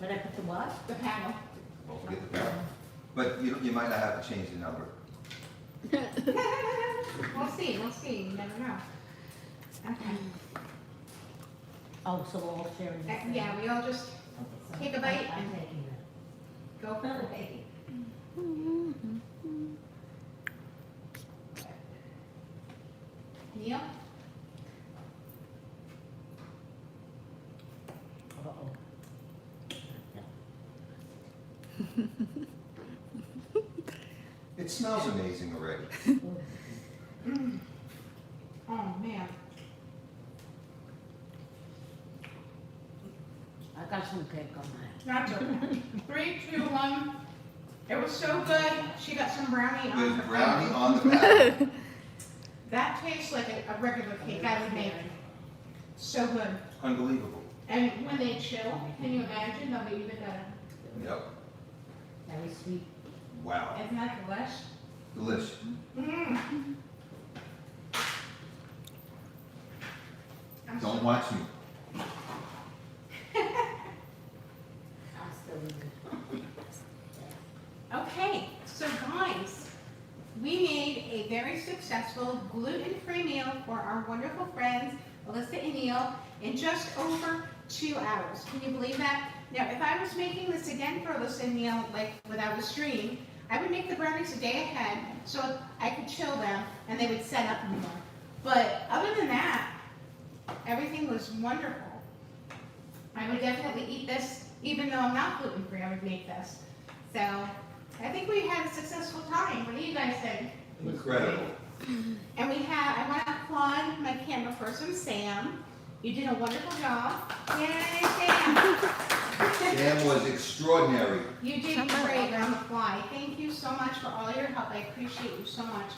Did I put the what? the panel. Don't forget the barrel. But you might not have to change the number. We'll see, you never know. Okay. Oh, so we're all sharing the same? Yeah, we all just take a bite I'm and taking it. go for it. Neil? Uh-oh. It smells amazing already. Mm. Oh, man. I got some cake on mine. That's okay. 3, 2, 1. It was so good. She got some brownie on There's her brownie panel. on the paddle. That tastes like a regular cake I would make. So good. Unbelievable. And when they chill, can you imagine? They'll be even better. Yep. Very sweet. Wow. Isn't that delish? Delish. Mm. I'm Don't so- watch me. I'm still in it. Okay, so guys, we made a very successful gluten-free meal for our wonderful friends, Alyssa and Neil, in just over 2 hours. Can you believe that? Now, if I was making this again for Alyssa and Neil, like without a stream, I would make the brownies a day ahead so I could chill them and they would set up more. But other than that, everything was wonderful. I would definitely eat this, even though I'm not gluten-free, I would make this. So, I think we had a successful time. What do you guys think? Incredible. And we have, I want to applaud my camera person, Sam. You did a wonderful job. Yay, Sam. Sam was extraordinary. You did great on the fly. Thank you so much for all your help. I appreciate you so much.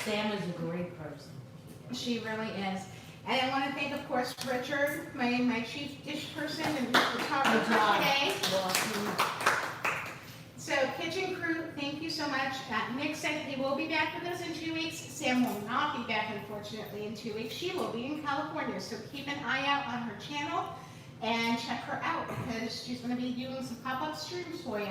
Sam is a great person. She really is. And I want to thank, of course, Richard, my chief dish person and photographer today. So, kitchen crew, thank you so much. Nick said he will be back with us in 2 weeks. Sam will not be back, unfortunately, in 2 weeks. She will be in California, so keep an eye out on her channel and check her out because she's going to be doing some pop-up streams for you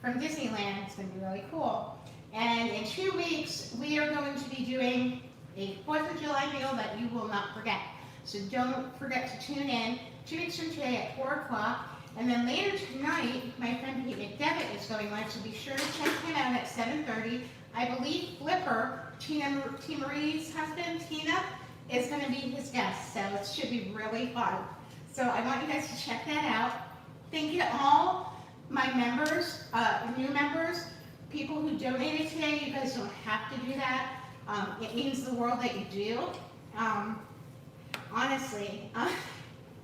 from Disneyland. It's going to be really cool. And in 2 weeks, we are going to be doing a 4th of July meal that you will not forget. So don't forget to tune in 2 weeks from today at 4 o'clock. And then later tonight, my friend Pete McDevitt is going live, so be sure to check him out at 7:30. I believe Flipper, Tina Marie's husband, Tina, is going to be his guest, so it should be really fun. So I want you guys to check that out. Thank you to all my members, new members, people who donated today. You guys don't have to do that. It means the world that you do. Honestly,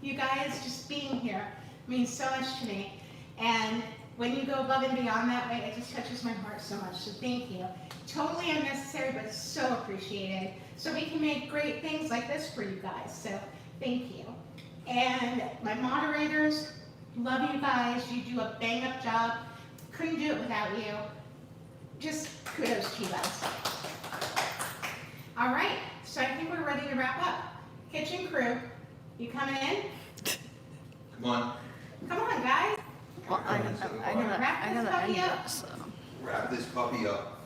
you guys just being here means so much to me. And when you go above and beyond that way, it just touches my heart so much. So thank you. Totally unnecessary, but so appreciated. So we can make great things like this for you guys. So thank you. And my moderators, love you guys. You do a bang-up job. Couldn't do it without you. Just kudos to you guys. All right, so I think we're ready to wrap up. Kitchen crew, you coming in? Come on, Come on, guys. Well, I gotta end it, so. wrap this puppy up.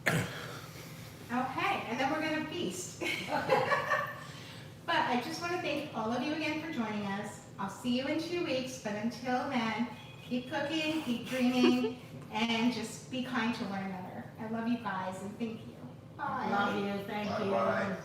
Okay, and then we're gonna feast. But I just want to thank all of you again for joining us. I'll see you in 2 weeks, but until then, keep cooking, keep dreaming, and just be kind to one another. I love you guys and thank you. Bye. Love you, thank you. Bye-bye.